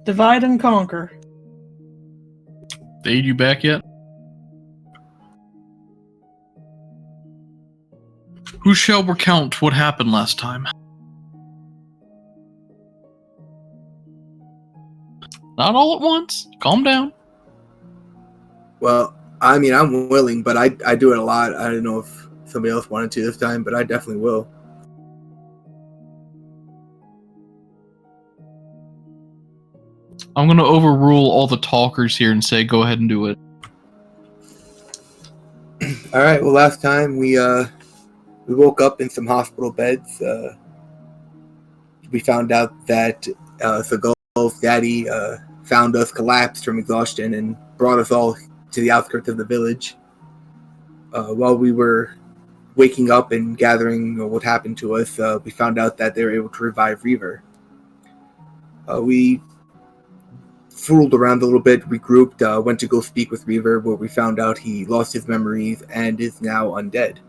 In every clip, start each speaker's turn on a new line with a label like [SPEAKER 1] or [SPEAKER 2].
[SPEAKER 1] Divide and conquer.
[SPEAKER 2] They aid you back yet? Who shall recount what happened last time? Not all at once. Calm down.
[SPEAKER 3] Well, I mean, I'm willing, but I do it a lot. I don't know if somebody else wanted to this time, but I definitely will.
[SPEAKER 2] I'm going to overrule all the talkers here and say go ahead and do it.
[SPEAKER 3] All right. Well, last time we woke up in some hospital beds. We found out that Sigal's daddy found us collapsed from exhaustion and brought us all to the outskirts of the village. While we were waking up and gathering what happened to us, we found out that they were able to revive Reaver. We fooled around a little bit, regrouped, went to go speak with Reaver, where we found out he lost his memories and is now undead.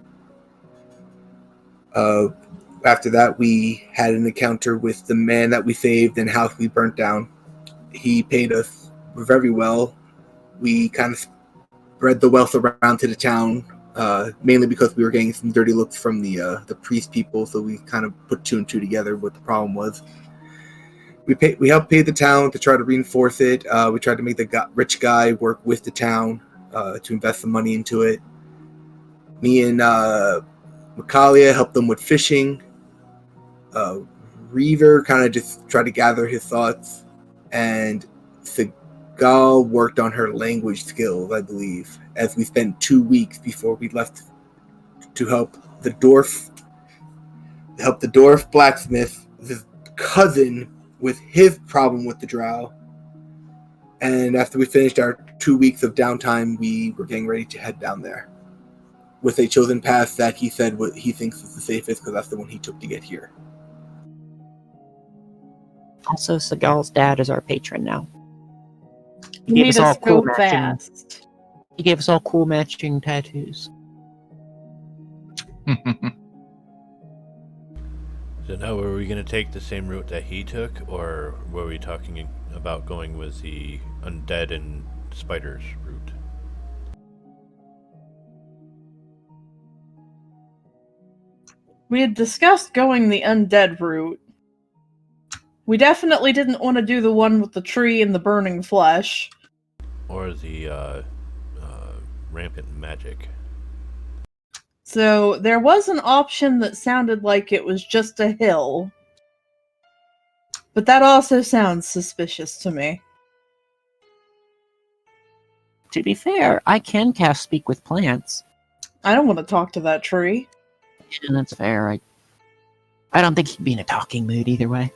[SPEAKER 3] After that, we had an encounter with the man that we saved and house we burnt down. He paid us very well. We kind of spread the wealth around to the town, mainly because we were getting some dirty looks from the priest people, so we kind of put two and two together what the problem was. We helped pay the town to try to reinforce it. We tried to make the rich guy work with the town to invest some money into it. Me and Makalia helped them with fishing. Reaver kind of just tried to gather his thoughts, and Sigal worked on her language skills, I believe, as we spent 2 weeks before we left to help the dwarf blacksmith, his cousin, with his problem with the Drow. And after we finished our 2 weeks of downtime, we were getting ready to head down there with a chosen path that he said what he thinks is the safest, because that's the one he took to get here.
[SPEAKER 4] Also, Sigal's dad is our patron now.
[SPEAKER 1] You need us so fast.
[SPEAKER 4] He gave us all cool matching tattoos.
[SPEAKER 5] So now, were we going to take the same route that he took, or were we talking about going with the undead and spiders route?
[SPEAKER 1] We had discussed going the undead route. We definitely didn't want to do the one with the tree and the burning flesh.
[SPEAKER 5] Or the rampant magic.
[SPEAKER 1] So there was an option that sounded like it was just a hill. But that also sounds suspicious to me.
[SPEAKER 4] To be fair, I can cast Speak with Plants.
[SPEAKER 1] I don't want to talk to that tree.
[SPEAKER 4] Yeah, that's fair. I don't think he'd be in a talking mood either way.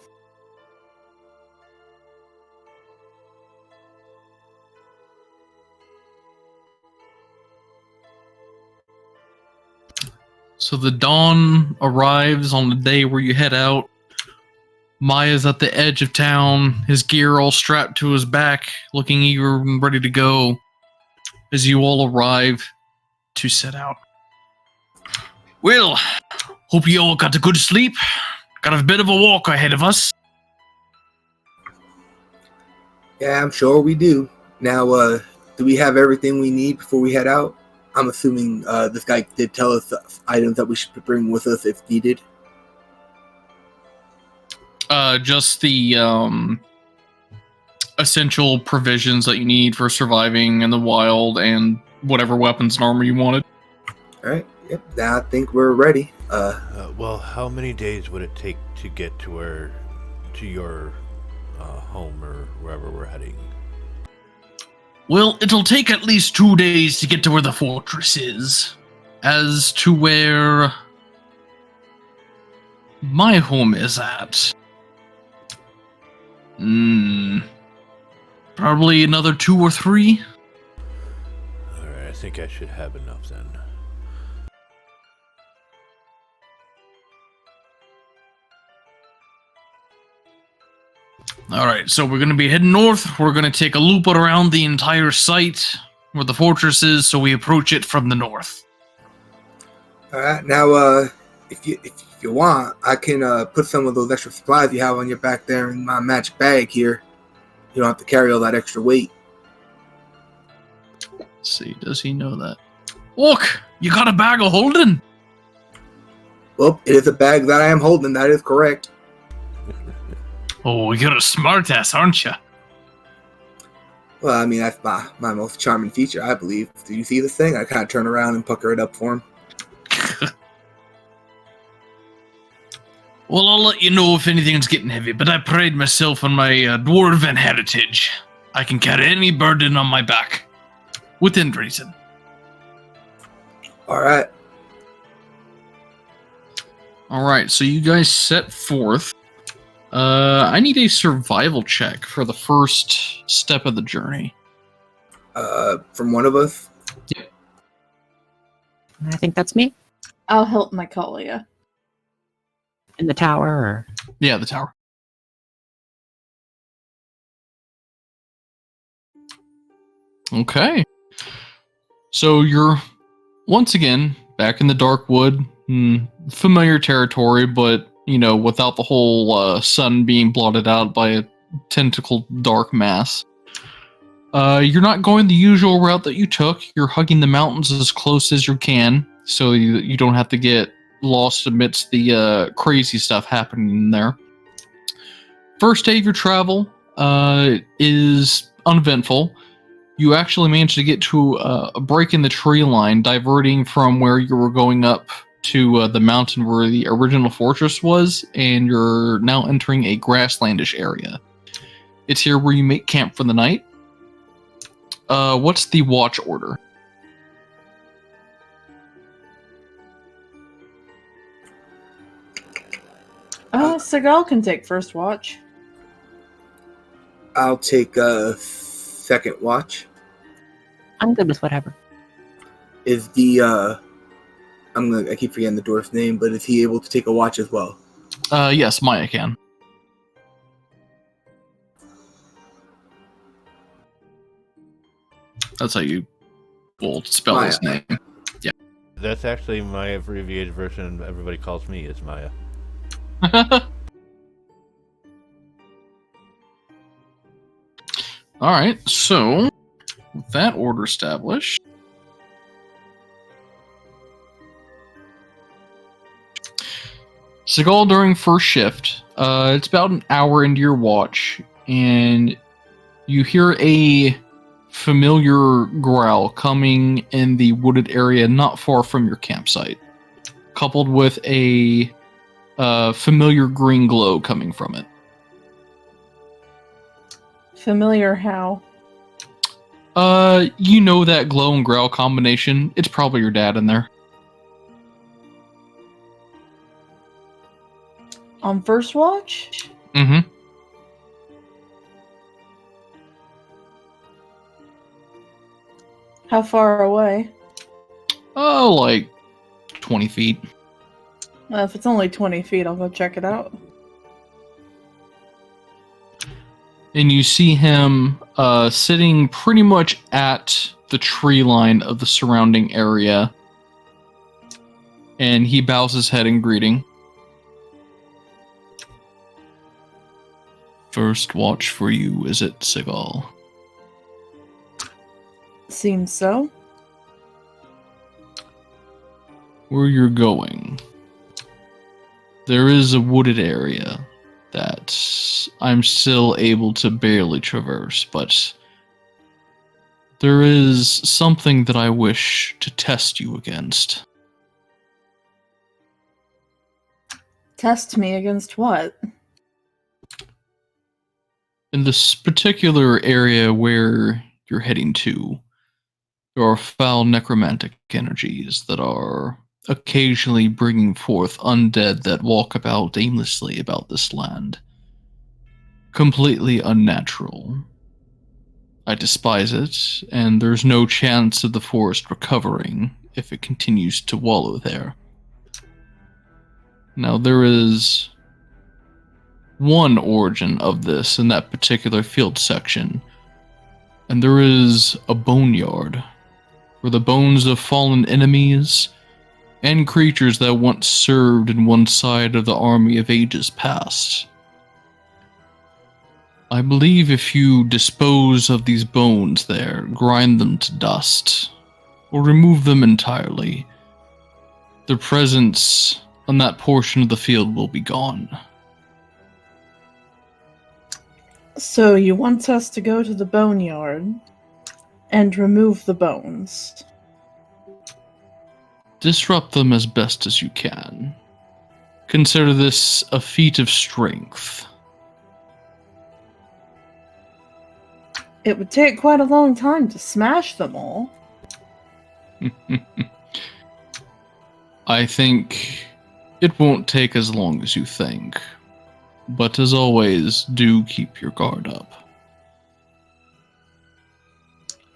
[SPEAKER 2] So the dawn arrives on the day where you head out. Maya's at the edge of town, his gear all strapped to his back, looking eager and ready to go as you all arrive to set out. Well, hope you all got a good sleep. Got a bit of a walk ahead of us.
[SPEAKER 3] Yeah, I'm sure we do. Now, do we have everything we need before we head out? I'm assuming this guy did tell us the items that we should bring with us if needed.
[SPEAKER 2] Just the essential provisions that you need for surviving in the wild and whatever weapons and armor you wanted.
[SPEAKER 3] All right. Yep. Now I think we're ready.
[SPEAKER 5] Well, how many days would it take to get to your home or wherever we're heading?
[SPEAKER 2] Well, it'll take at least 2 days to get to where the fortress is. As to where my home is at, probably another 2 or 3.
[SPEAKER 5] Alright, I think I should have enough then.
[SPEAKER 2] Alright, so we're going to be heading north. We're going to take a loop around the entire site where the fortress is, so we approach it from the north.
[SPEAKER 3] Alright, now, if you want, I can put some of those extra supplies you have on your back there in my magic bag here. You don't have to carry all that extra weight.
[SPEAKER 2] Let's see, does he know that? Look, you got a bag of holding?
[SPEAKER 3] Well, it is a bag that I am holding. That is correct.
[SPEAKER 2] Oh, you're a smartass, aren't you?
[SPEAKER 3] Well, I mean, that's my most charming feature, I believe. Do you see this thing? I kind of turn around and pucker it up for him.
[SPEAKER 2] Well, I'll let you know if anything's getting heavy, but I pride myself on my dwarven heritage. I can carry any burden on my back. Within reason.
[SPEAKER 3] All right.
[SPEAKER 2] Alright, so you guys set forth. I need a survival check for the first step of the journey.
[SPEAKER 3] From one of us?
[SPEAKER 4] I think that's me.
[SPEAKER 1] I'll help Mycolia.
[SPEAKER 4] In the tower, or...
[SPEAKER 2] Yeah, the tower. Okay. So you're, once again, back in the dark wood. Familiar territory, but, you know, without the whole sun being blotted out by a tentacled dark mass. You're not going the usual route that you took. You're hugging the mountains as close as you can, so you don't have to get lost amidst the crazy stuff happening in there. First day of your travel is uneventful. You actually managed to get to a break in the tree line, diverting from where you were going up to the mountain where the original fortress was, and you're now entering a grasslandish area. It's here where you make camp for the night. What's the watch order?
[SPEAKER 1] Sigal can take first watch.
[SPEAKER 3] I'll take a second watch.
[SPEAKER 4] I'm good with whatever.
[SPEAKER 3] Is the I keep forgetting the dwarf's name, but is he able to take a watch as well?
[SPEAKER 2] Yes, Maya can. That's how you will spell
[SPEAKER 3] Maya.
[SPEAKER 2] his name. Yeah.
[SPEAKER 5] That's actually my abbreviated version. Everybody calls me is Maya.
[SPEAKER 2] Alright, so with that order established, Sigal during first shift, it's about an hour into your watch, and you hear a familiar growl coming in the wooded area not far from your campsite, coupled with a familiar green glow coming from it.
[SPEAKER 1] Familiar how?
[SPEAKER 2] You know that glow and growl combination. It's probably your dad in there.
[SPEAKER 1] On first watch?
[SPEAKER 2] Mm-hmm.
[SPEAKER 1] How far away?
[SPEAKER 2] Oh, like 20 feet.
[SPEAKER 1] If it's only 20 feet, I'll go check it out.
[SPEAKER 2] And you see him sitting pretty much at the tree line of the surrounding area. And he bows his head in greeting. First watch for you, is it, Sigal?
[SPEAKER 1] Seems so.
[SPEAKER 2] Where you're going, there is a wooded area that I'm still able to barely traverse, but there is something that I wish to test you against.
[SPEAKER 1] Test me against what?
[SPEAKER 2] In this particular area where you're heading to, there are foul necromantic energies that are occasionally bringing forth undead that walk about aimlessly about this land. Completely unnatural. I despise it, and there's no chance of the forest recovering if it continues to wallow there. Now, there is one origin of this in that particular field section, and there is a boneyard where the bones of fallen enemies and creatures that once served in one side of the army of ages past. I believe if you dispose of these bones there, grind them to dust, or remove them entirely, their presence on that portion of the field will be gone.
[SPEAKER 1] So you want us to go to the boneyard and remove the bones?
[SPEAKER 2] Disrupt them as best as you can. Consider this a feat of strength.
[SPEAKER 1] It would take quite a long time to smash them all.
[SPEAKER 2] I think it won't take as long as you think. But as always, do keep your guard up.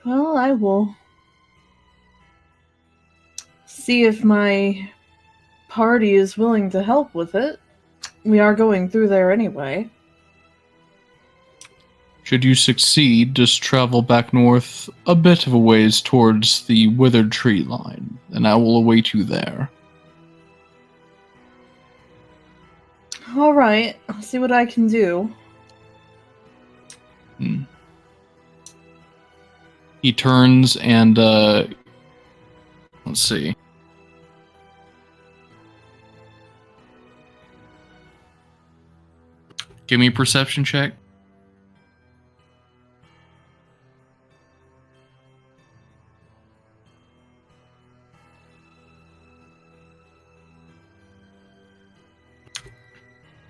[SPEAKER 1] Well, I will see if my party is willing to help with it. We are going through there anyway.
[SPEAKER 2] Should you succeed, just travel back north a bit of a ways towards the withered tree line, and I will await you there.
[SPEAKER 1] Alright, I'll see what I can do.
[SPEAKER 2] He turns and, let's see. Give me a perception check.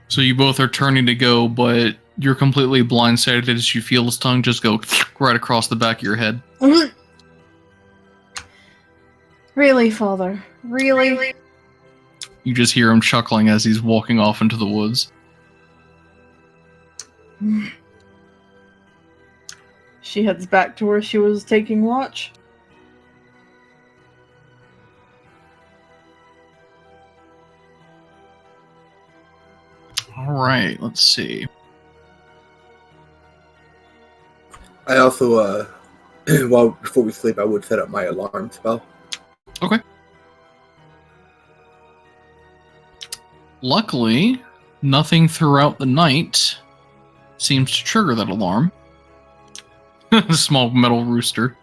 [SPEAKER 2] So you both are turning to go, but you're completely blindsided as you feel his tongue just go right across the back of your head.
[SPEAKER 1] Really, Father? Really?
[SPEAKER 2] You just hear him chuckling as he's walking off into the woods.
[SPEAKER 1] She heads back to where she was taking watch.
[SPEAKER 2] Alright, let's see.
[SPEAKER 3] I also, well, before we sleep, I would set up my alarm spell.
[SPEAKER 2] Okay. Luckily, nothing throughout the night seems to trigger that alarm. The small metal rooster.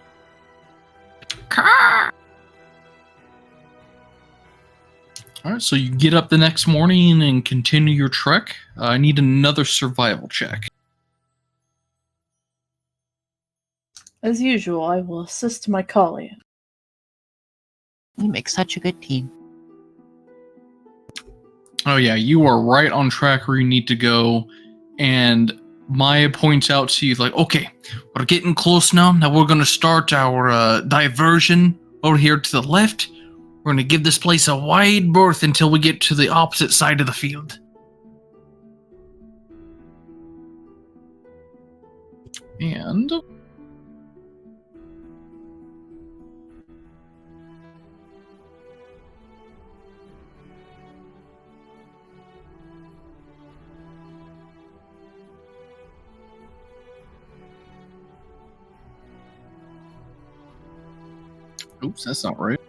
[SPEAKER 2] Alright, so you get up the next morning and continue your trek. I need another survival check.
[SPEAKER 1] As usual, I will assist my colleague.
[SPEAKER 4] We make such a good team.
[SPEAKER 2] Oh yeah, you are right on track where you need to go, and Maya points out to you like, okay, we're getting close now. Now we're going to start our diversion over here to the left. We're going to give this place a wide berth until we get to the opposite side of the field. And oops, that's not right.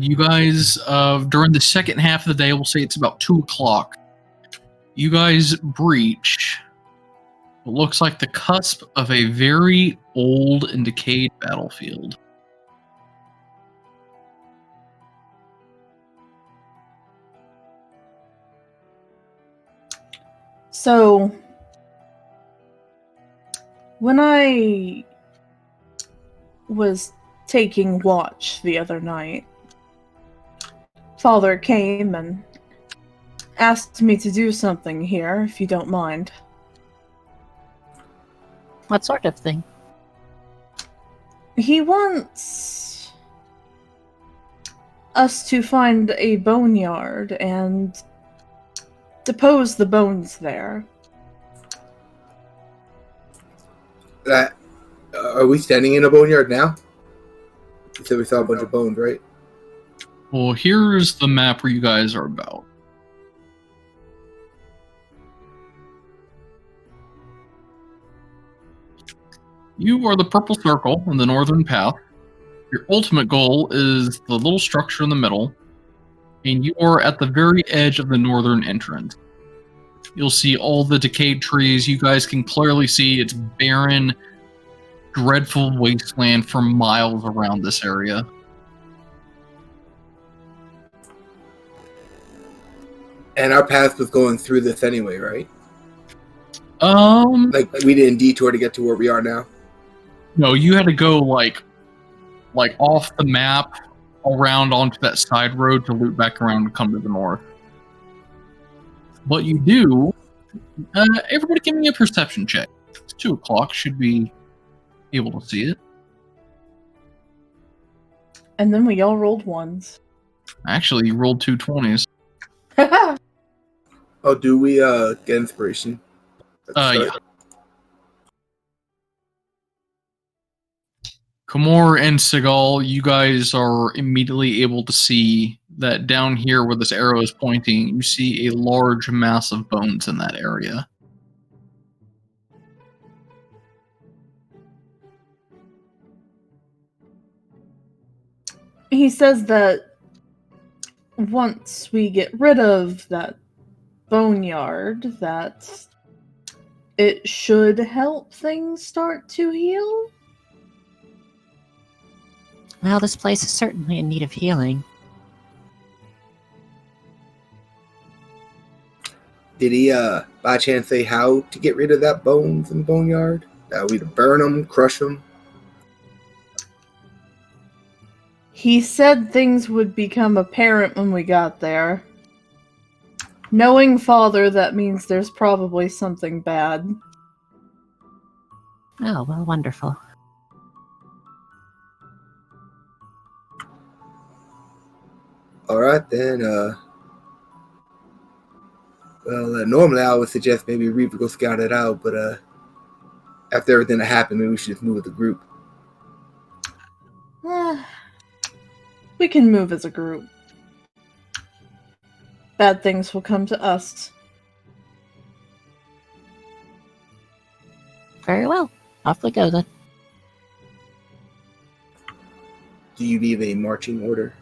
[SPEAKER 2] You guys, during the second half of the day, we'll say it's about 2 o'clock, you guys breach what looks like the cusp of a very old and decayed battlefield.
[SPEAKER 1] So, when I was taking watch the other night, Father came and asked me to do something here, if you don't mind.
[SPEAKER 4] What sort of thing?
[SPEAKER 1] He wants us to find a boneyard and depose the bones there.
[SPEAKER 3] Are we standing in a boneyard now? You said we saw a bunch of bones, right?
[SPEAKER 2] Well, here's the map where you guys are about. You are the purple circle in the northern path. Your ultimate goal is the little structure in the middle, and you are at the very edge of the northern entrance. You'll see all the decayed trees. You guys can clearly see it's barren, dreadful wasteland for miles around this area.
[SPEAKER 3] And our path was going through this anyway, right?
[SPEAKER 2] Um,
[SPEAKER 3] Like we didn't detour to get to where we are now.
[SPEAKER 2] no, you had to go like off the map around onto that side road to loop back around and come to the north. But you do. Everybody give me a perception check. It's 2 o'clock. Should be able to see it.
[SPEAKER 1] And then we all rolled ones.
[SPEAKER 2] Actually, you rolled 2 20s.
[SPEAKER 3] Oh, do we get inspiration?
[SPEAKER 2] Yeah. Kamor and Sigal, you guys are immediately able to see that down here where this arrow is pointing, you see a large mass of bones in that area.
[SPEAKER 1] He says that once we get rid of that boneyard, that it should help things start to heal.
[SPEAKER 4] Well, this place is certainly in need of healing.
[SPEAKER 3] Did he, by chance, say how to get rid of that bones in the boneyard? That we to burn them, crush them?
[SPEAKER 1] He said things would become apparent when we got there. Knowing Father, that means there's probably something bad.
[SPEAKER 4] Oh, well, wonderful.
[SPEAKER 3] Alright then, well, normally I would suggest maybe Reaper go scout it out, but after everything that happened, maybe we should just move with the group.
[SPEAKER 1] We can move as a group. Bad things will come to us.
[SPEAKER 4] Very well. Off we go then.
[SPEAKER 3] Do you leave a marching order?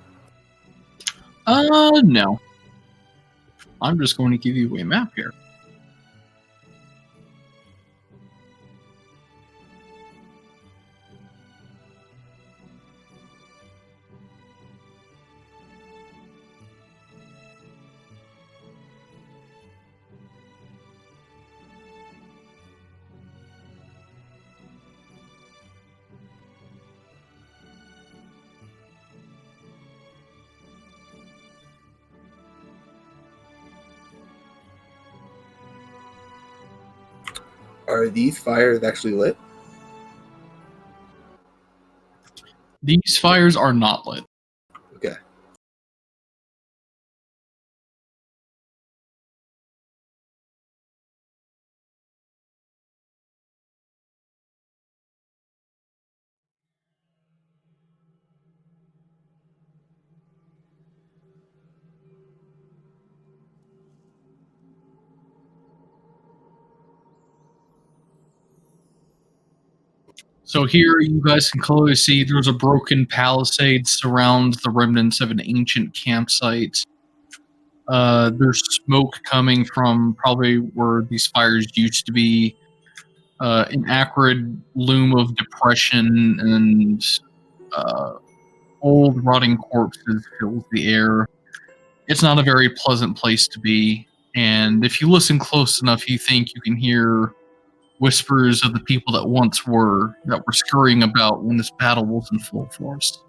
[SPEAKER 2] No. I'm just going to give you a map here.
[SPEAKER 3] Are these fires actually lit?
[SPEAKER 2] These fires are not lit.
[SPEAKER 3] Okay.
[SPEAKER 2] So here you guys can clearly see there's a broken palisade surrounds the remnants of an ancient campsite. There's smoke coming from probably where these fires used to be. An acrid loom of depression and old rotting corpses fills the air. It's not a very pleasant place to be, and if you listen close enough, you think you can hear whispers of the people that once were, that were scurrying about when this battle was in full force.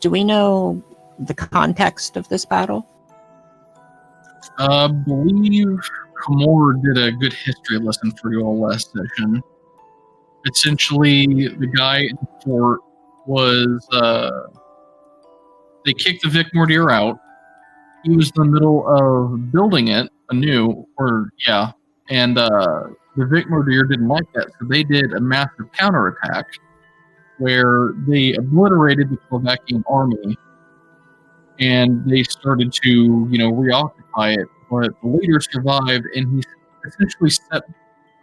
[SPEAKER 4] Do we know the context of this battle?
[SPEAKER 2] Believe Kamor did a good history lesson for you all last session. Essentially, the guy in the fort was, they kicked the Vic Mortier out. He was in the middle of building it anew, and the Vic Mortier didn't like that, so they did a massive counterattack where they obliterated the Slovakian army and they started to, reoccupy it. But the leader survived, and he essentially set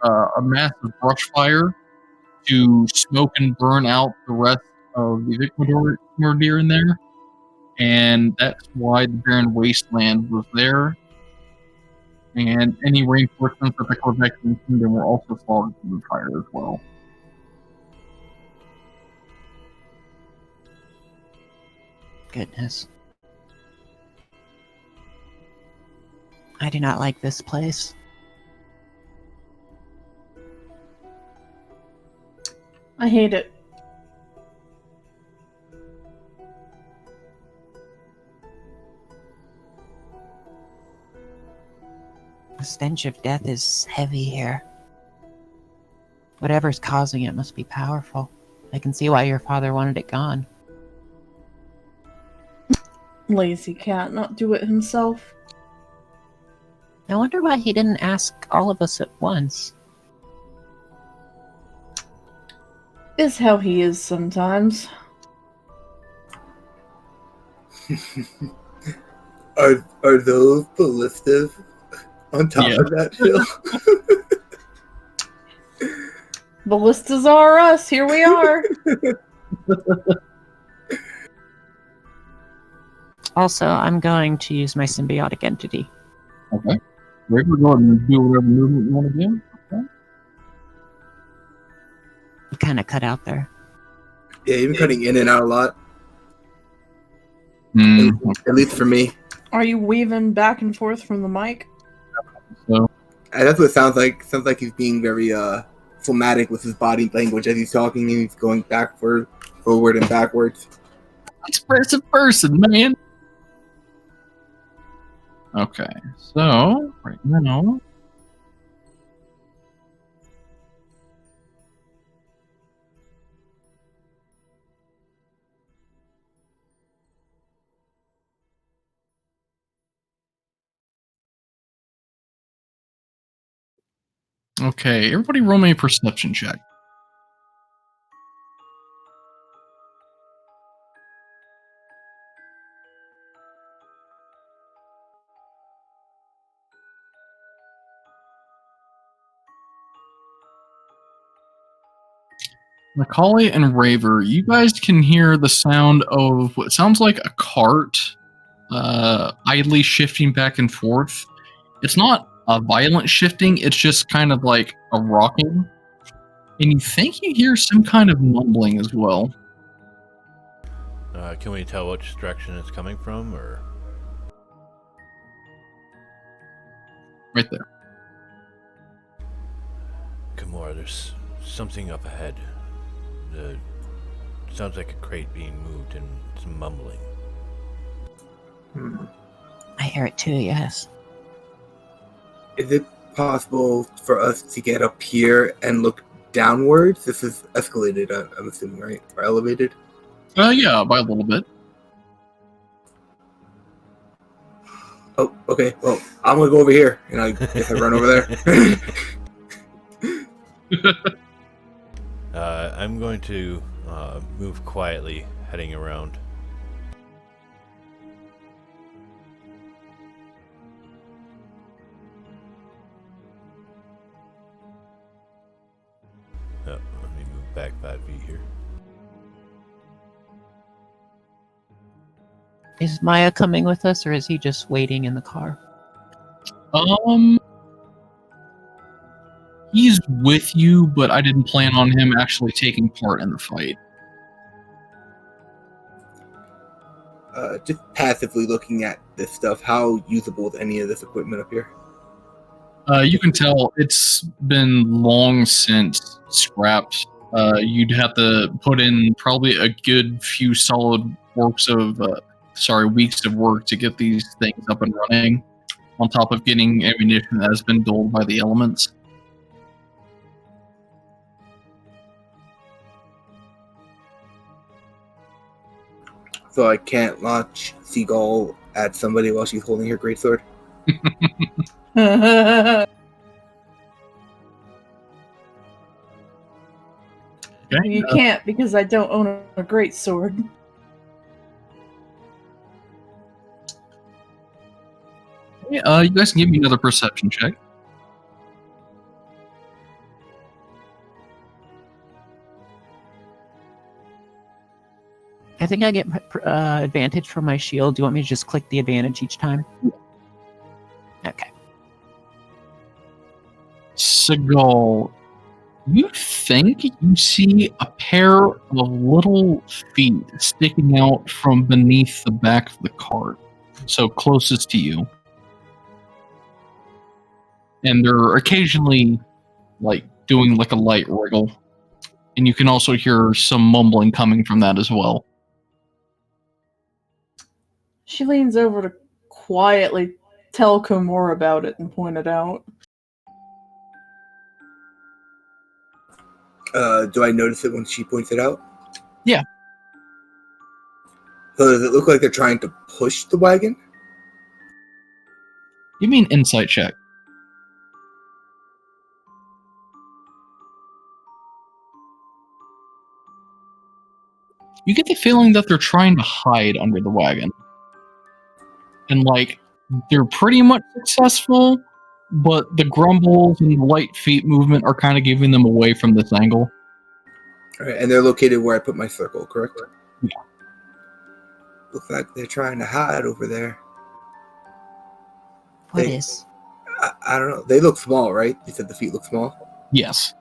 [SPEAKER 2] a massive brush fire to smoke and burn out the rest of the Victor in there. And that's why the barren wasteland was there. And any reinforcements that the Corvexian kingdom were also fogged in the fire as well.
[SPEAKER 4] Goodness. I do not like this place.
[SPEAKER 1] I hate it.
[SPEAKER 4] The stench of death is heavy here. Whatever's causing it must be powerful. I can see why your father wanted it gone.
[SPEAKER 1] Lazy cat, not do it himself.
[SPEAKER 4] I wonder why he didn't ask all of us at once.
[SPEAKER 1] Is how he is sometimes.
[SPEAKER 3] Are those ballistas on top of that hill?
[SPEAKER 1] Ballistas are us. Here we are.
[SPEAKER 4] Also, I'm going to use my symbiotic entity.
[SPEAKER 2] Okay. We're going to go ahead and do whatever movement you want to do. Okay.
[SPEAKER 4] You kind of cut out there.
[SPEAKER 3] Yeah, you've been cutting in and out a lot. At least for me.
[SPEAKER 1] Are you weaving back and forth from the mic?
[SPEAKER 2] So,
[SPEAKER 3] That's what it sounds like. Sounds like he's being very phlegmatic with his body language as he's talking, and he's going forward and backwards.
[SPEAKER 2] expressive person, man. Okay, so right now. Okay, everybody roll me a perception check. Macaulay and Raver, you guys can hear the sound of what sounds like a cart idly shifting back and forth. It's not a violent shifting, it's just kind of like a rocking. And you think you hear some kind of mumbling as well.
[SPEAKER 5] Can we tell which direction it's coming from, or?
[SPEAKER 2] Right there.
[SPEAKER 5] Gamora, there's something up ahead. Sounds like a crate being moved and some mumbling.
[SPEAKER 4] I hear it too, yes.
[SPEAKER 3] Is it possible for us to get up here and look downwards? This is escalated, I'm assuming, right? Or elevated?
[SPEAKER 2] Yeah, by a little bit.
[SPEAKER 3] Oh, okay. Well, I'm gonna go over here, and I guess I run over there.
[SPEAKER 5] I'm going to move quietly, heading around. Oh, let me move back 5 feet here.
[SPEAKER 4] Is Maya coming with us, or is he just waiting in the car?
[SPEAKER 2] He's with you, but I didn't plan on him actually taking part in the fight.
[SPEAKER 3] Just passively looking at this stuff, how usable is any of this equipment up here?
[SPEAKER 2] You can tell it's been long since scrapped. You'd have to put in probably a good few solid weeks of work to get these things up and running, on top of getting ammunition that has been dulled by the elements.
[SPEAKER 3] So I can't launch Sigal at somebody while she's holding her greatsword?
[SPEAKER 2] Okay.
[SPEAKER 1] You can't, because I don't own a great sword.
[SPEAKER 2] You guys can give me another perception check.
[SPEAKER 4] I think I get advantage from my shield. Do you want me to just click the advantage each time? Okay.
[SPEAKER 2] Sigal, you think you see a pair of little feet sticking out from beneath the back of the cart, so closest to you. And they're occasionally, like, doing like a light wriggle. And you can also hear some mumbling coming from that as well.
[SPEAKER 1] She leans over to quietly tell Komor about it and point it out.
[SPEAKER 3] Do I notice it when she points it out?
[SPEAKER 2] Yeah.
[SPEAKER 3] So does it look like they're trying to push the wagon?
[SPEAKER 2] You mean insight check? You get the feeling that they're trying to hide under the wagon. And, like, they're pretty much successful, but the grumbles and the light feet movement are kind of giving them away from this angle.
[SPEAKER 3] All right, and they're located where I put my circle, correct?
[SPEAKER 2] Yeah.
[SPEAKER 3] Looks like they're trying to hide over there.
[SPEAKER 4] What is?
[SPEAKER 3] I don't know. They look small, right? You said the feet look small?
[SPEAKER 2] Yes.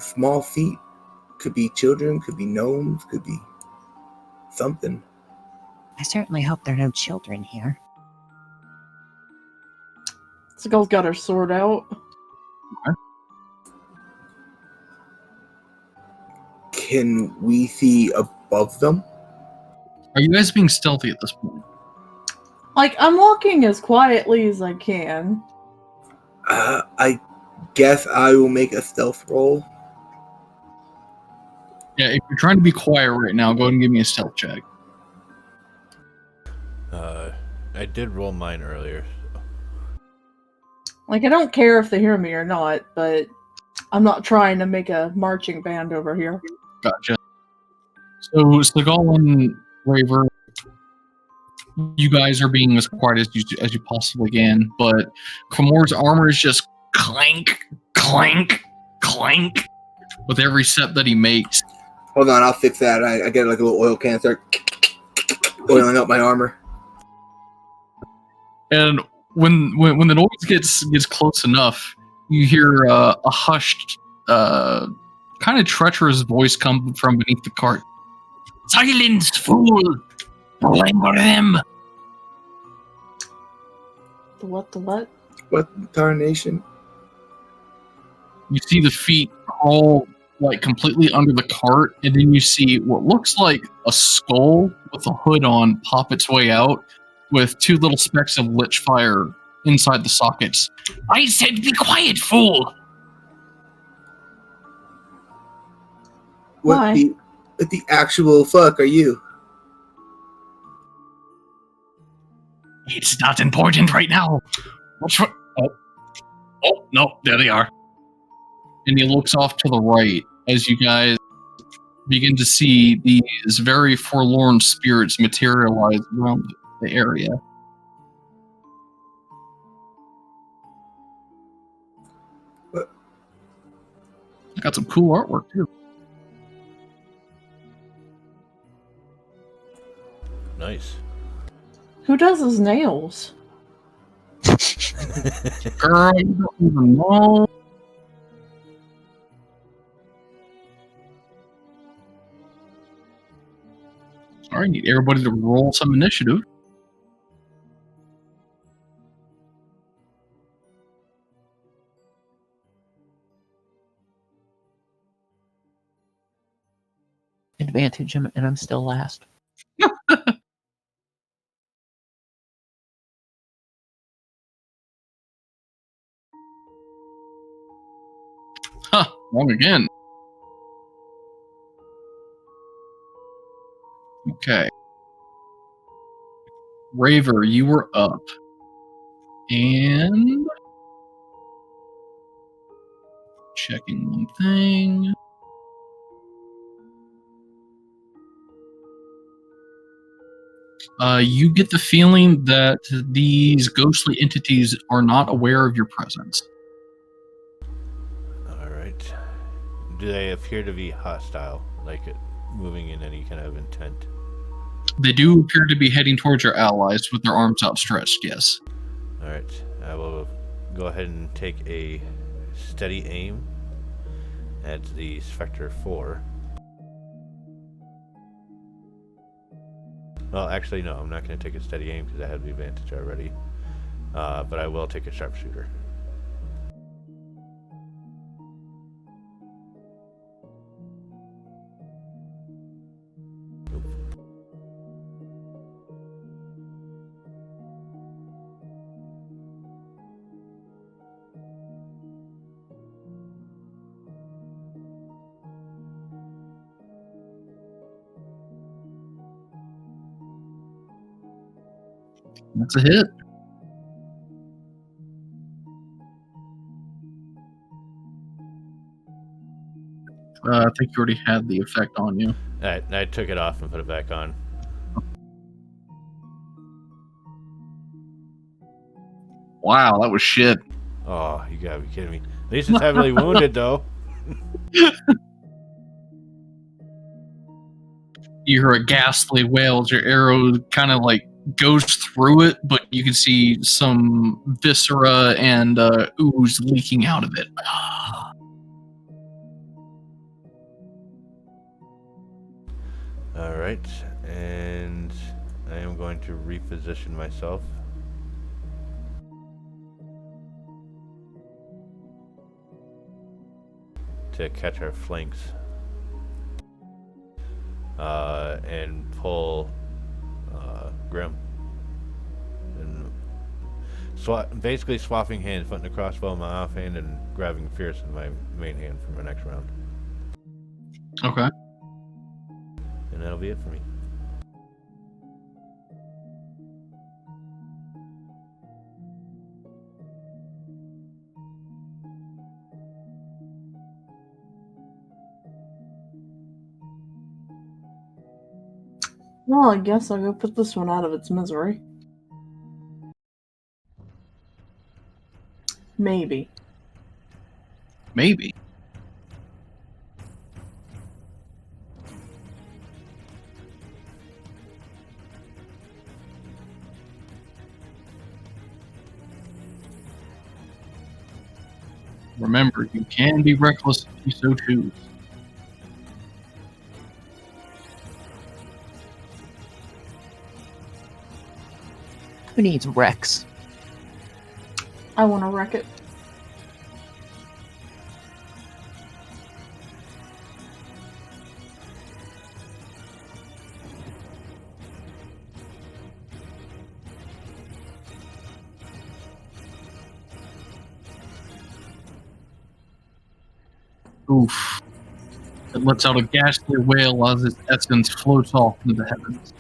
[SPEAKER 3] Small feet. Could be children, could be gnomes, could be something.
[SPEAKER 4] I certainly hope there are no children here.
[SPEAKER 1] Sigal's got her sword out.
[SPEAKER 3] Can we see above them?
[SPEAKER 2] Are you guys being stealthy at this point?
[SPEAKER 1] Like, I'm walking as quietly as I can.
[SPEAKER 3] I guess I will make a stealth roll.
[SPEAKER 2] Yeah, if you're trying to be quiet right now, go ahead and give me a stealth check.
[SPEAKER 5] I did roll mine earlier.
[SPEAKER 1] Like, I don't care if they hear me or not, but I'm not trying to make a marching band over here.
[SPEAKER 2] Gotcha. So, Sigal and Raver, you guys are being as quiet as you possibly can, but Komor's armor is just clank, clank, clank with every step that he makes.
[SPEAKER 3] Hold on, I'll fix that. I get like a little oil can, start oiling up my armor.
[SPEAKER 2] And when the noise gets close enough, you hear a hushed, kind of treacherous voice come from beneath the cart. Silence, fool! Anger them!
[SPEAKER 1] The what, the what?
[SPEAKER 3] What tarnation?
[SPEAKER 2] You see the feet crawl like completely under the cart, and then you see what looks like a skull with a hood on pop its way out, with two little specks of lich fire inside the sockets. I said, be quiet, fool!
[SPEAKER 3] What the actual fuck are you?
[SPEAKER 2] It's not important right now. Oh, no, there they are. And he looks off to the right as you guys begin to see these very forlorn spirits materialize around the area.
[SPEAKER 3] What?
[SPEAKER 2] I got some cool artwork too.
[SPEAKER 5] Nice.
[SPEAKER 1] Who does his nails?
[SPEAKER 2] Girl, you don't even know. Sorry, I need everybody to roll some initiative.
[SPEAKER 4] Advantage, and I'm still last.
[SPEAKER 2] Huh, wrong again. Okay. Raver, you were up. And checking one thing. You get the feeling that these ghostly entities are not aware of your presence.
[SPEAKER 5] Do they appear to be hostile, like moving in any kind of intent?
[SPEAKER 2] They do appear to be heading towards your allies with their arms outstretched, yes.
[SPEAKER 5] Alright, I will go ahead and take a steady aim at the Spectre 4. Well, actually, no, I'm not going to take a steady aim because I have the advantage already. But I will take a sharpshooter.
[SPEAKER 2] That's a hit. I think you already had the effect on you.
[SPEAKER 5] I took it off and put it back on.
[SPEAKER 2] Wow, that was shit.
[SPEAKER 5] Oh, you gotta be kidding me. At least it's heavily wounded, though.
[SPEAKER 2] You hear a ghastly wail as your arrow kind of like goes through it, but you can see some viscera and ooze leaking out of it.
[SPEAKER 5] Alright, and I am going to reposition myself. To catch our flanks. And pull Grim. And basically swapping hands, putting the crossbow in my offhand and grabbing Fierce in my main hand for my next round.
[SPEAKER 2] Okay.
[SPEAKER 5] And that'll be it for me.
[SPEAKER 1] Well, I guess I'll go put this one out of its misery. Maybe.
[SPEAKER 2] Maybe. Remember, you can be reckless if you so choose.
[SPEAKER 4] Who needs Rex?
[SPEAKER 1] I want to wreck it.
[SPEAKER 2] Oof. It lets out a ghastly wail as its essence floats off into the heavens.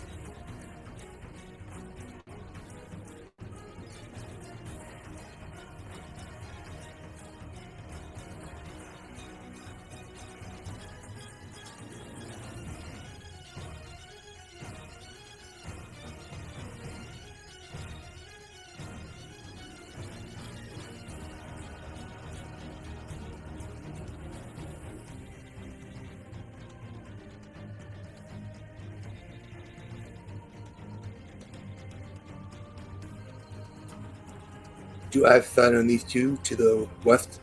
[SPEAKER 3] Do I have sight on these two to the west?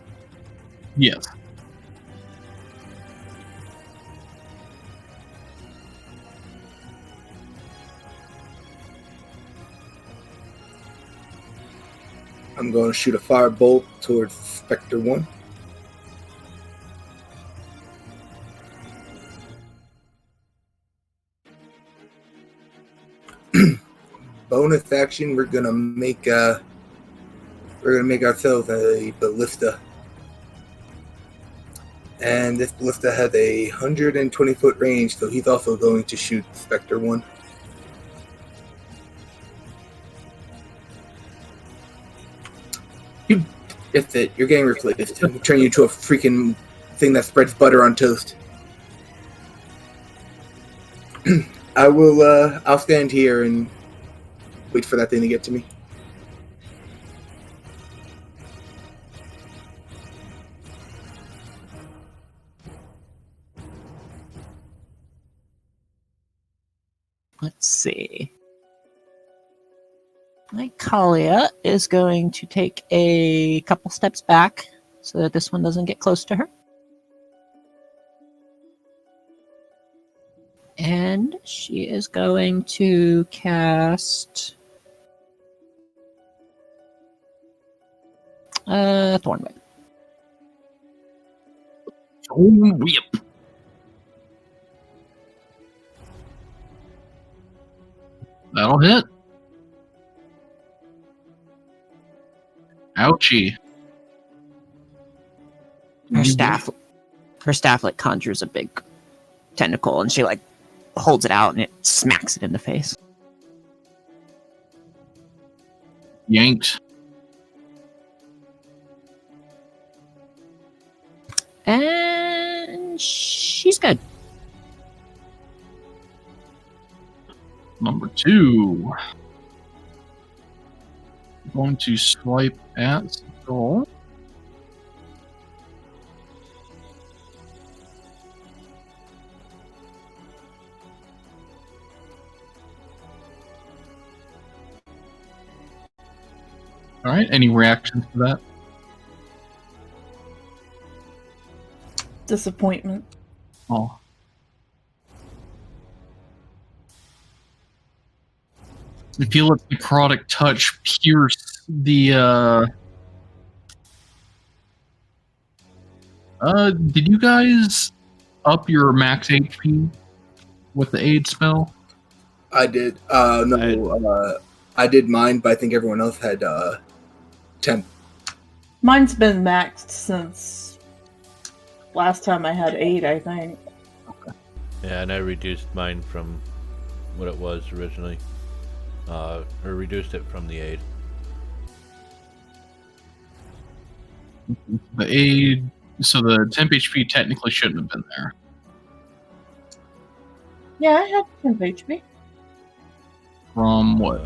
[SPEAKER 2] Yes.
[SPEAKER 3] I'm going to shoot a firebolt towards Spectre 1. Bonus action, we're gonna make ourselves a ballista. And this ballista has a 120-foot range, so he's also going to shoot Spectre 1. That's it. You're getting replaced. I'm turning you into a freaking thing that spreads butter on toast. I'll stand here and wait for that thing to get to me.
[SPEAKER 4] Let's see. Kalia is going to take a couple steps back so that this one doesn't get close to her. And she is going to cast Thorn Whip.
[SPEAKER 2] Thorn Whip. That'll hit. Ouchie.
[SPEAKER 4] Her staff like conjures a big tentacle, and she like holds it out, and it smacks it in the face.
[SPEAKER 2] Yanked.
[SPEAKER 4] And she's good.
[SPEAKER 2] Number 2. Going to swipe at Sigal. Alright, any reactions to that?
[SPEAKER 1] Disappointment.
[SPEAKER 2] Oh. You feel its necrotic touch pierce the did you guys up your max HP with the aid spell?
[SPEAKER 3] I did. No, I did mine, but I think everyone else had 10.
[SPEAKER 1] Mine's been maxed since last time I had 8, I think.
[SPEAKER 5] Yeah, and I reduced mine from what it was originally. Or reduced it from the aid.
[SPEAKER 2] The aid, so the temp HP technically shouldn't have been there.
[SPEAKER 1] Yeah, I had 10 HP.
[SPEAKER 2] From what?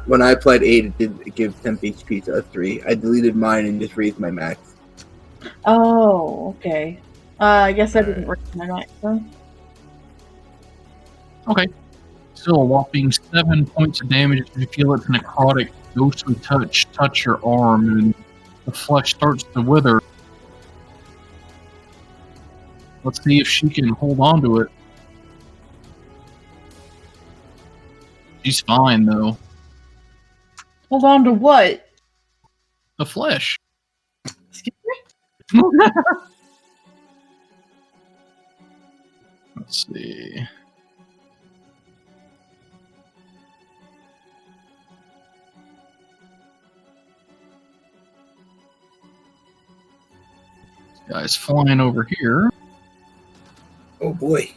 [SPEAKER 3] When I applied 8, it did give temp HP to a 3. I deleted mine and just raised my max.
[SPEAKER 1] Oh, okay. I guess I didn't raise my max then.
[SPEAKER 2] Okay. Still a whopping 7 points of damage if you feel its necrotic ghostly touch your arm and the flesh starts to wither. Let's see if she can hold on to it. She's fine though.
[SPEAKER 1] Hold on to what?
[SPEAKER 2] The flesh.
[SPEAKER 1] Excuse me?
[SPEAKER 2] Let's see. This guy's flying over here.
[SPEAKER 3] Oh boy.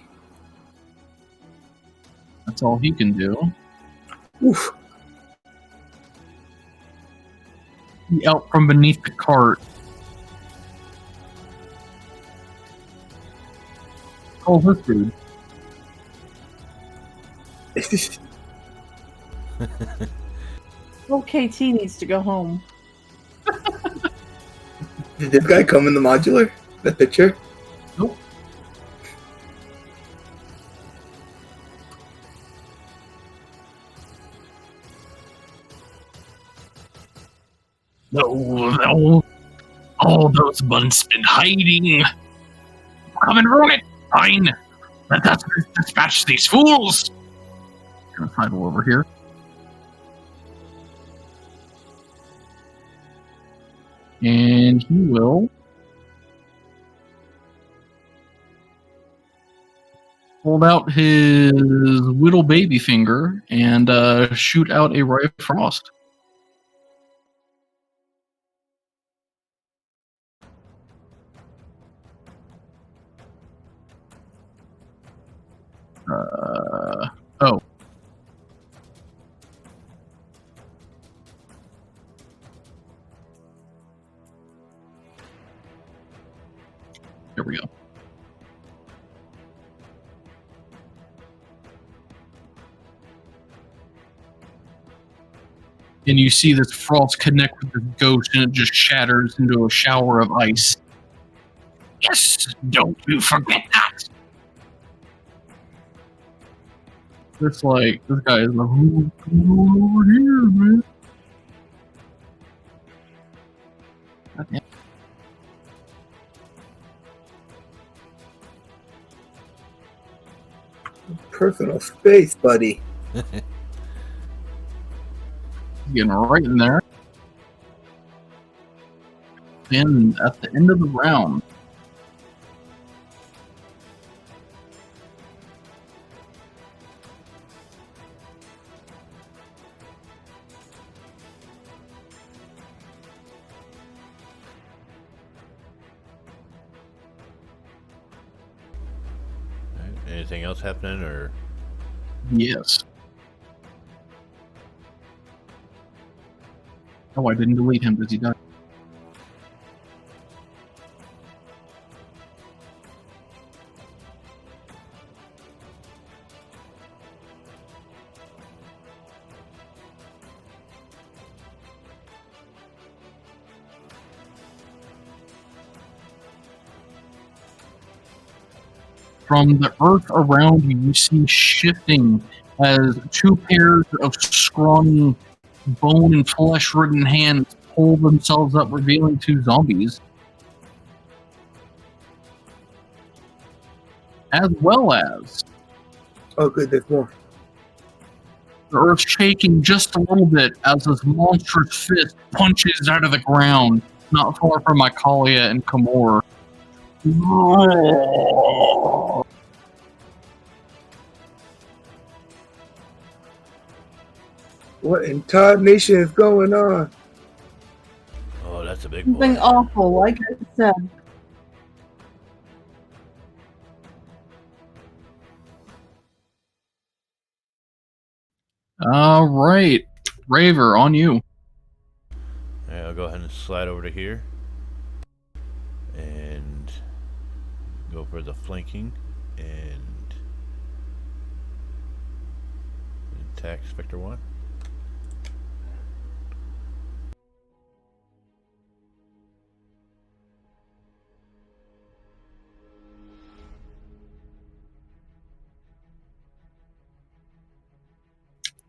[SPEAKER 2] That's all he can do.
[SPEAKER 3] Oof.
[SPEAKER 2] Out from beneath the cart. Oh, this dude.
[SPEAKER 1] KT needs to go home.
[SPEAKER 3] Did this guy come in the modular? The picture?
[SPEAKER 2] Nope. No. All those months been hiding. Come and ruin it. Fine. Let us dispatch these fools. Gonna sidle over here. And he will hold out his whittle baby finger and shoot out a ray of frost. Oh. Here we go. And you see this frost connect with the ghost, and it just shatters into a shower of ice. Yes, don't you forget that. It's like, this guy is like, "Who's over here, man?" God damn.
[SPEAKER 3] Personal space, buddy.
[SPEAKER 2] Getting right in there. And at the end of the round,
[SPEAKER 5] Alright, anything else happening, or
[SPEAKER 2] yes. Oh, I didn't delete him. Does he die? From the earth around you, you see shifting as two pairs of scrawny, bone and flesh-ridden hands pull themselves up, revealing two zombies. As well as
[SPEAKER 3] Oh, good, there's more.
[SPEAKER 2] the earth shaking just a little bit as this monstrous fist punches out of the ground, not far from Mycalia and Kamor.
[SPEAKER 3] What in Todd Nation is going on?
[SPEAKER 5] oh, that's a big
[SPEAKER 1] Something
[SPEAKER 5] boy.
[SPEAKER 1] awful, like I said.
[SPEAKER 2] All right, Raver, on you.
[SPEAKER 5] Alright, I'll go ahead and slide over to here and go for the flanking and attack Spectre 1.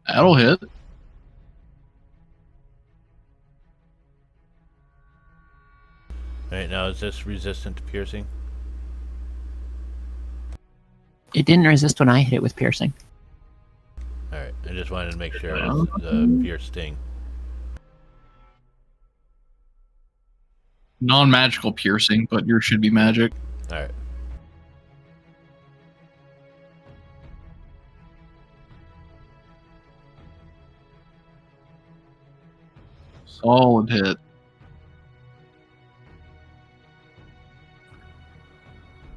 [SPEAKER 2] That'll hit.
[SPEAKER 5] Alright, now is this resistant to piercing?
[SPEAKER 4] It didn't resist when I hit it with piercing.
[SPEAKER 5] Alright, I just wanted to make sure it was the pierce sting.
[SPEAKER 2] Non-magical piercing, but yours should be magic.
[SPEAKER 5] Alright.
[SPEAKER 2] Solid hit.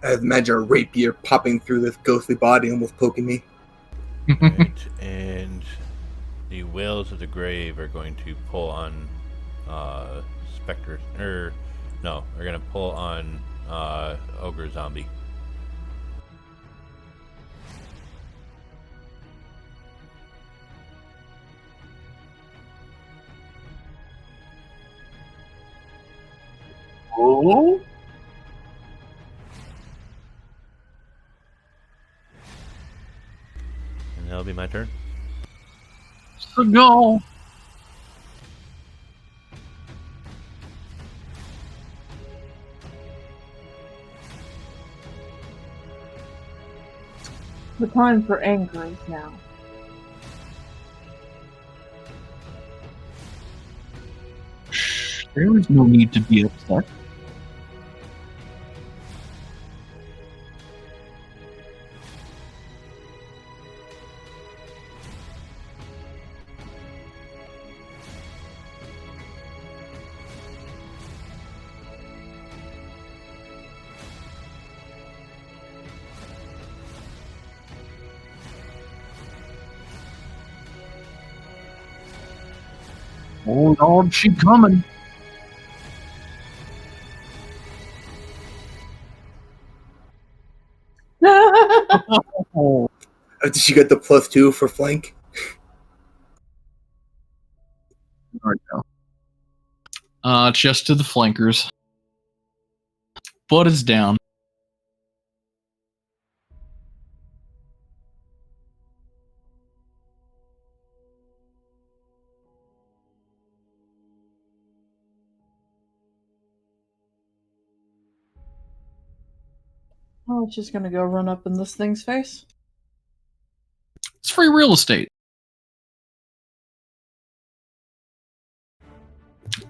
[SPEAKER 3] I imagine a rapier popping through this ghostly body, almost poking me.
[SPEAKER 5] Right, and the whales of the grave are going to pull on Spectre, or no, they're going to pull on Ogre Zombie.
[SPEAKER 2] Oh?
[SPEAKER 5] And that'll be my turn.
[SPEAKER 2] Sigal.
[SPEAKER 1] The time for anger is now.
[SPEAKER 2] Shh, there is no need to be upset. Oh Lord, she coming. Oh,
[SPEAKER 3] Did she get the +2 for flank?
[SPEAKER 2] there we go. Just to the flankers. Butt is down.
[SPEAKER 1] Oh, it's just gonna go run up in this thing's face.
[SPEAKER 2] It's free real estate.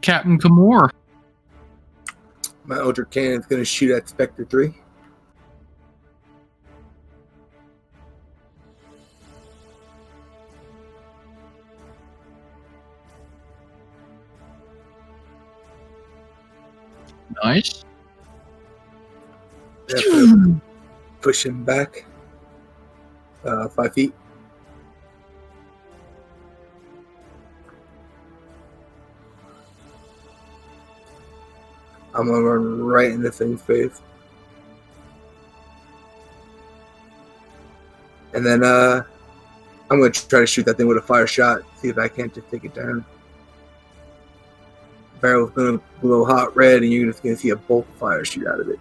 [SPEAKER 2] Captain Kamor.
[SPEAKER 3] My Eldritch Cannon is going to shoot at Spectre 3.
[SPEAKER 2] Nice.
[SPEAKER 3] Push him back 5 feet. I'm gonna run right in the thing's face. And then I'm gonna try to shoot that thing with a fire shot, see if I can't just take it down. The barrel's gonna glow hot red, and you're just gonna see a bolt of fire shoot out of it.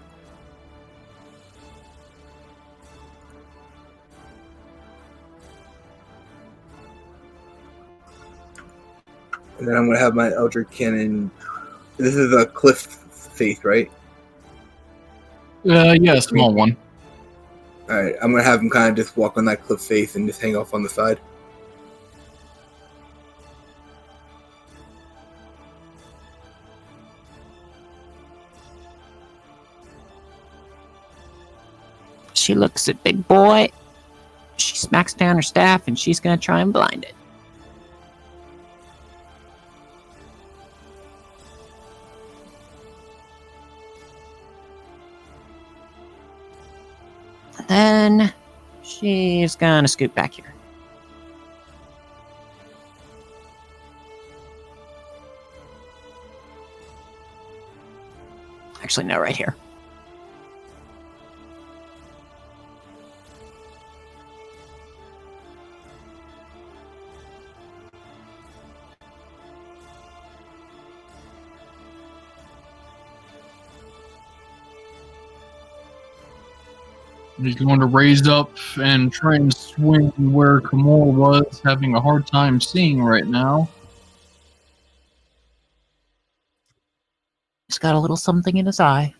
[SPEAKER 3] And then I'm gonna have my Eldritch Cannon. This is a cliff face, right?
[SPEAKER 2] Yeah, small one.
[SPEAKER 3] Alright, I'm gonna have him kind of just walk on that cliff face and just hang off on the side.
[SPEAKER 4] She looks at Big Boy. She smacks down her staff, and she's gonna try and blind it. Then she's gonna scoot back here. Actually, no, right here.
[SPEAKER 2] He's going to raise up and try and swing where Kamor was, having a hard time seeing right now.
[SPEAKER 4] He's got a little something in his eye.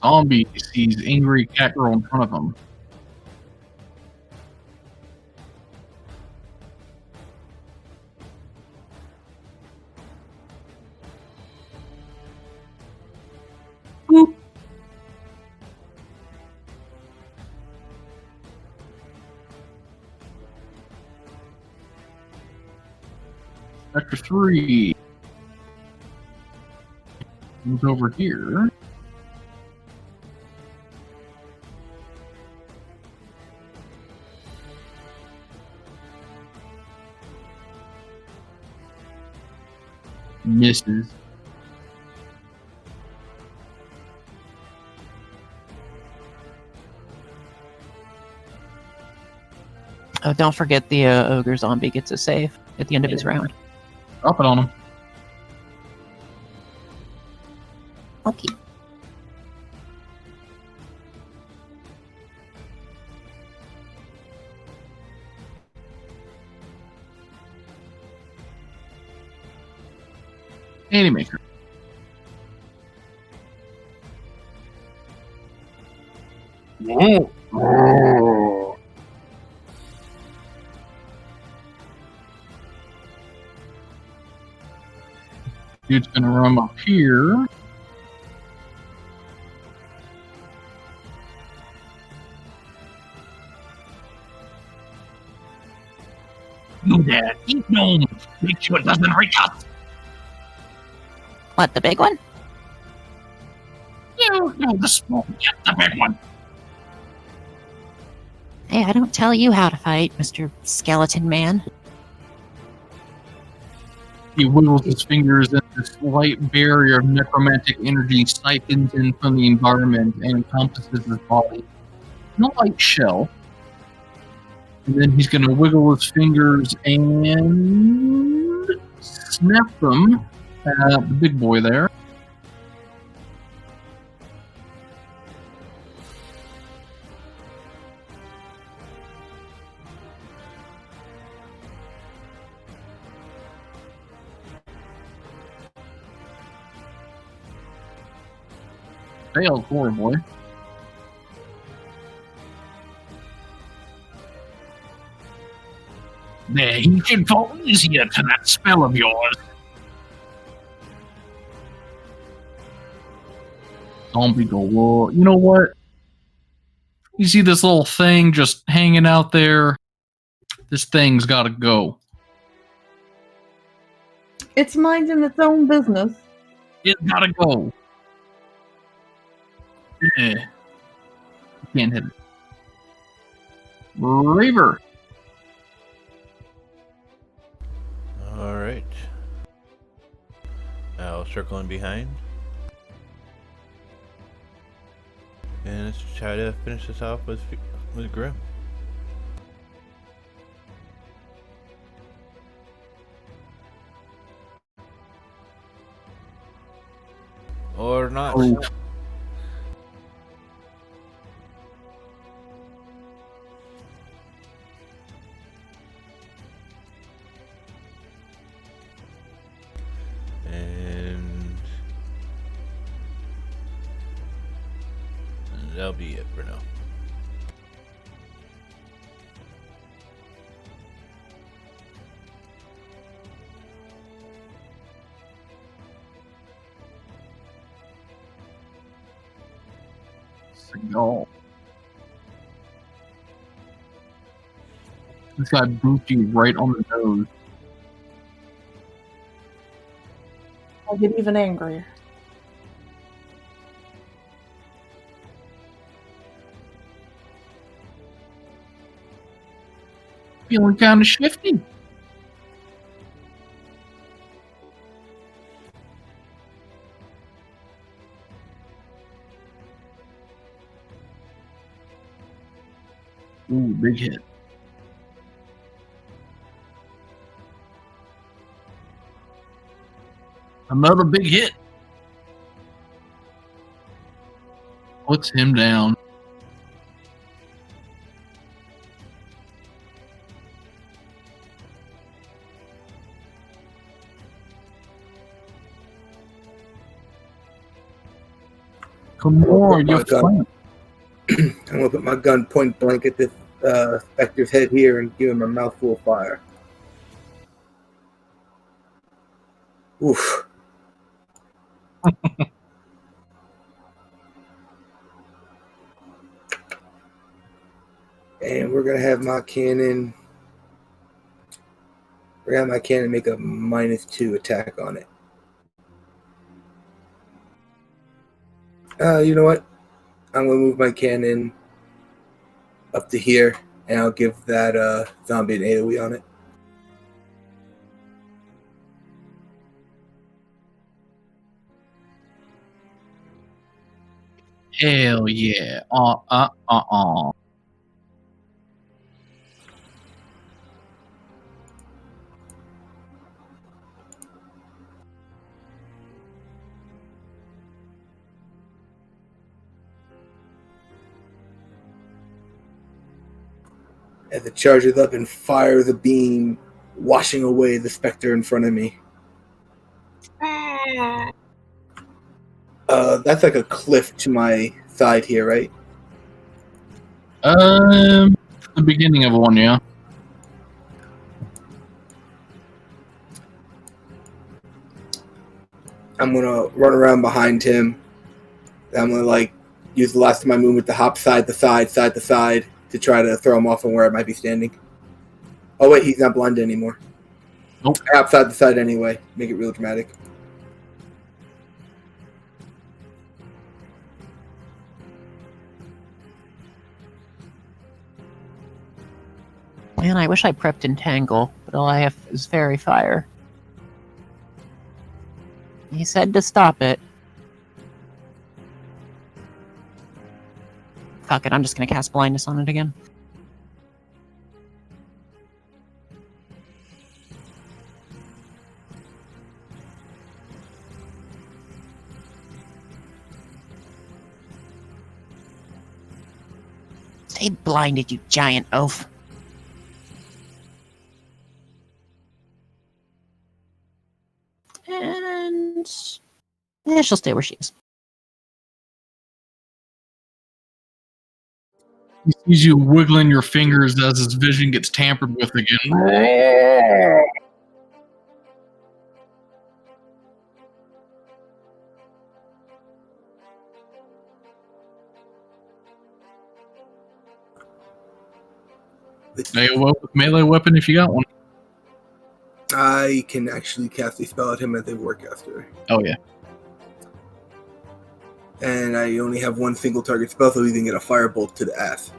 [SPEAKER 2] Zombie sees angry cat girl in front of him. Sector 3 moves over here. Misses.
[SPEAKER 4] Oh, don't forget the ogre zombie gets a save at the end of his round.
[SPEAKER 2] Drop it on him.
[SPEAKER 4] Okay.
[SPEAKER 2] Animaker. Dude's gonna run up here. You there, deep gnome. Make sure it doesn't reach us.
[SPEAKER 4] What, the big one?
[SPEAKER 2] You know the small, get the big one.
[SPEAKER 4] Hey, I don't tell you how to fight, Mr. Skeleton Man.
[SPEAKER 2] He wiggles his fingers, and this light barrier of necromantic energy siphons in from the environment and encompasses his body. No light shell. And then he's going to wiggle his fingers and snap them at the big boy there. failed horribly. There, he should fall easier to that spell of yours. Zombie galore. You know what? You see this little thing just hanging out there? This thing's gotta go.
[SPEAKER 1] It's minding its own business.
[SPEAKER 2] It's gotta go. Yeah. Can't hit it. Reaver.
[SPEAKER 5] Alright. I'll circle in behind. And let's try to finish this off with Grim. Or not.
[SPEAKER 2] Oh.
[SPEAKER 5] And that'll be it for now.
[SPEAKER 2] Sigal. This guy booped you right on the nose.
[SPEAKER 1] I'll get even angrier.
[SPEAKER 2] Feeling kind of shifty. Ooh, big hit. Another big hit. Puts him down. Come on, you're fine.
[SPEAKER 3] I'm gonna put my gun point blank at this Spectre's head here and give him a mouthful of fire. Oof. And we're gonna have my cannon. We're gonna have my cannon make a -2 attack on it. You know what? I'm gonna move my cannon up to here, and I'll give that zombie an AoE on it.
[SPEAKER 2] Hell yeah.
[SPEAKER 3] As it charges up and fires a beam, washing away the Spectre in front of me. That's like a cliff to my side here, right?
[SPEAKER 2] The beginning of one, yeah.
[SPEAKER 3] I'm gonna run around behind him. I'm gonna use the last of my movement to hop side to side to try to throw him off from where I might be standing. Oh wait, he's not blind anymore.
[SPEAKER 2] Nope.
[SPEAKER 3] I hop side to side anyway. Make it real dramatic.
[SPEAKER 4] Man, I wish I prepped Entangle, but all I have is Fairy Fire. He said to stop it. Fuck it, I'm just gonna cast Blindness on it again. Stay blinded, you giant oaf. And yeah, she'll stay where she is.
[SPEAKER 2] He sees you wiggling your fingers as his vision gets tampered with again. Melee weapon if you got one.
[SPEAKER 3] I can actually cast a spell at him as a warcaster.
[SPEAKER 2] Oh yeah.
[SPEAKER 3] And I only have one single target spell, so he's gonna get a firebolt to the ass.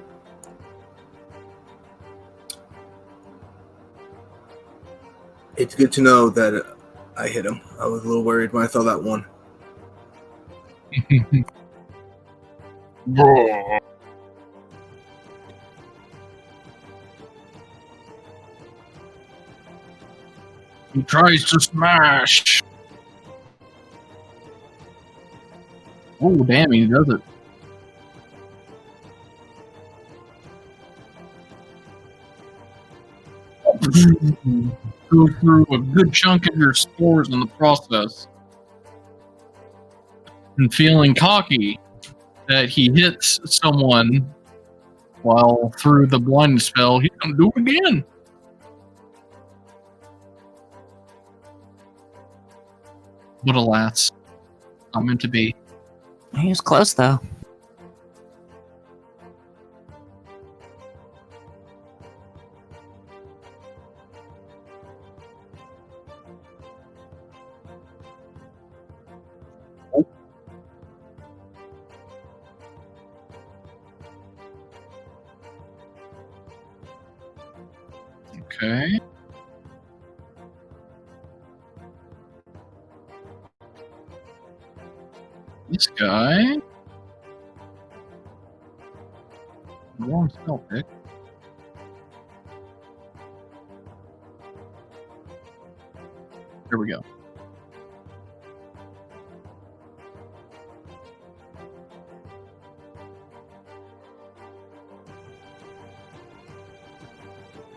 [SPEAKER 3] It's good to know that I hit him. I was a little worried when I saw that one.
[SPEAKER 2] He tries to smash. Oh, damn, he does it. Go through a good chunk of your spores in the process. And feeling cocky that he hits someone while through the blinding spell, he's going to do it again. But alas, not meant to be.
[SPEAKER 4] He was close, though.
[SPEAKER 2] Okay. This guy. Wrong spell pick. Here we go.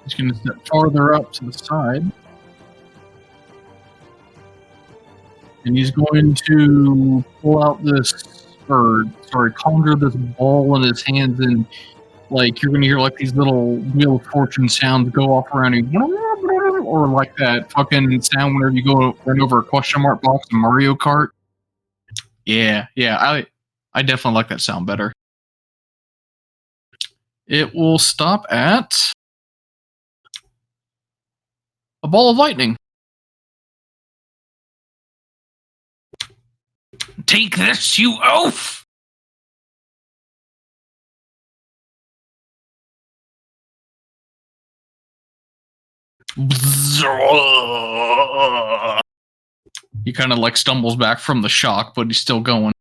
[SPEAKER 2] He's going to step farther up to the side. And he's going to pull out conjure this ball in his hands, and like you're going to hear like these little Wheel of Fortune sounds go off around you, or like that fucking sound whenever you go run over a question mark box in Mario Kart. Yeah, I definitely like that sound better. It will stop at a ball of lightning. Take this, you oaf! He kind of like stumbles back from the shock, but he's still going.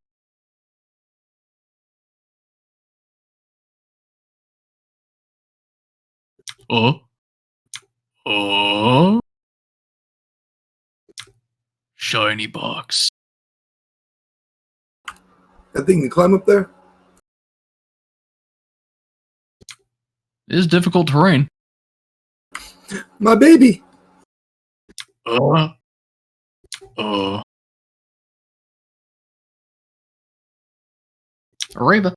[SPEAKER 2] Shiny box.
[SPEAKER 3] That thing can climb up there?
[SPEAKER 2] It is difficult terrain.
[SPEAKER 3] My baby!
[SPEAKER 2] Areva.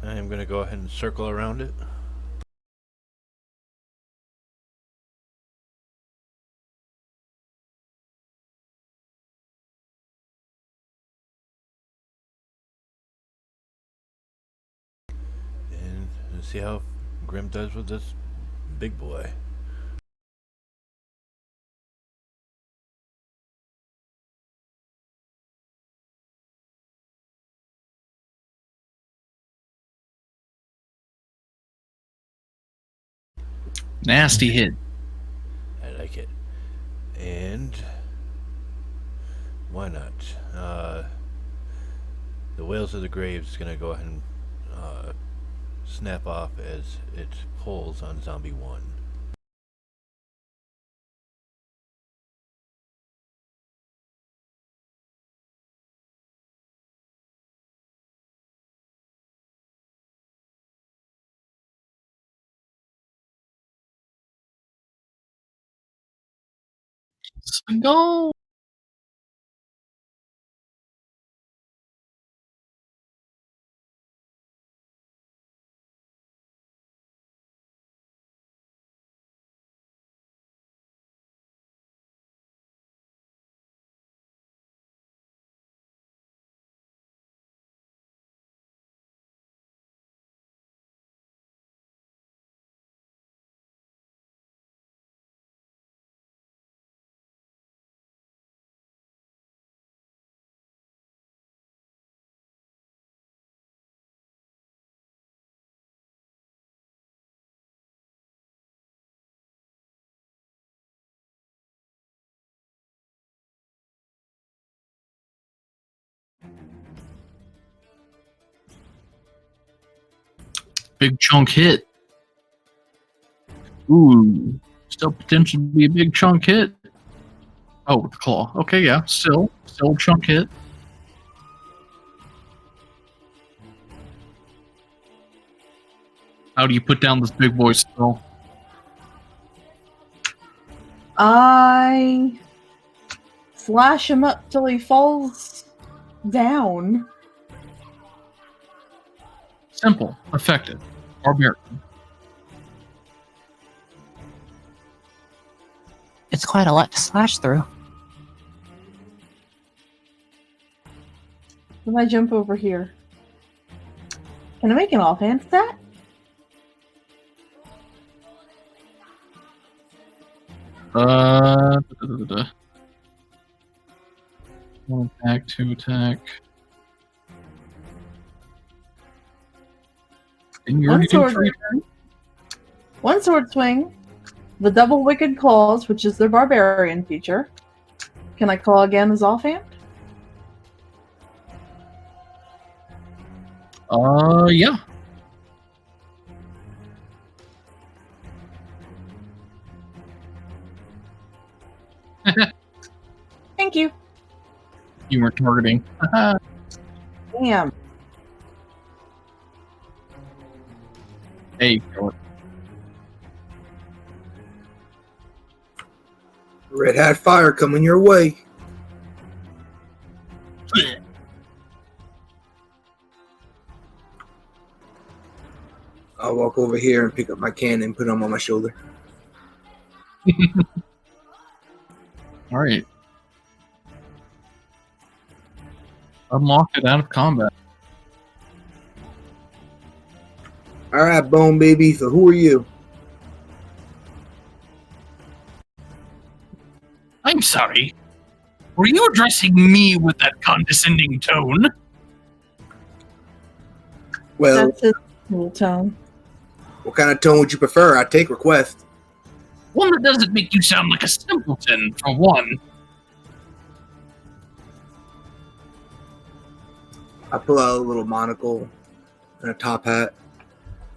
[SPEAKER 5] I'm going to go ahead and circle around it. And see how Grim does with this big boy.
[SPEAKER 2] Nasty hit.
[SPEAKER 5] I like it. And why not? The Whales of the Graves is going to go ahead and snap off as it pulls on Zombie 1.
[SPEAKER 2] Sigal. Big chunk hit. Ooh, still potential to be a big chunk hit. Oh, with the claw. Okay, yeah, still a chunk hit. How do you put down this big boy spell?
[SPEAKER 1] I slash him up till he falls down.
[SPEAKER 2] Simple, effective, barbarian.
[SPEAKER 4] It's quite a lot to slash through.
[SPEAKER 1] If I jump over here, can I make an offhand stat?
[SPEAKER 2] One attack, two attack. Didn't you already do three?
[SPEAKER 1] One sword swing, the double wicked claws, which is their barbarian feature. Can I claw again as offhand?
[SPEAKER 2] Yeah.
[SPEAKER 1] Thank you.
[SPEAKER 2] You weren't targeting.
[SPEAKER 1] Damn.
[SPEAKER 2] Hey, go it.
[SPEAKER 3] Red hat fire coming your way. I'll walk over here and pick up my cannon and put them on my shoulder.
[SPEAKER 2] All right. Unlock it out of combat.
[SPEAKER 3] All right, Bone Baby. So who are you?
[SPEAKER 2] I'm sorry. Were you addressing me with that condescending tone?
[SPEAKER 3] Well,
[SPEAKER 1] That's his cool tone.
[SPEAKER 3] what kind of tone would you prefer? I take requests.
[SPEAKER 2] One that doesn't make you sound like a simpleton, for one.
[SPEAKER 3] I pull out a little monocle and a top hat.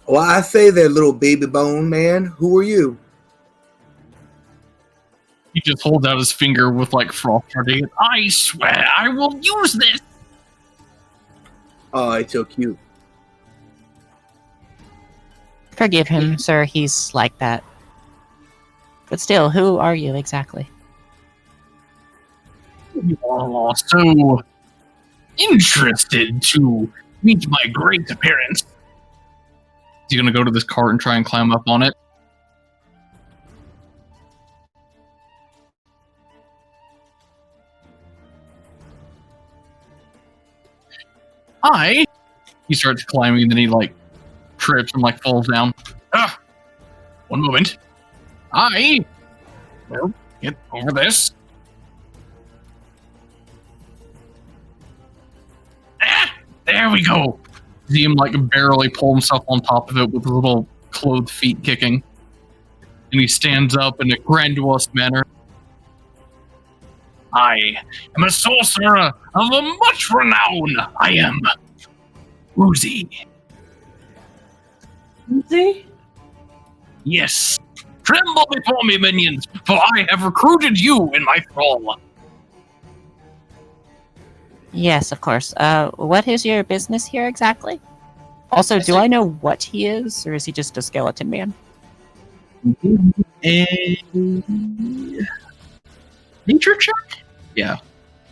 [SPEAKER 3] Well, I say there, little baby bone man. Who are you?
[SPEAKER 2] He just holds out his finger with like froth starting. I swear I will use this.
[SPEAKER 3] Oh, it's so cute.
[SPEAKER 4] Forgive him, sir. He's like that. But still, who are you exactly?
[SPEAKER 2] You are so interested to meet my great appearance. Is he gonna go to this cart and try and climb up on it? He starts climbing and then he like trips and like falls down. Ah! One moment. Well, get over this. Ah! There we go. See him like barely pull himself on top of it with his little clothed feet kicking. And he stands up in a grandiose manner. I am a sorcerer of a much renown. I am Uzi.
[SPEAKER 1] See?
[SPEAKER 2] Yes. Tremble before me, minions, for I have recruited you in my thrall.
[SPEAKER 4] Yes, of course. What is your business here exactly? Also, do I know what he is, or is he just a skeleton man?
[SPEAKER 2] A nature check? Yeah.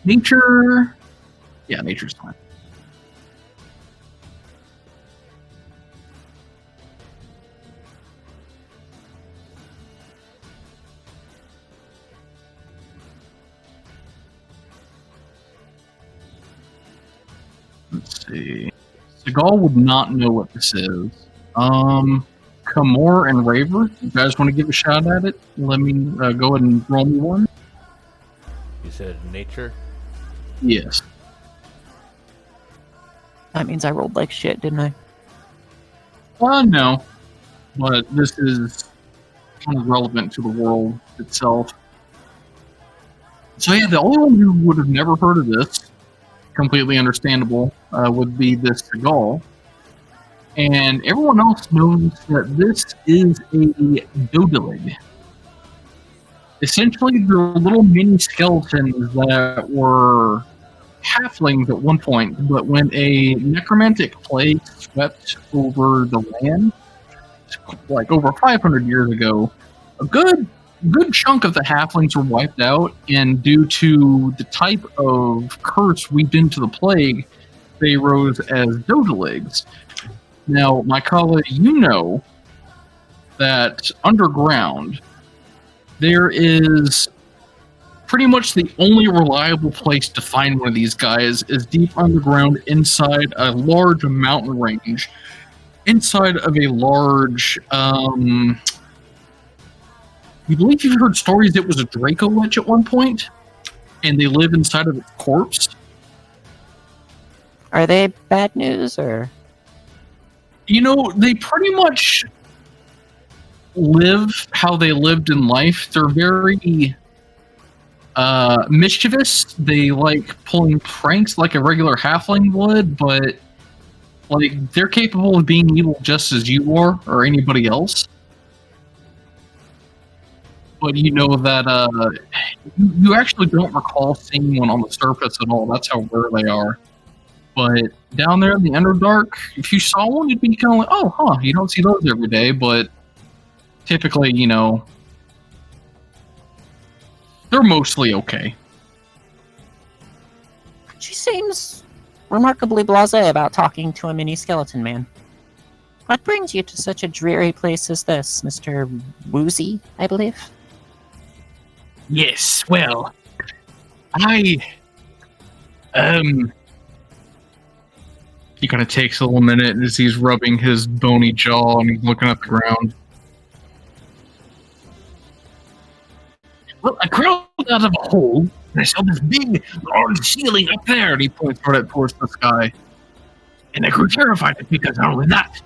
[SPEAKER 2] Nature. Yeah, nature's fine. Let's see. Sigal would not know what this is. Kamor and Raver, you guys want to give a shot at it? Let me go ahead and roll me one.
[SPEAKER 5] You said nature?
[SPEAKER 2] Yes.
[SPEAKER 4] That means I rolled like shit, didn't I?
[SPEAKER 2] No. But this is kind of relevant to the world itself. So yeah, the only one who would have never heard of this, completely understandable, would be this Sigal. And everyone else knows that this is a Dodelig. Essentially, they're little mini skeletons that were halflings at one point, but when a necromantic plague swept over the land, like over 500 years ago, a good chunk of the halflings were wiped out, and due to the type of curse weaved into the plague, they rose as Dodeligs. Now, my colleague, you know that underground, there is pretty much the only reliable place to find one of these guys is deep underground inside a large mountain range, inside of a large, you believe you've heard stories it was a Draco Lich at one point, and they live inside of its corpse?
[SPEAKER 4] Are they bad news, or?
[SPEAKER 2] You know, they pretty much live how they lived in life. They're very mischievous. They like pulling pranks like a regular halfling would, but like they're capable of being evil just as you are or anybody else. But you know that you actually don't recall seeing one on the surface at all. That's how rare they are. But down there in the Underdark, if you saw one, you'd be kind of like, oh, huh, you don't see those every day. But typically, you know, they're mostly okay.
[SPEAKER 4] She seems remarkably blasé about talking to a mini skeleton man. What brings you to such a dreary place as this, Mr. Woozy, I believe?
[SPEAKER 2] Yes, well, he kind of takes a little minute as he's rubbing his bony jaw and he's looking at the ground. Well, I crawled out of a hole and I saw this big, large ceiling up there, and he points right towards the sky. And I grew terrified because not only that,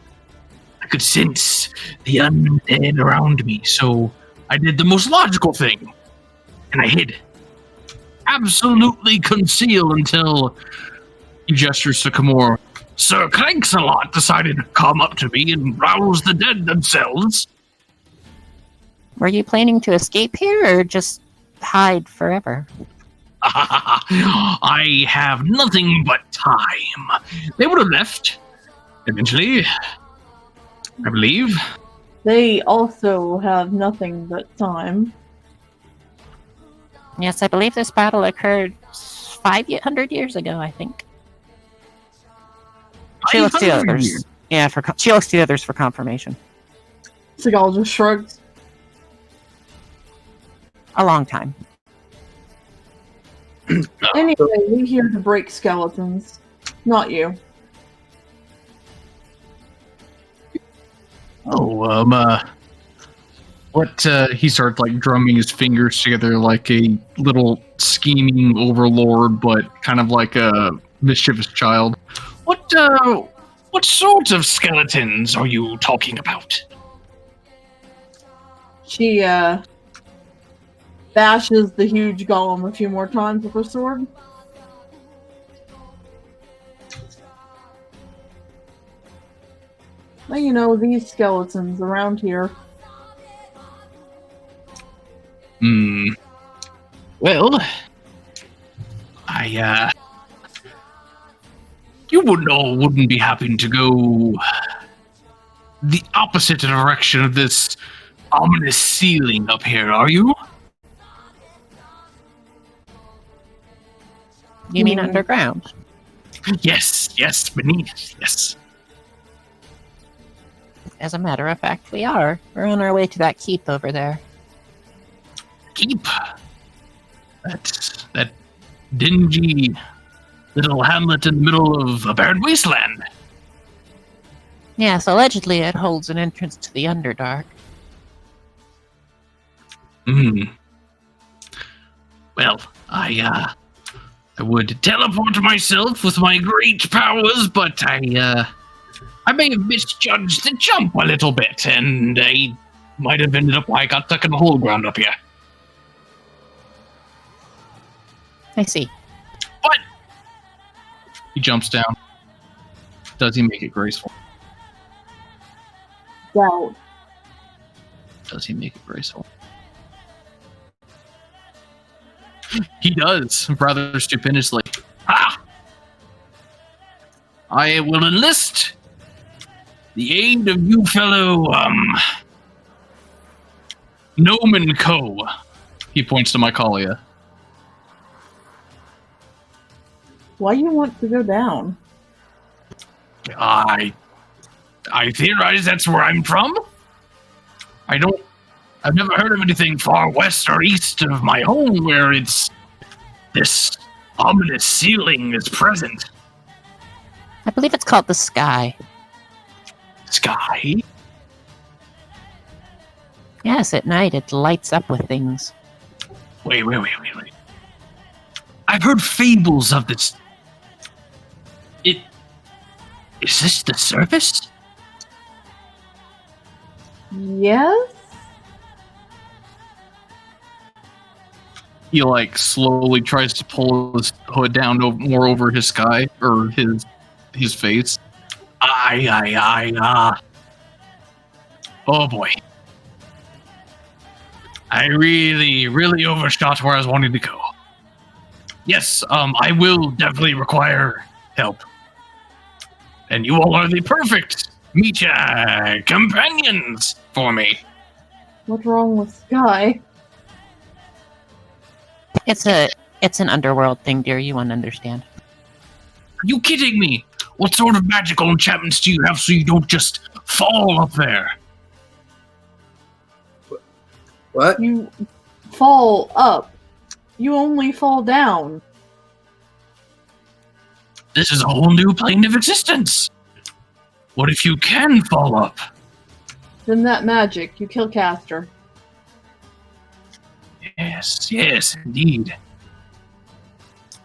[SPEAKER 2] I could sense the undead around me, so I did the most logical thing, and I hid. Absolutely conceal until he gestures to Kamor. Sir Cranksalot decided to come up to me and rouse the dead themselves.
[SPEAKER 4] Were you planning to escape here, or just hide forever?
[SPEAKER 2] I have nothing but time. They would have left eventually, I believe.
[SPEAKER 1] They also have nothing but time.
[SPEAKER 4] Yes, I believe this battle occurred 500 years ago, I think. She looks to the
[SPEAKER 2] 500
[SPEAKER 4] others.
[SPEAKER 2] years.
[SPEAKER 4] Yeah, she looks to the others for confirmation.
[SPEAKER 1] Sigal just shrugs.
[SPEAKER 4] A long time.
[SPEAKER 1] Anyway, we're here to break skeletons. Not you.
[SPEAKER 2] He starts like drumming his fingers together like a little scheming overlord, but kind of like a mischievous child. What sort of skeletons are you talking about?
[SPEAKER 1] She, bashes the huge golem a few more times with her sword. Well, you know, these skeletons around here.
[SPEAKER 2] Well, you wouldn't be happy to go the opposite direction of this ominous ceiling up here, are you?
[SPEAKER 4] You mean underground?
[SPEAKER 2] Yes, beneath, yes.
[SPEAKER 4] As a matter of fact, we are. We're on our way to that keep over there.
[SPEAKER 2] Keep? That dingy little hamlet in the middle of a barren wasteland.
[SPEAKER 4] Yes, allegedly it holds an entrance to the Underdark.
[SPEAKER 2] Well, I would teleport myself with my great powers, but I may have misjudged the jump a little bit, and I might have ended up I got stuck in the whole ground up here.
[SPEAKER 4] I see.
[SPEAKER 2] But He jumps down. Does he make it graceful?
[SPEAKER 1] Doubt.
[SPEAKER 2] Does he make it graceful? He does, rather stupendously. Ah! I will enlist the aid of you fellow, Gnome and Co. He points to Mycalia.
[SPEAKER 1] Why you want to go down?
[SPEAKER 2] I theorize that's where I'm from. I've never heard of anything far west or east of my home where this ominous ceiling is present.
[SPEAKER 4] I believe it's called the Sky.
[SPEAKER 2] Sky?
[SPEAKER 4] Yes, at night it lights up with things.
[SPEAKER 2] Wait. I've heard fables of this. Is this the surface?
[SPEAKER 1] Yes?
[SPEAKER 2] He slowly tries to pull his hood down more over his sky or his face. Oh boy. I really overshot where I was wanting to go. Yes, I will definitely require help. And you all are the perfect mecha companions for me.
[SPEAKER 1] What's wrong with Sky?
[SPEAKER 4] It's an underworld thing, dear. You won't understand.
[SPEAKER 2] Are you kidding me? What sort of magical enchantments do you have so you don't just fall up there?
[SPEAKER 3] What?
[SPEAKER 1] You fall up. You only fall down.
[SPEAKER 2] This is a whole new plane of existence. What if you can fall up?
[SPEAKER 1] Then that magic. You kill Caster.
[SPEAKER 2] Yes, indeed.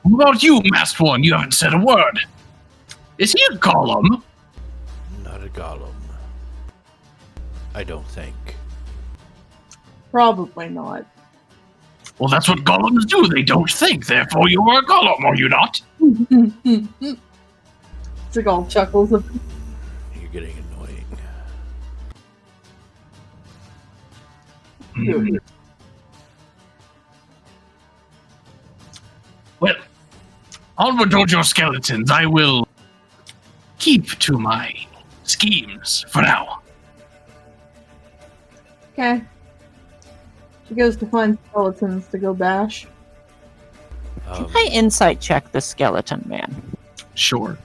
[SPEAKER 2] What about you, Masked One? You haven't said a word. Is he a golem?
[SPEAKER 5] Not a golem. I don't think.
[SPEAKER 1] Probably not.
[SPEAKER 2] Well, that's what golems do. They don't think. Therefore, you are a golem, are you not?
[SPEAKER 1] Sigal chuckles.
[SPEAKER 5] You're getting annoying.
[SPEAKER 2] Well, onward towards your skeletons. I will keep to my schemes for now.
[SPEAKER 1] Okay. She goes to find skeletons to go bash.
[SPEAKER 4] Can I insight check the skeleton man?
[SPEAKER 2] Sure.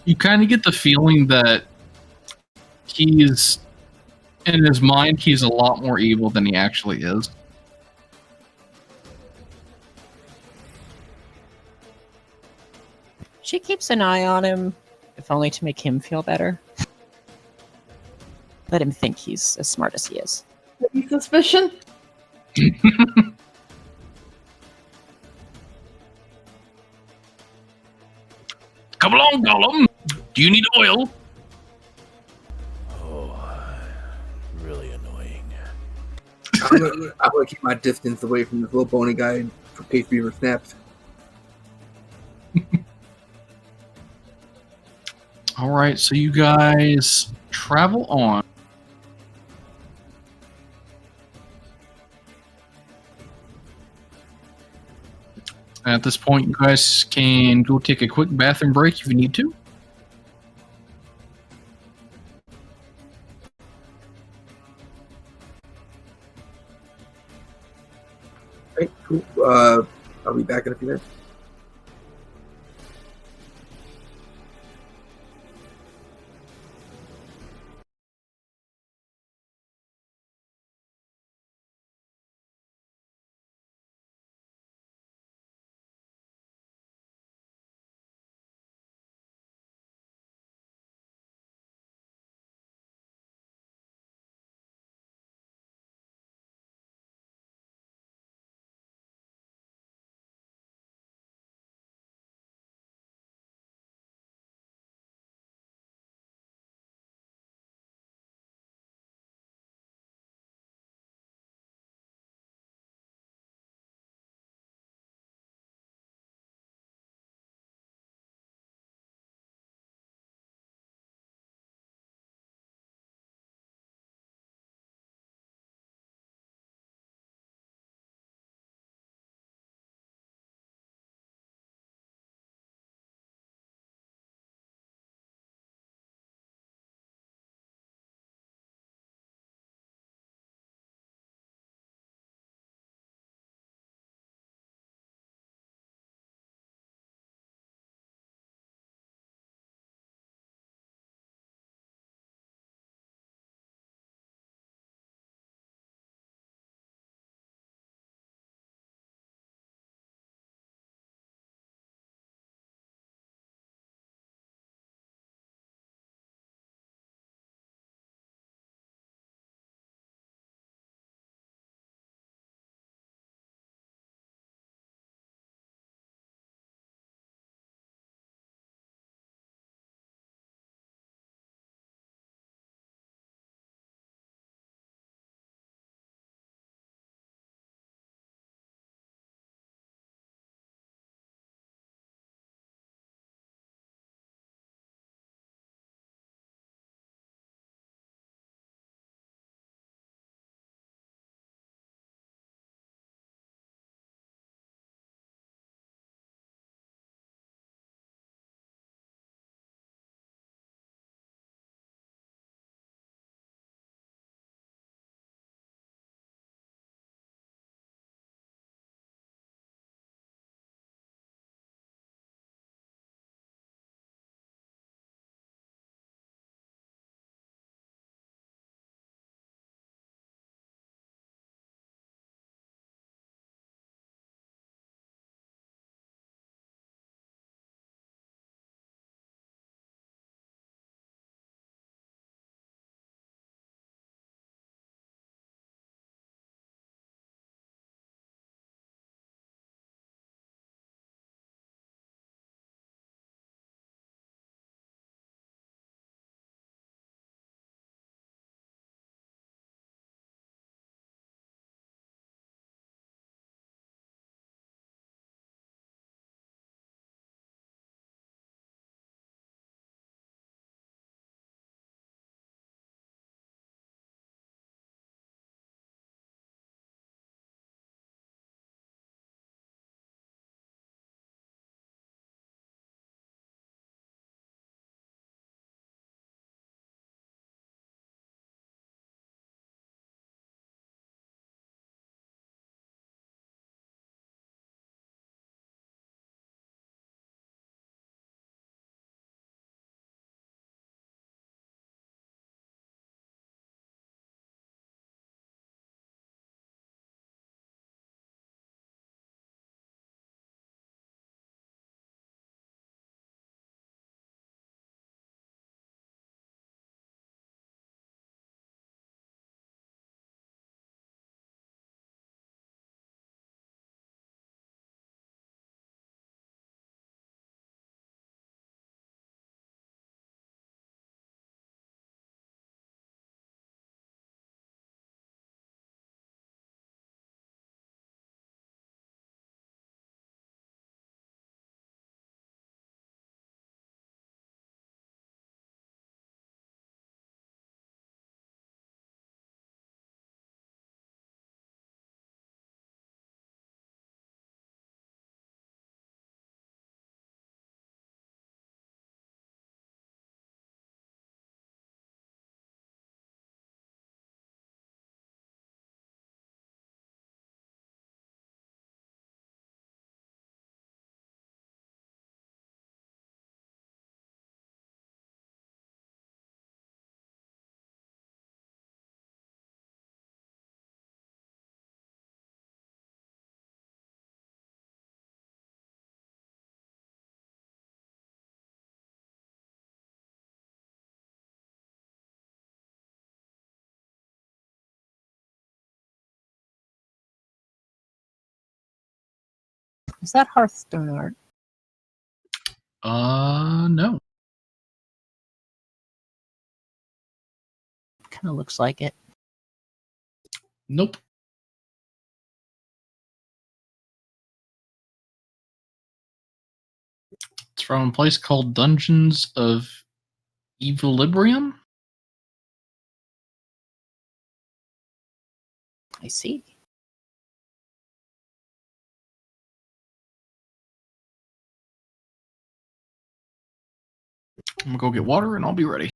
[SPEAKER 2] You kind of get the feeling that he's, in his mind, he's a lot more evil than he actually is.
[SPEAKER 4] She keeps an eye on him, if only to make him feel better. Let him think he's as smart as he is.
[SPEAKER 1] Any suspicion?
[SPEAKER 2] Come along, Gollum. Do you need oil?
[SPEAKER 5] Oh, really annoying.
[SPEAKER 3] I'm gonna keep my distance away from this little bony guy for case Beaver snaps.
[SPEAKER 2] All right, so you guys travel on. At this point, you guys can go take a quick bathroom break if you need to.
[SPEAKER 3] Okay, cool. I'll be back in a few minutes.
[SPEAKER 4] Is that Hearthstone art?
[SPEAKER 2] No.
[SPEAKER 4] Kind of looks like it.
[SPEAKER 2] Nope. It's from a place called Dungeons of Equilibrium.
[SPEAKER 4] I see.
[SPEAKER 2] I'm gonna go get water and I'll be ready.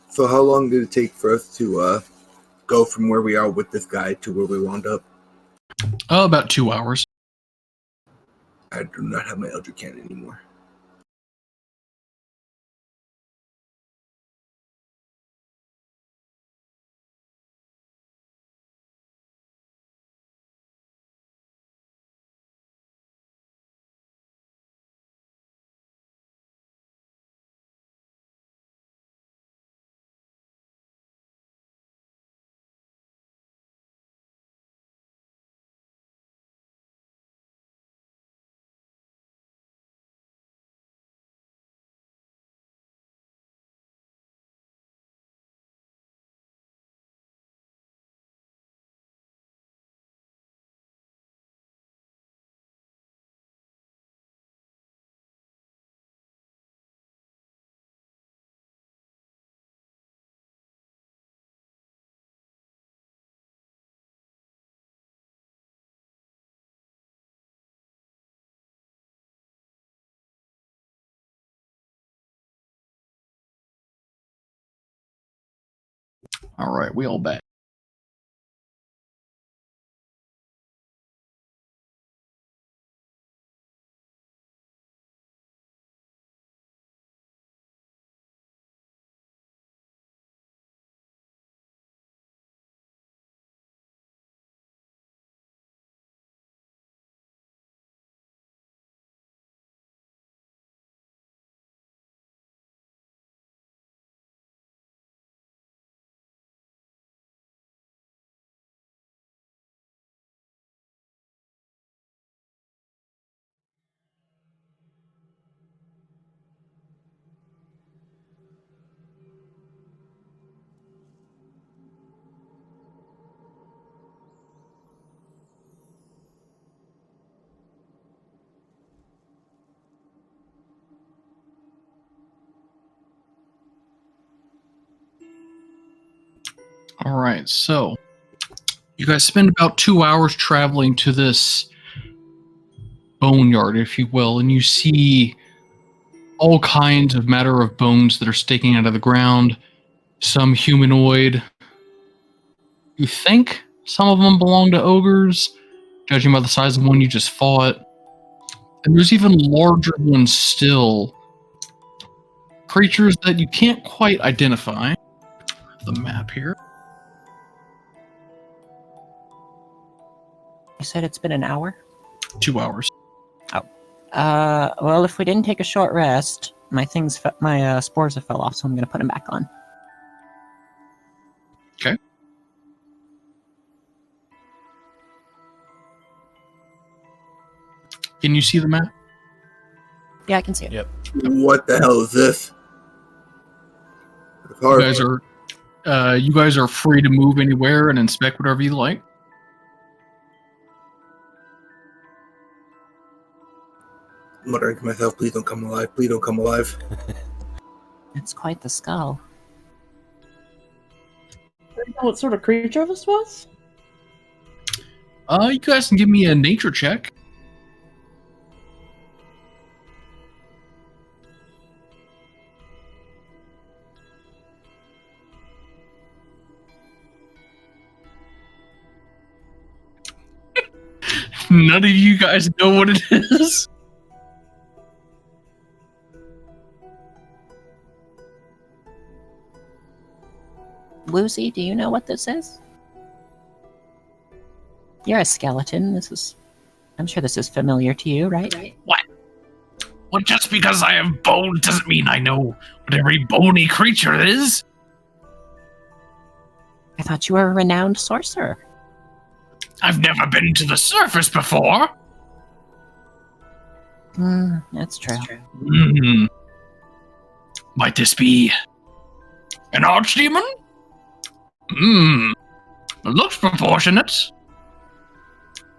[SPEAKER 3] So how long did it take for us to go from where we are with this guy to where we wound up?
[SPEAKER 2] About 2 hours.
[SPEAKER 3] I do not have my Eldritch Cannon anymore.
[SPEAKER 2] All right, we all back. All right, so you guys spend about 2 hours traveling to this boneyard, if you will, and you see all kinds of matter of bones that are sticking out of the ground. Some humanoid. You think some of them belong to ogres, judging by the size of the one you just fought. And there's even larger ones still. Creatures that you can't quite identify. The map here.
[SPEAKER 4] You said it's been an hour?
[SPEAKER 2] 2 hours.
[SPEAKER 4] Well, if we didn't take a short rest, my spores have fell off, so I'm gonna put them back on.
[SPEAKER 2] Okay. Can you see the map?
[SPEAKER 4] Yeah, I can see it.
[SPEAKER 5] Yep.
[SPEAKER 3] What the hell is this?
[SPEAKER 2] You guys are free to move anywhere and inspect whatever you like.
[SPEAKER 3] Muttering to myself, please don't come alive, please don't come alive.
[SPEAKER 4] It's quite the skull.
[SPEAKER 1] Do you know what sort of creature this was?
[SPEAKER 2] You guys can give me a nature check. None of you guys know what it is.
[SPEAKER 4] Woozy, do you know what this is? You're a skeleton. I'm sure this is familiar to you, right?
[SPEAKER 2] What? Well, just because I have bones doesn't mean I know what every bony creature is.
[SPEAKER 4] I thought you were a renowned sorcerer.
[SPEAKER 2] I've never been to the surface before.
[SPEAKER 4] That's true.
[SPEAKER 2] Might this be an archdemon? Looks proportionate.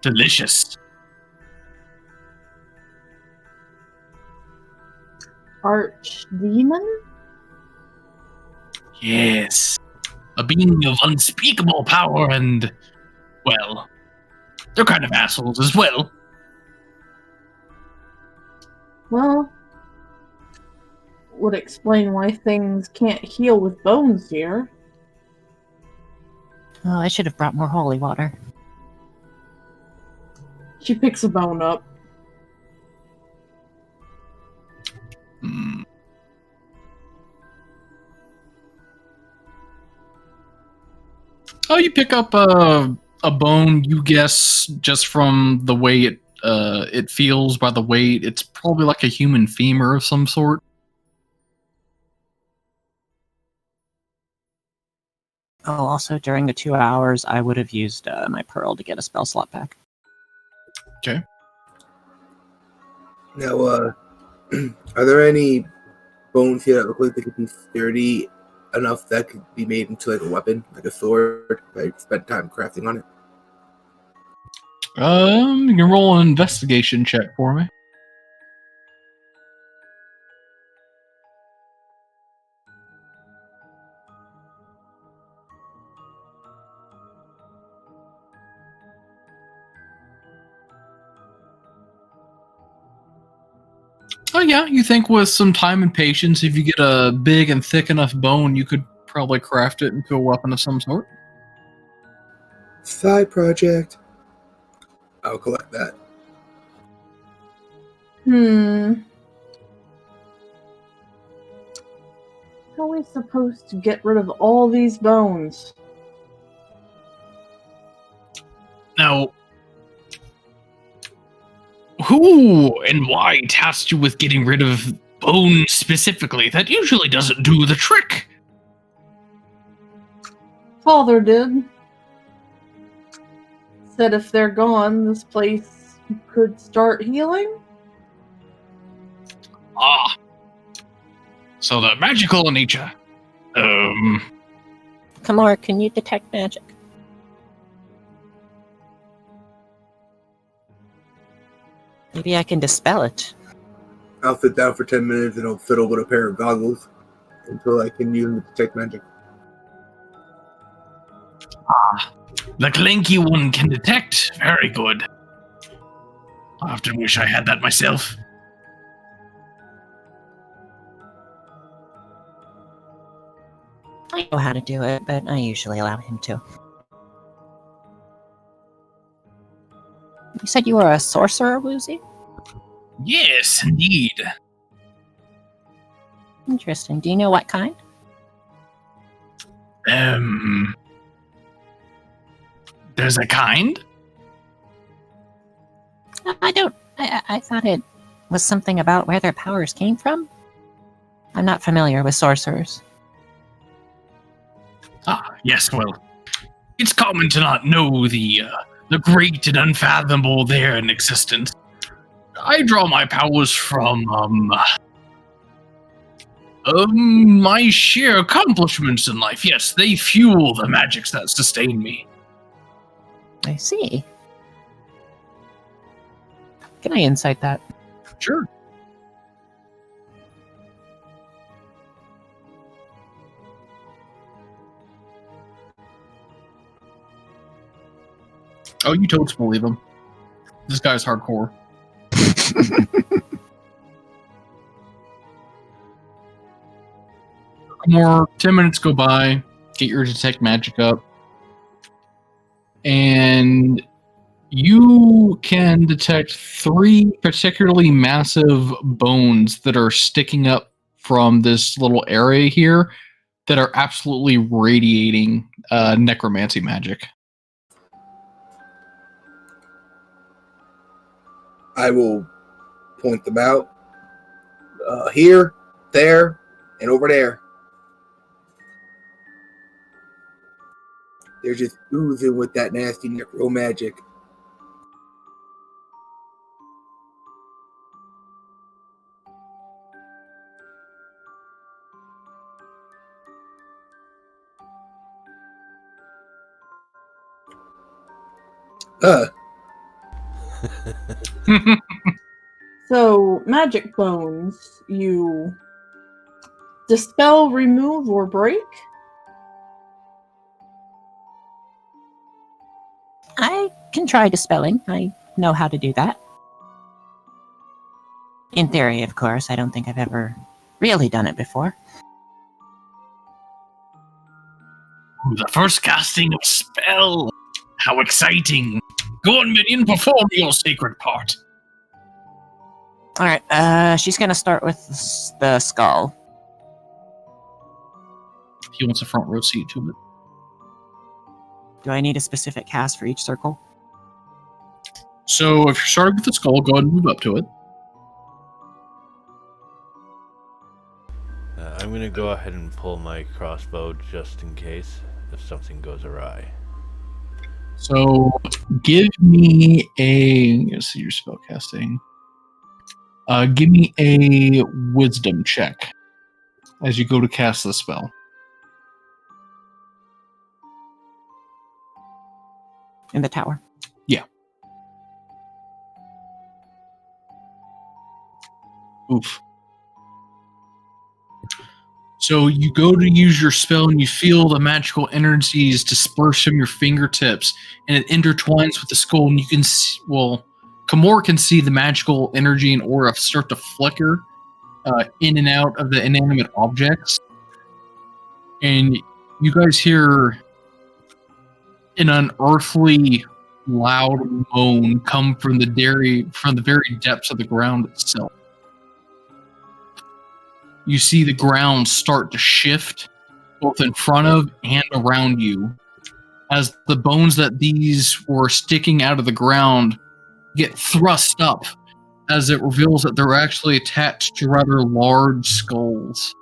[SPEAKER 2] Delicious.
[SPEAKER 1] Archdemon?
[SPEAKER 2] Yes. A being of unspeakable power and, well, they're kind of assholes as well.
[SPEAKER 1] Well, would explain why things can't heal with bones here.
[SPEAKER 4] Oh, I should have brought more holy water.
[SPEAKER 1] She picks a bone up.
[SPEAKER 2] Oh, you pick up a bone. You guess just from the way it feels by the weight, it's probably like a human femur of some sort.
[SPEAKER 4] Oh, also during the 2 hours, I would have used my pearl to get a spell slot back.
[SPEAKER 2] Okay.
[SPEAKER 3] Now, are there any bones here that look like they could be sturdy enough that could be made into like a weapon, like a sword? I spent time crafting on it.
[SPEAKER 2] You can roll an investigation check for me. Oh yeah, you think with some time and patience, if you get a big and thick enough bone, you could probably craft it into a weapon of some sort.
[SPEAKER 3] Side project. I'll collect that.
[SPEAKER 1] How are we supposed to get rid of all these bones?
[SPEAKER 2] Now, who and why tasked you with getting rid of bones specifically? That usually doesn't do the trick.
[SPEAKER 1] Father did. Said if they're gone, this place could start healing.
[SPEAKER 2] Ah. So the magical nature.
[SPEAKER 4] Kamar, can you detect magic? Maybe I can dispel it.
[SPEAKER 3] I'll sit down for 10 minutes and I'll fiddle with a pair of goggles until I can use them to detect magic.
[SPEAKER 2] The clanky one can detect. Very good. I often wish I had that myself.
[SPEAKER 4] I know how to do it, but I usually allow him to. You said you were a sorcerer, Woozy?
[SPEAKER 2] Yes, indeed.
[SPEAKER 4] Interesting. Do you know what kind?
[SPEAKER 2] There's a kind?
[SPEAKER 4] I don't. I thought it was something about where their powers came from. I'm not familiar with sorcerers.
[SPEAKER 2] Ah, yes, well, it's common to not know the great and unfathomable there in existence. I draw my powers from, my sheer accomplishments in life. Yes, they fuel the magics that sustain me.
[SPEAKER 4] I see. Can I insight that?
[SPEAKER 2] Sure. Oh, you totes believe him. This guy's hardcore. More 10 minutes go by, get your detect magic up, and you can detect 3 particularly massive bones that are sticking up from this little area here that are absolutely radiating necromancy magic.
[SPEAKER 3] I will point them out. Here, there, and over there. They're just oozing with that nasty necro magic.
[SPEAKER 1] So, magic bones, you dispel, remove, or break?
[SPEAKER 4] I can try dispelling. I know how to do that. In theory, of course. I don't think I've ever really done it before.
[SPEAKER 2] The first casting of spell. How exciting. Go on, minion, perform your sacred part.
[SPEAKER 4] Alright, she's gonna start with the skull.
[SPEAKER 2] He wants a front row seat to it.
[SPEAKER 4] Do I need a specific cast for each circle?
[SPEAKER 2] So if you're starting with the skull, go ahead and move up to it.
[SPEAKER 5] I'm going to go ahead and pull my crossbow just in case if something goes awry.
[SPEAKER 2] So give me a... Let's see your spell casting. Give me a wisdom check as you go to cast the spell.
[SPEAKER 4] In the tower.
[SPEAKER 2] Yeah. Oof. So you go to use your spell and you feel the magical energies disperse from your fingertips and it intertwines with the skull and you can see, well, Kamor can see the magical energy and aura start to flicker in and out of the inanimate objects. And you guys hear an unearthly loud moan come from the very depths of the ground itself. You see the ground start to shift both in front of and around you as the bones that these were sticking out of the ground get thrust up as it reveals that they're actually attached to rather large skulls.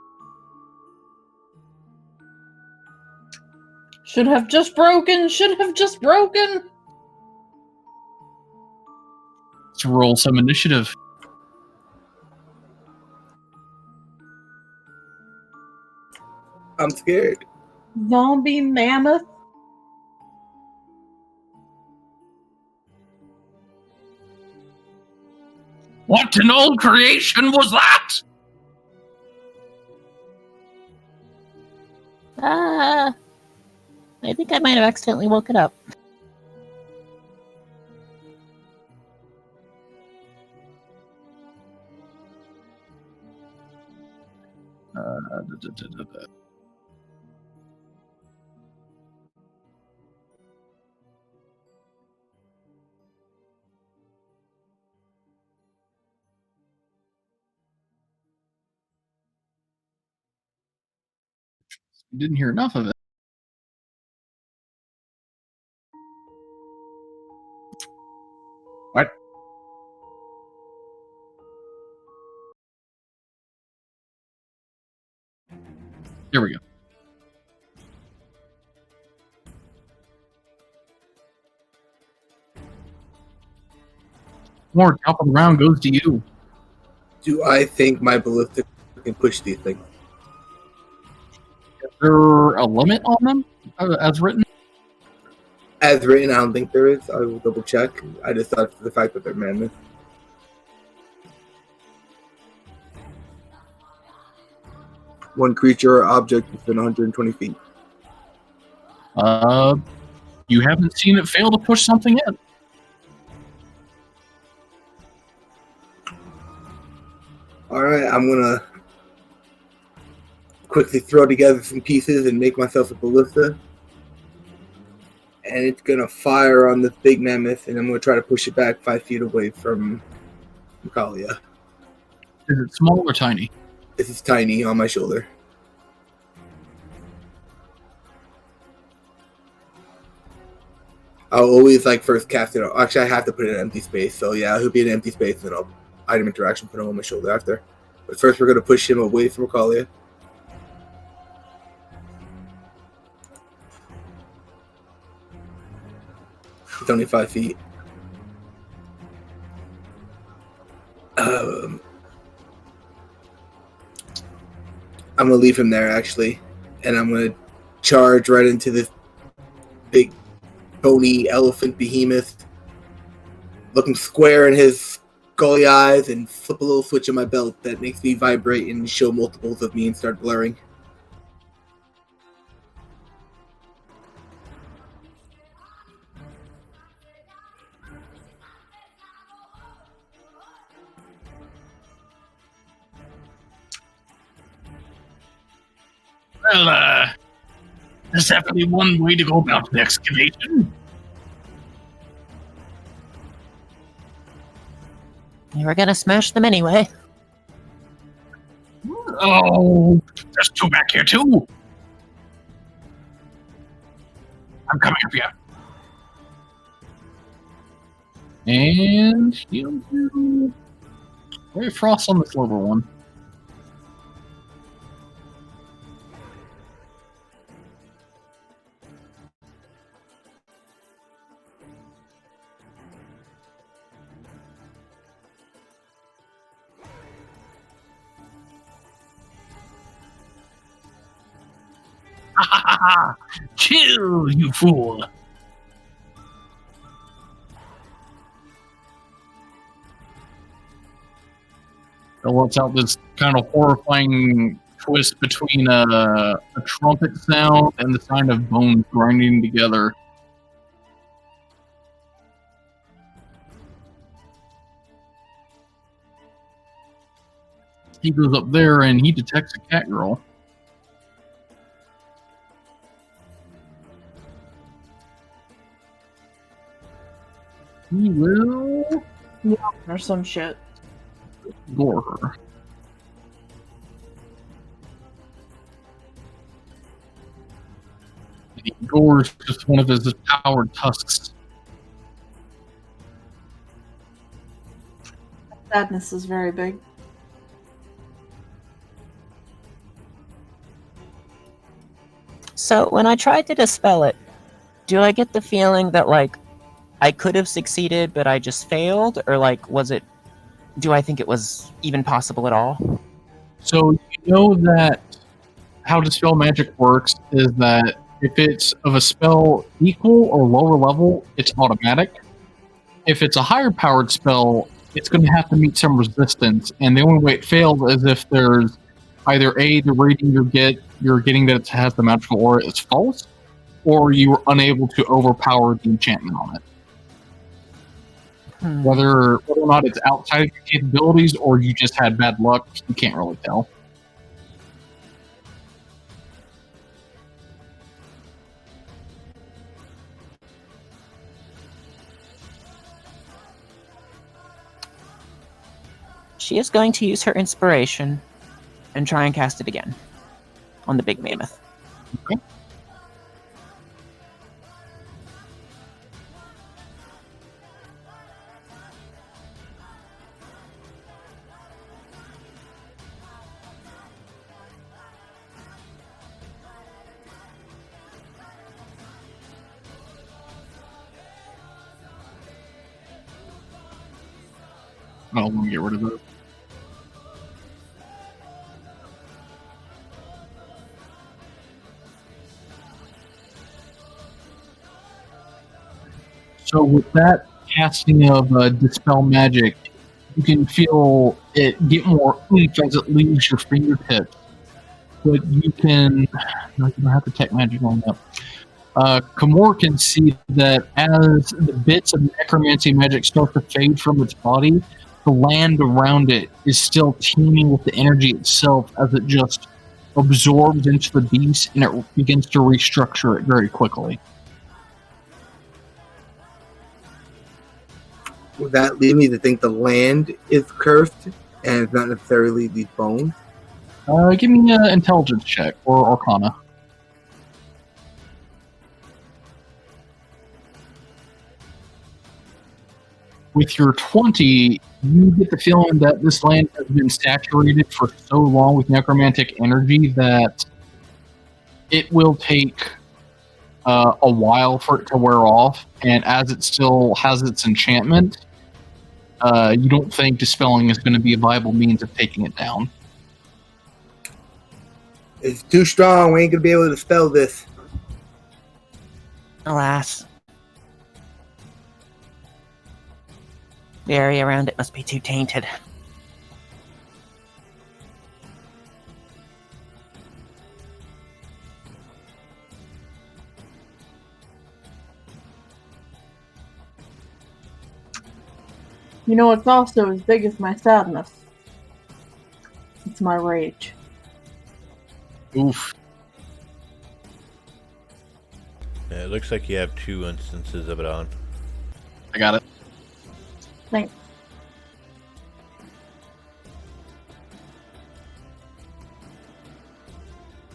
[SPEAKER 1] Should have just broken!
[SPEAKER 2] Let's roll some initiative.
[SPEAKER 3] I'm scared.
[SPEAKER 1] Zombie mammoth?
[SPEAKER 2] What in all creation was that?
[SPEAKER 4] I think I might have accidentally woke it up.
[SPEAKER 2] Didn't hear enough of it. What? There we go. More top of the round goes to you.
[SPEAKER 3] Do I think my ballista can push these things?
[SPEAKER 2] Is there a limit on them as written?
[SPEAKER 3] As written, I don't think there is. I will double check. I just thought for the fact that they're mammoth. One creature or object within 120 feet.
[SPEAKER 2] You haven't seen it fail to push something in.
[SPEAKER 3] Alright, I'm gonna quickly throw together some pieces and make myself a ballista. And it's gonna fire on this big mammoth, and I'm gonna try to push it back 5 feet away from Makalia.
[SPEAKER 2] Is it small or tiny?
[SPEAKER 3] This is tiny on my shoulder. I'll always first cast it. Actually, I have to put it in empty space. So yeah, it'll be an empty space, and I'll item interaction put him on my shoulder after. But first, we're gonna push him away from Makalia. It's only 5 feet. I'm gonna leave him there actually, and I'm gonna charge right into this big bony elephant behemoth, look him square in his gully eyes, and flip a little switch on my belt that makes me vibrate and show multiples of me and start blurring.
[SPEAKER 2] Well, there's definitely one way to go about the excavation.
[SPEAKER 4] You were gonna smash them anyway.
[SPEAKER 2] Oh, there's two back here too. I'm coming for you. And he'll do Ray of Frost on this level one. Ha ha ha ha! Chill, you fool! It lets out this kind of horrifying twist between a trumpet sound and the sound of bones grinding together. He goes up there and he detects a cat girl. He will
[SPEAKER 1] Or some shit.
[SPEAKER 2] gore her. And he gores just one of his powered tusks.
[SPEAKER 1] Sadness is very big.
[SPEAKER 4] So when I tried to dispel it, do I get the feeling that like I could have succeeded but I just failed, or like do I think it was even possible at all?
[SPEAKER 2] So you know that how dispel magic works is that if it's of a spell equal or lower level, it's automatic. If it's a higher powered spell, it's going to have to meet some resistance, and the only way it fails is if there's either A, the rating you're getting that it has the magical aura is false, or you were unable to overpower the enchantment on it. Whether or not it's outside of your capabilities or you just had bad luck, you can't really tell.
[SPEAKER 4] She is going to use her inspiration and try and cast it again on the big mammoth.
[SPEAKER 2] Okay. I'll let me get rid of it. So with that casting of Dispel Magic, you can feel it get more oomph as it leaves your fingertips. But you can... No, you don't have to Tech Magic on that. Kamor can see that as the bits of necromancy magic start to fade from its body, the land around it is still teeming with the energy itself as it just absorbs into the beast and it begins to restructure it very quickly.
[SPEAKER 3] Would that lead me to think the land is cursed and it's not necessarily these bones?
[SPEAKER 2] Give me an intelligence check or Arcana. With your 20, you get the feeling that this land has been saturated for so long with necromantic energy that it will take a while for it to wear off, and as it still has its enchantment, you don't think dispelling is going to be a viable means of taking it down.
[SPEAKER 3] It's too strong. We ain't gonna be able to dispel this.
[SPEAKER 4] Alas. The area around it must be too tainted.
[SPEAKER 1] You know what's also as big as my sadness? It's my rage.
[SPEAKER 2] Oof.
[SPEAKER 5] Yeah, it looks like you have 2 instances of it on.
[SPEAKER 2] I got it.
[SPEAKER 1] Thanks.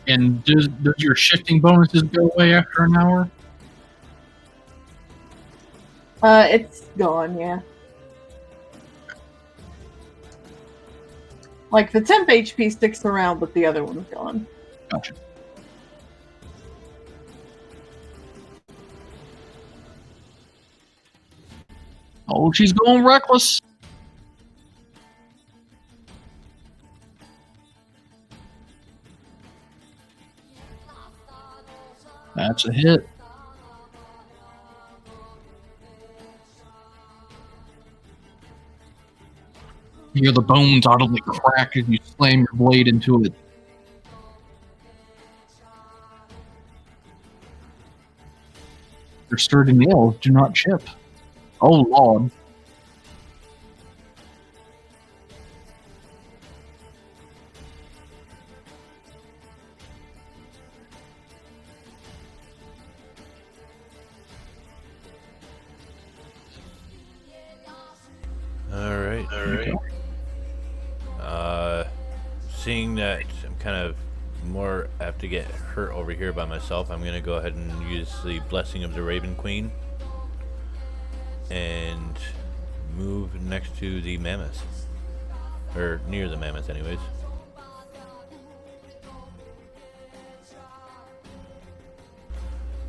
[SPEAKER 2] And does your shifting bonuses go away after an hour?
[SPEAKER 1] It's gone, yeah. Like, the temp HP sticks around, but the other one's gone.
[SPEAKER 2] Gotcha. Oh, she's going reckless. That's a hit. You hear the bones audibly crack as you slam your blade into it. Their sturdy nails do not chip. Oh, Lord.
[SPEAKER 5] Alright. Seeing that I'm kind of more apt to get hurt over here by myself, I'm going to go ahead and use the Blessing of the Raven Queen and move next to the mammoth. Or near the mammoth, anyways.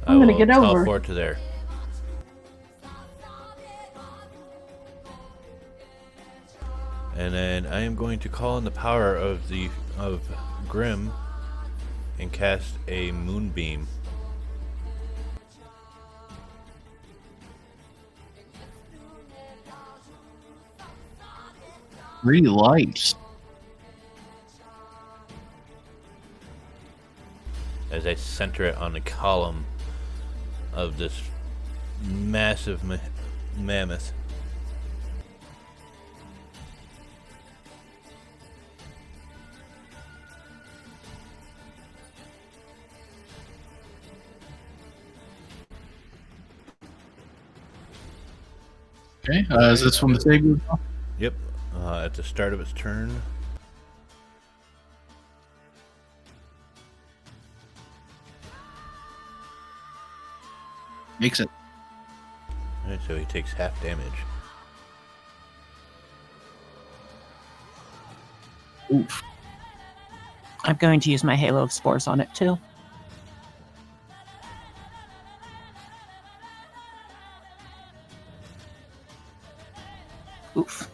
[SPEAKER 1] I'm gonna get over.
[SPEAKER 5] Teleport to there. And then I am going to call on the power of Grim and cast a moonbeam.
[SPEAKER 2] Really light.
[SPEAKER 5] As I center it on the column of this massive mammoth.
[SPEAKER 2] Okay, is this when the save goes off?
[SPEAKER 5] Yep, at the start of its turn.
[SPEAKER 2] Makes it.
[SPEAKER 5] Alright, so he takes half damage.
[SPEAKER 2] Oof.
[SPEAKER 4] I'm going to use my Halo of Spores on it too. Oof.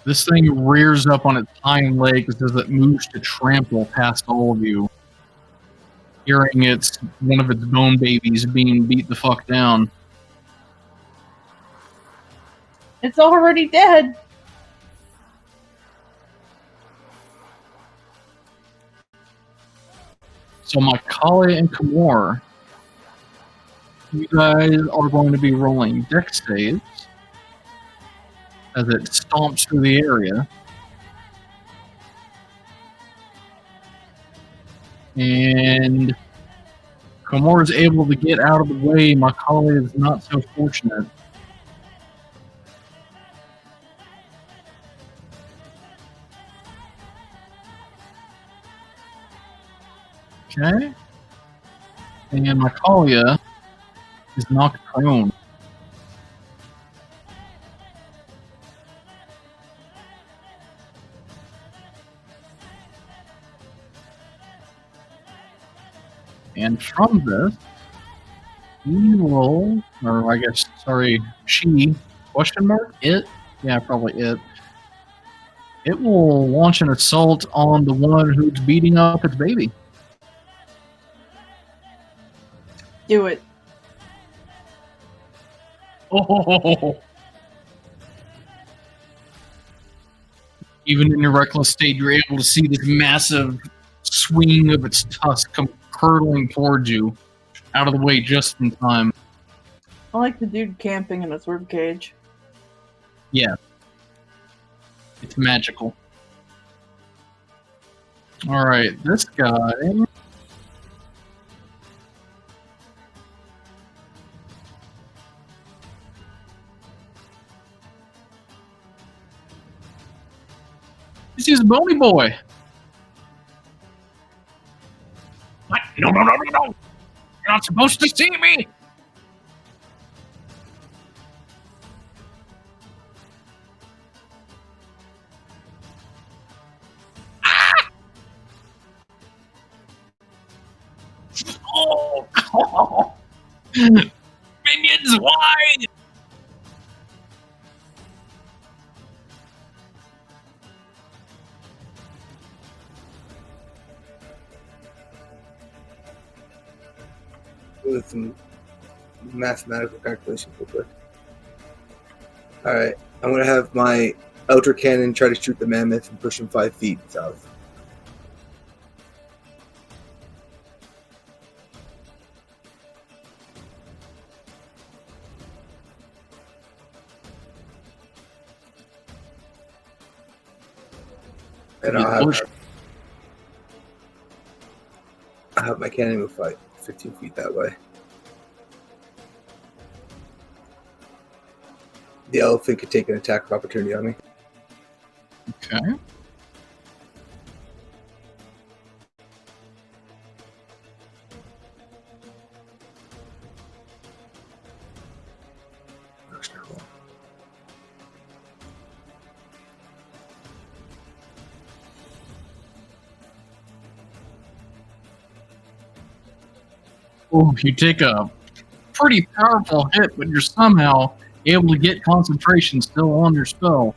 [SPEAKER 2] This thing rears up on its hind legs as it moves to trample past all of you. Hearing one of its bone babies being beat the fuck down.
[SPEAKER 1] It's already dead.
[SPEAKER 2] So Macaulay and Kamor, you guys are going to be rolling dex saves as it stomps through the area. And Kamor is able to get out of the way. Macaulay is not so fortunate. Okay. And Macaulay is knocked prone. And from this, he will, or I guess, sorry, she, question mark, it? Yeah, probably it. It will launch an assault on the one who's beating up its baby.
[SPEAKER 1] Do it.
[SPEAKER 2] Oh. Even in your reckless state, you're able to see this massive swing of its tusk come hurtling towards you, out of the way just in time.
[SPEAKER 1] I like the dude camping in his ribcage.
[SPEAKER 2] Yeah. It's magical. Alright, this guy... He's a bony boy. What? No, no, no, no, no! You're not supposed to see me! Oh! Minions, why?
[SPEAKER 3] With some mathematical calculations real quick. Alright, I'm gonna have my Elder Cannon try to shoot the mammoth and push him 5 feet south. And I'll have my cannon move 15 feet that way. The elephant could take an attack of opportunity on me.
[SPEAKER 2] Okay. Oh, you take a pretty powerful hit, but you're somehow able to get concentration still on your spell.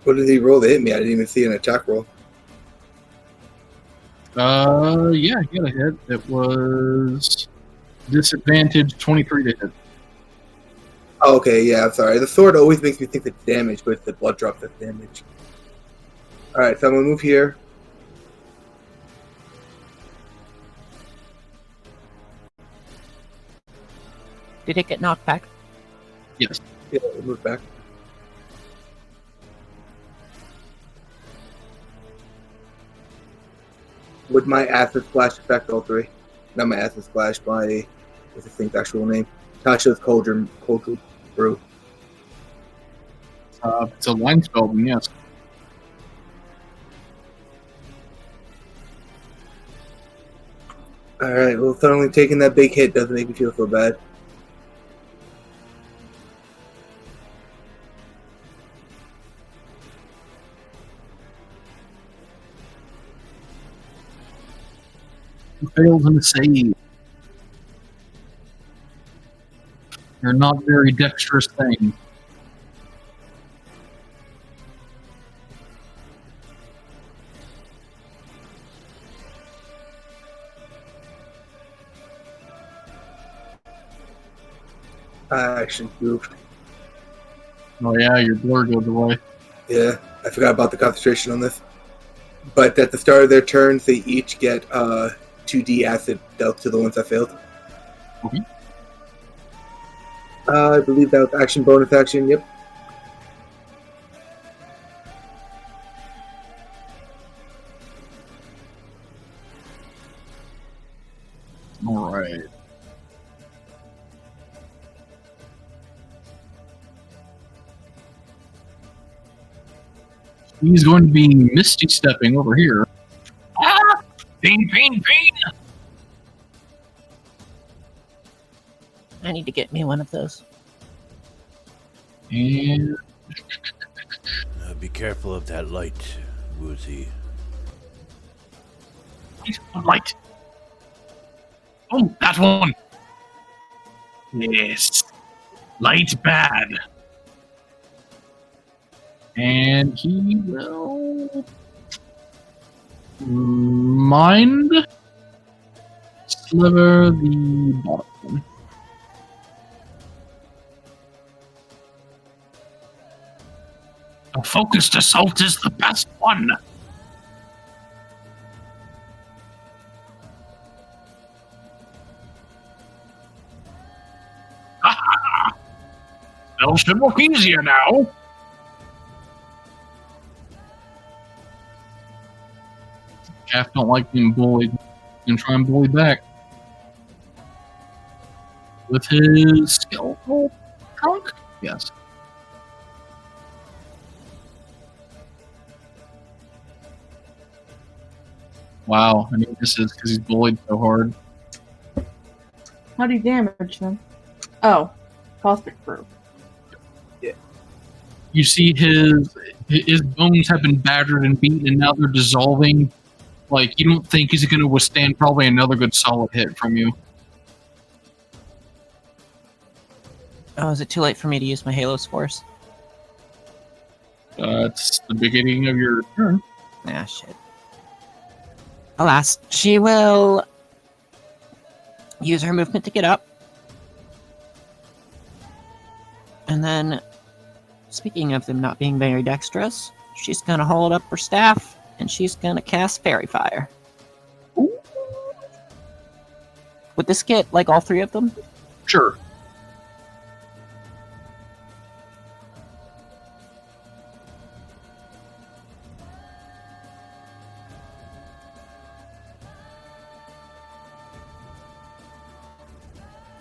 [SPEAKER 3] What did he roll to hit me? I didn't even see an attack roll.
[SPEAKER 2] Yeah, he got a hit. It was disadvantage 23 to hit.
[SPEAKER 3] Oh, okay, yeah, I'm sorry. The sword always makes me think it's damage, but it's the blood drop that's damage. Alright, so I'm gonna move here.
[SPEAKER 4] Did it get knocked back?
[SPEAKER 2] Yes.
[SPEAKER 3] Yeah, we'll move back. Would my acid splash affect all three? Not my acid splash, my what's the thing's actual name? Tasha's cauldron brew.
[SPEAKER 2] It's a line spell, then yes.
[SPEAKER 3] Alright, well, suddenly taking that big hit doesn't make me feel so bad.
[SPEAKER 2] You failed in a save. You're not very dexterous thing.
[SPEAKER 3] I actually goofed.
[SPEAKER 2] Oh yeah, your blur goes away.
[SPEAKER 3] Yeah, I forgot about the concentration on this. But at the start of their turns, they each get 2d acid dealt to the ones that failed.
[SPEAKER 2] Okay.
[SPEAKER 3] I believe that was action, bonus action, yep.
[SPEAKER 2] Alright. He's going to be misty stepping over here. Ah! Pain, pain, pain!
[SPEAKER 4] I need to get me one of those.
[SPEAKER 2] And
[SPEAKER 5] Be careful of that light, Woozy.
[SPEAKER 2] light. Oh, that one. Yes. Light bad. And he will mind sliver the bottom. A focused assault is the best one. Spell should look easier now. Calf don't like being bullied and try and bully back. with his skeletal trunk. Yes. Wow, I mean, this is because he's bullied so hard.
[SPEAKER 1] How do you damage them? Oh, caustic brew.
[SPEAKER 2] You see his bones have been battered and beaten, and now they're dissolving. Like, you don't think he's going to withstand probably another good solid hit from you.
[SPEAKER 4] Oh, is it too late for me to use my Halo's Force?
[SPEAKER 2] It's the beginning of your turn.
[SPEAKER 4] Ah, shit. Alas, she will use her movement to get up. And then, speaking of them not being very dexterous, she's going to hold up her staff, and she's going to cast Fairy Fire.
[SPEAKER 2] Ooh.
[SPEAKER 4] Would this get, like, all three of them?
[SPEAKER 2] Sure.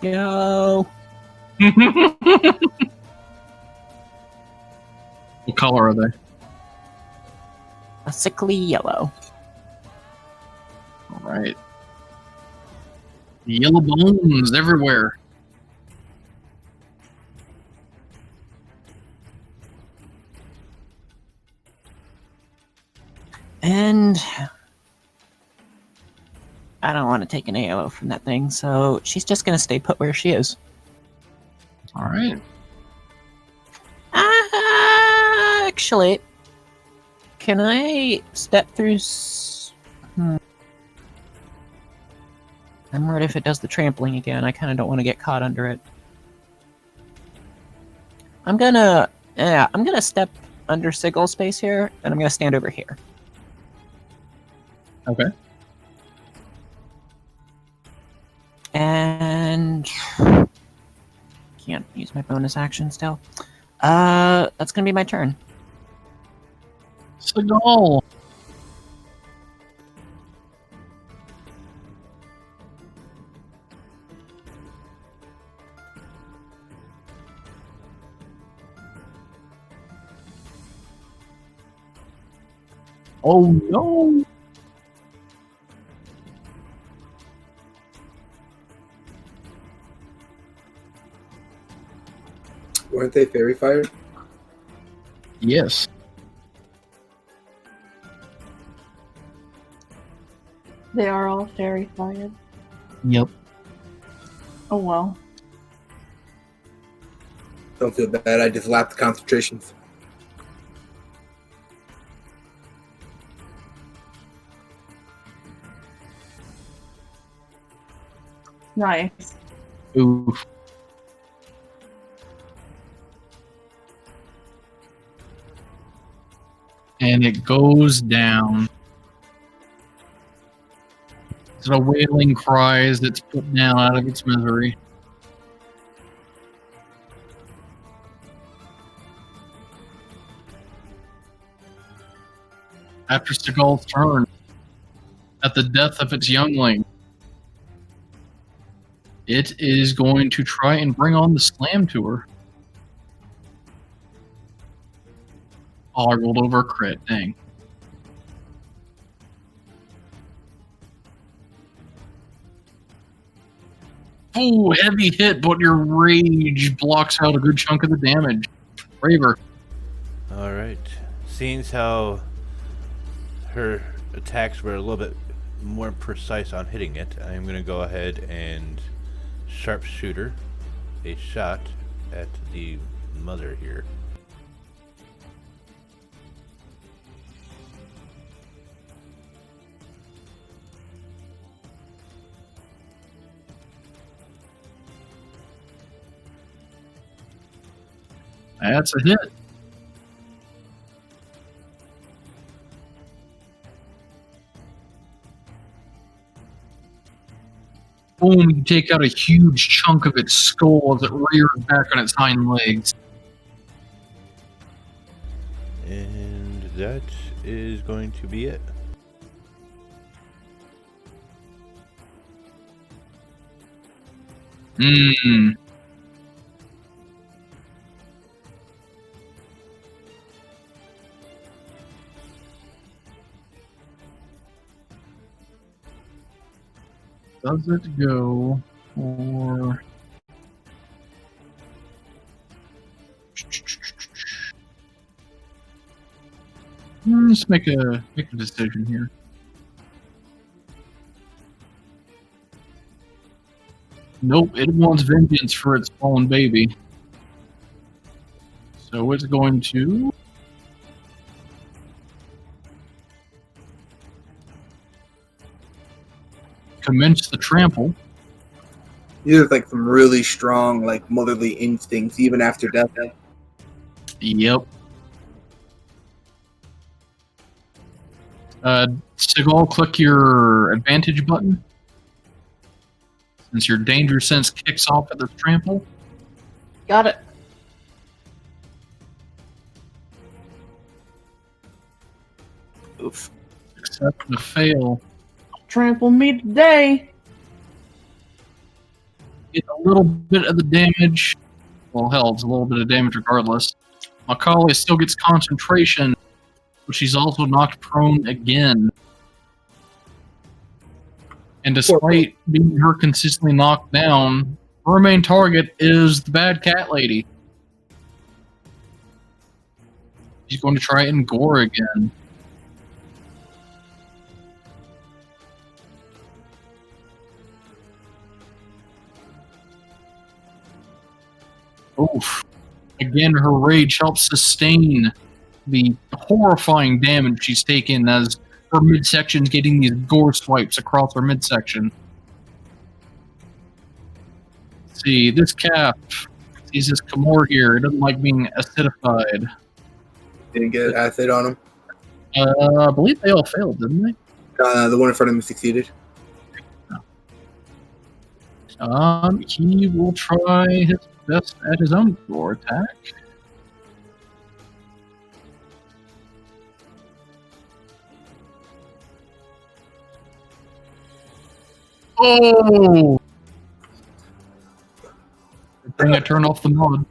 [SPEAKER 4] Go!
[SPEAKER 2] What color are they?
[SPEAKER 4] A sickly yellow.
[SPEAKER 2] All right. Yellow bones everywhere.
[SPEAKER 4] And I don't want to take an AO from that thing, so she's just going to stay put where she is.
[SPEAKER 2] All right.
[SPEAKER 4] Actually, can I step through? I'm worried if it does the trampling again. I kind of don't want to get caught under it. I'm gonna step under Sigal's space here, and I'm gonna stand over here.
[SPEAKER 2] Okay.
[SPEAKER 4] And can't use my bonus action still. That's gonna be my turn.
[SPEAKER 2] Sigal. Oh no!
[SPEAKER 3] Weren't they fairy fire?
[SPEAKER 2] Yes.
[SPEAKER 1] They are all fairy fired.
[SPEAKER 2] Yep.
[SPEAKER 1] Oh well.
[SPEAKER 3] Don't feel bad. I just lapped the concentrations.
[SPEAKER 1] Nice.
[SPEAKER 2] Oof. And it goes down. It's a wailing cry as it's put down out of its misery. After Sigal's turn, at the death of its youngling, it is going to try and bring on the slam to her. Oh, I rolled over a crit. Dang. Oh, heavy hit, but your rage blocks out a good chunk of the damage. Braver.
[SPEAKER 5] Alright. Seeing how her attacks were a little bit more precise on hitting it, I'm going to go ahead and sharpshooter a shot at the mother here.
[SPEAKER 2] That's a hit. Boom, you take out a huge chunk of its skull as it rears back on its hind legs.
[SPEAKER 5] And that is going to be it.
[SPEAKER 2] Hmm. Does it go for... Let's make a decision here. Nope, it wants vengeance for its fallen baby. So it's going to... commence the trample.
[SPEAKER 3] You have like some really strong, like motherly instincts even after death.
[SPEAKER 2] Yep. Sigal, click your advantage button. Since your danger sense kicks off at the trample.
[SPEAKER 1] Got it.
[SPEAKER 4] Oof.
[SPEAKER 2] Except to fail.
[SPEAKER 1] Trample me today.
[SPEAKER 2] Get a little bit of the damage. Well, hell, it's a little bit of damage regardless. Macaulay still gets concentration, but she's also knocked prone again. And despite being her consistently knocked down, her main target is the bad cat lady. She's going to try and gore again. Oof. Again, her rage helps sustain the horrifying damage she's taken as her midsection's getting these gore swipes across her midsection. Let's see, this calf sees this Kamor here. It doesn't like being acidified.
[SPEAKER 3] Didn't get acid on him.
[SPEAKER 2] I believe they all failed, didn't they?
[SPEAKER 3] The one in front of him succeeded.
[SPEAKER 2] He will try his best at his own gore attack. Oh! Good thing I turned off the mod.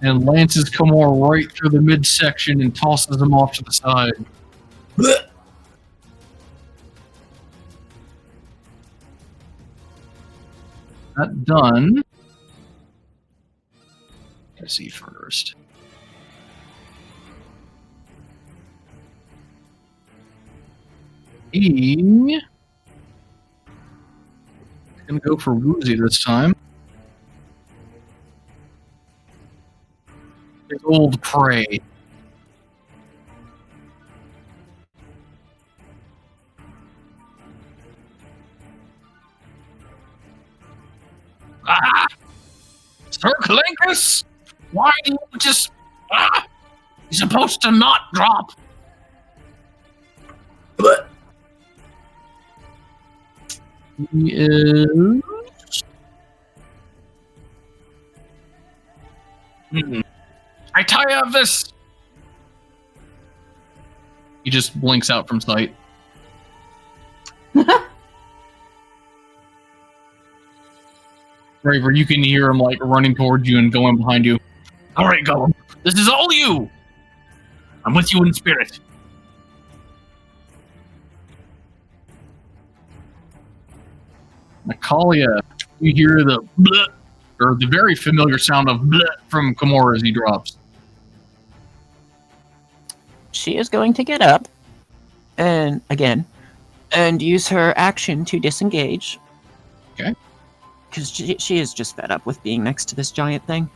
[SPEAKER 2] And lances Kamor right through the midsection and tosses him off to the side. That done. Let's see first. He's gonna go for Woozy this time. His old prey. Ah! Sir Kalinkus! Why do you just... Ah! You're supposed to not drop!
[SPEAKER 3] But
[SPEAKER 2] He is... I tire of this! He just blinks out from sight. Raver, you can hear him like running towards you and going behind you. Alright, Gollum. This is all you! I'm with you in spirit. Macaulaya, you hear the bleh, or the very familiar sound of bleh from Kamor as he drops.
[SPEAKER 4] She is going to get up, and again, and use her action to disengage.
[SPEAKER 2] Okay.
[SPEAKER 4] Because she is just fed up with being next to this giant thing.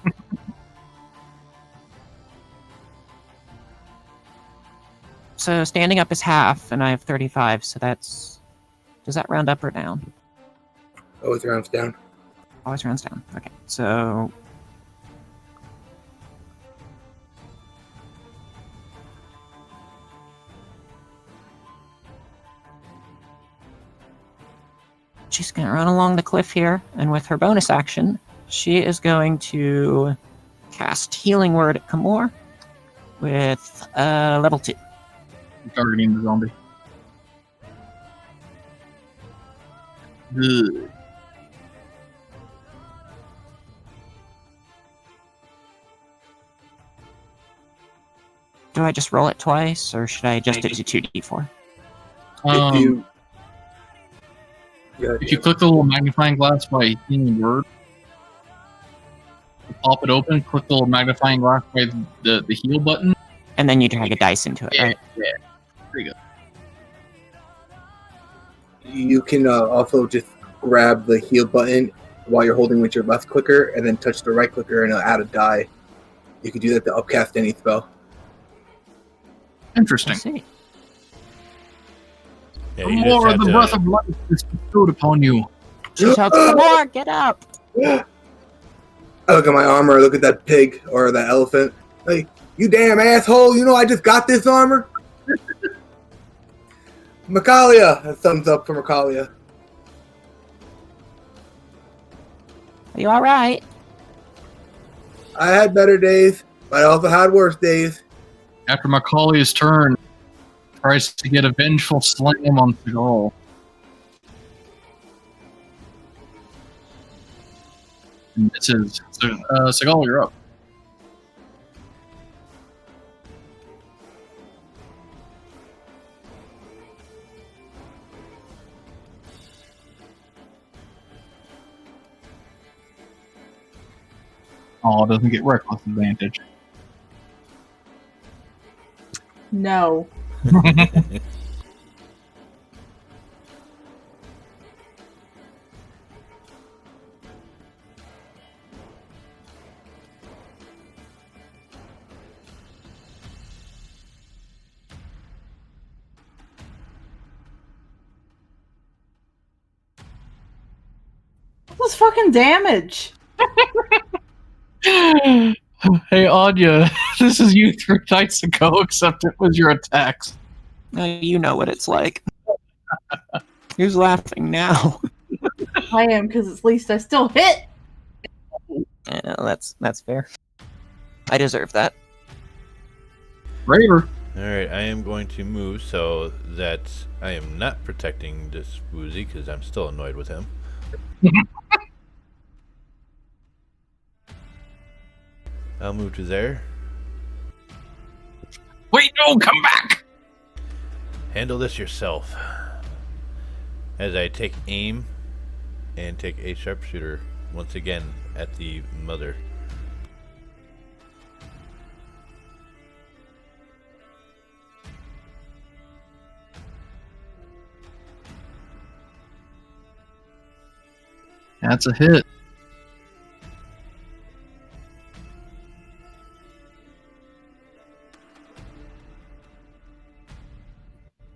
[SPEAKER 4] So standing up is half, and I have 35, so that's... Does that round up or down?
[SPEAKER 3] always rounds down.
[SPEAKER 4] Always rounds down. Okay, so... She's going to run along the cliff here, and with her bonus action, she is going to cast Healing Word at Kamor with level 2.
[SPEAKER 2] Targeting the zombie. Good.
[SPEAKER 4] Do I just roll it twice, or should I adjust it to 2d4?
[SPEAKER 3] If you, yeah,
[SPEAKER 2] If you click the little magnifying glass by seeing the word, pop it open, click the little magnifying glass by the heal button.
[SPEAKER 4] And then you drag a dice into it, right?
[SPEAKER 2] Yeah. There you go.
[SPEAKER 3] you can also just grab the heal button while you're holding with your left clicker, and then touch the right clicker and it'll add a die. You can do that to upcast any spell.
[SPEAKER 4] I
[SPEAKER 2] Interesting.
[SPEAKER 4] see.
[SPEAKER 5] Yeah,
[SPEAKER 2] The
[SPEAKER 5] you just
[SPEAKER 2] more of
[SPEAKER 5] have
[SPEAKER 2] the
[SPEAKER 5] to-
[SPEAKER 2] breath of life is bestowed upon you.
[SPEAKER 4] She shouts, "Come on, get up!"
[SPEAKER 3] I look at my armor, I look at that pig or that elephant. Like, you damn asshole, you know I just got this armor? Macalia! A thumbs up for Macalia.
[SPEAKER 4] Are you alright?
[SPEAKER 3] I had better days, but I also had worse days.
[SPEAKER 2] After Macaulay's turn, tries to get a vengeful slam on Sigal. And this is Sigal, you're up. Oh, it doesn't get reckless advantage.
[SPEAKER 1] No. What was fucking damage?
[SPEAKER 2] Hey, Anya, this is you 3 nights ago, except it was your attacks.
[SPEAKER 4] You know what it's like. Who's laughing now?
[SPEAKER 1] I am, because at least I still hit.
[SPEAKER 4] Yeah, that's fair. I deserve that.
[SPEAKER 2] Braver.
[SPEAKER 5] Alright, I am going to move so that I am not protecting this Woozy because I'm still annoyed with him. I'll move to there.
[SPEAKER 2] Wait, no, come back!
[SPEAKER 5] Handle this yourself. As I take aim and take a sharpshooter once again at the mother.
[SPEAKER 2] That's a hit.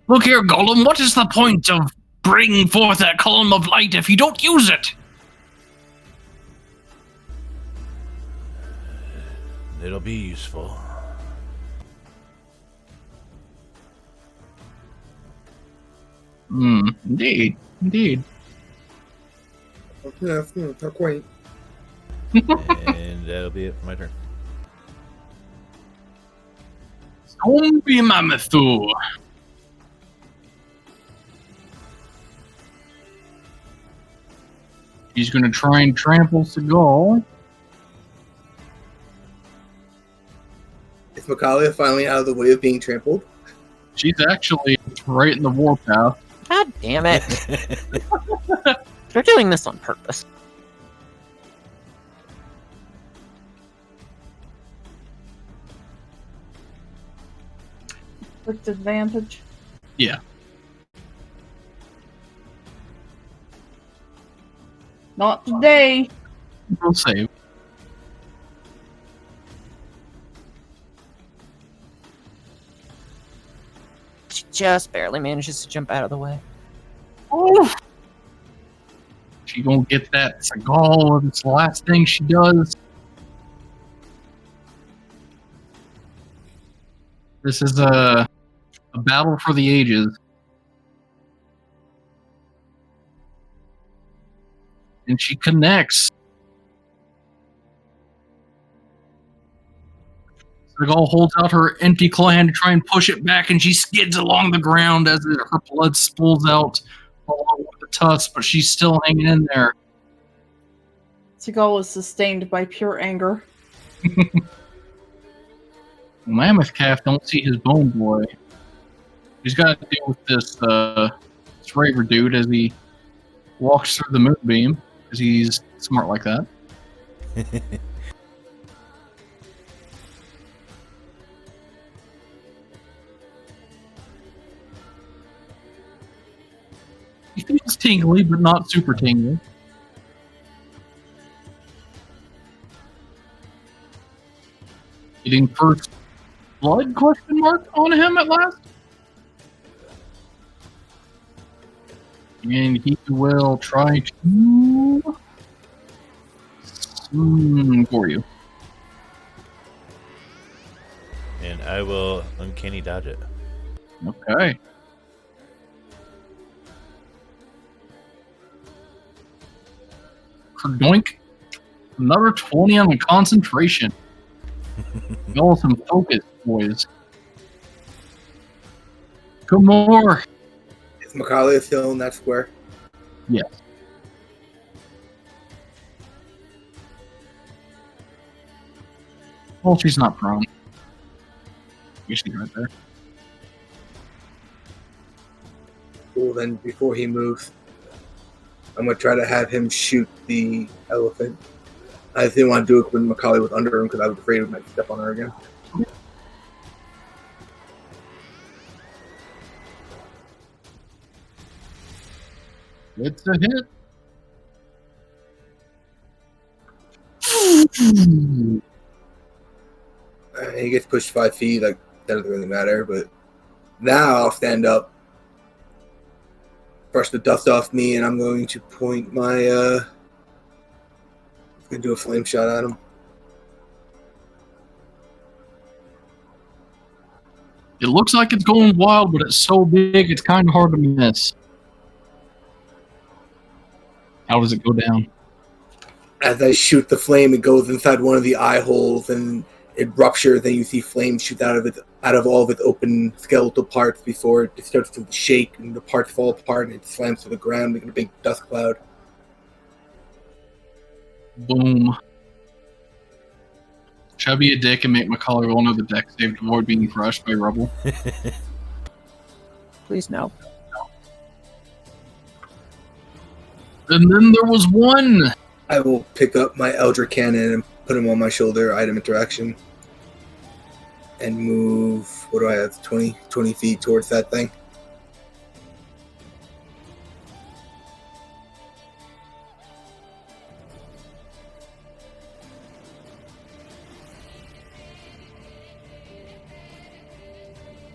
[SPEAKER 2] Look here, Golem, what is the point of bringing forth that column of light if you don't use it?
[SPEAKER 5] It'll be useful.
[SPEAKER 2] Indeed. Indeed.
[SPEAKER 3] Yeah, not quite.
[SPEAKER 5] And that'll be it for my turn.
[SPEAKER 2] Zombie Mamethu. He's going to try and trample Sigal.
[SPEAKER 3] Is Macalia finally out of the way of being trampled?
[SPEAKER 2] She's actually right in the warpath.
[SPEAKER 4] God damn it. They're doing this on purpose.
[SPEAKER 1] With advantage.
[SPEAKER 2] Yeah.
[SPEAKER 1] Not today.
[SPEAKER 2] We'll save.
[SPEAKER 4] She just barely manages to jump out of the way.
[SPEAKER 2] Oh. She gonna get that Sigal. It's the last thing she does. This is a battle for the ages. And she connects. Sigal holds out her empty claw hand to try and push it back, and she skids along the ground as her blood spools out along with the tusk, but she's still hanging in there.
[SPEAKER 1] Sigal was sustained by pure anger.
[SPEAKER 2] Mammoth Calf don't see his bone boy. He's got to deal with this Raver dude as he walks through the moonbeam, because he's smart like that. He feels tingly, but not super tingly. Getting first blood question mark on him at last? And he will try to for you.
[SPEAKER 5] And I will uncanny dodge it.
[SPEAKER 2] Okay. Kerdoink. Another 20 on the concentration. Y'all some focus, boys. Come more.
[SPEAKER 3] Is Macaulay still in that square?
[SPEAKER 2] Yes. Well, she's not prone. She's right there.
[SPEAKER 3] Cool, then before he moves, I'm going to try to have him shoot the elephant. I just didn't want to do it when Macaulay was under him because I was afraid we might step on her again.
[SPEAKER 2] It's a hit.
[SPEAKER 3] He gets pushed 5 feet, like, that doesn't really matter, but now I'll stand up, brush the dust off me, and I'm going to point my, I'm going to do a flame shot at him.
[SPEAKER 2] It looks like it's going wild, but it's so big, it's kind of hard to miss. How does it go down?
[SPEAKER 3] As I shoot the flame, it goes inside one of the eye holes, and it ruptures, and you see flames shoot out of all of its open skeletal parts before it starts to shake, and the parts fall apart, and it slams to the ground, making a big dust cloud.
[SPEAKER 2] Boom. Should I be a dick and make Macaulay roll another deck save to avoid being crushed by rubble?
[SPEAKER 4] Please no.
[SPEAKER 2] And then there was one.
[SPEAKER 3] I will pick up my Eldritch Cannon and put him on my shoulder, item interaction, and move, what do I have, 20 feet towards that thing.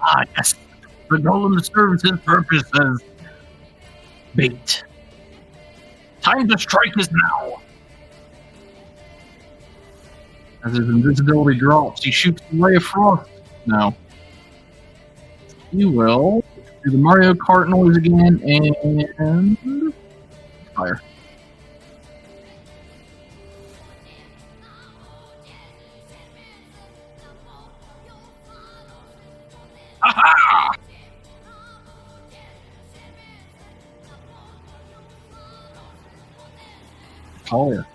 [SPEAKER 2] Ah, yes. The golem serves his purpose as bait. Time to strike is now. As his invisibility drops, he shoots the ray of frost. Now, he will do the Mario Kart noise again and fire. Aha! Collier.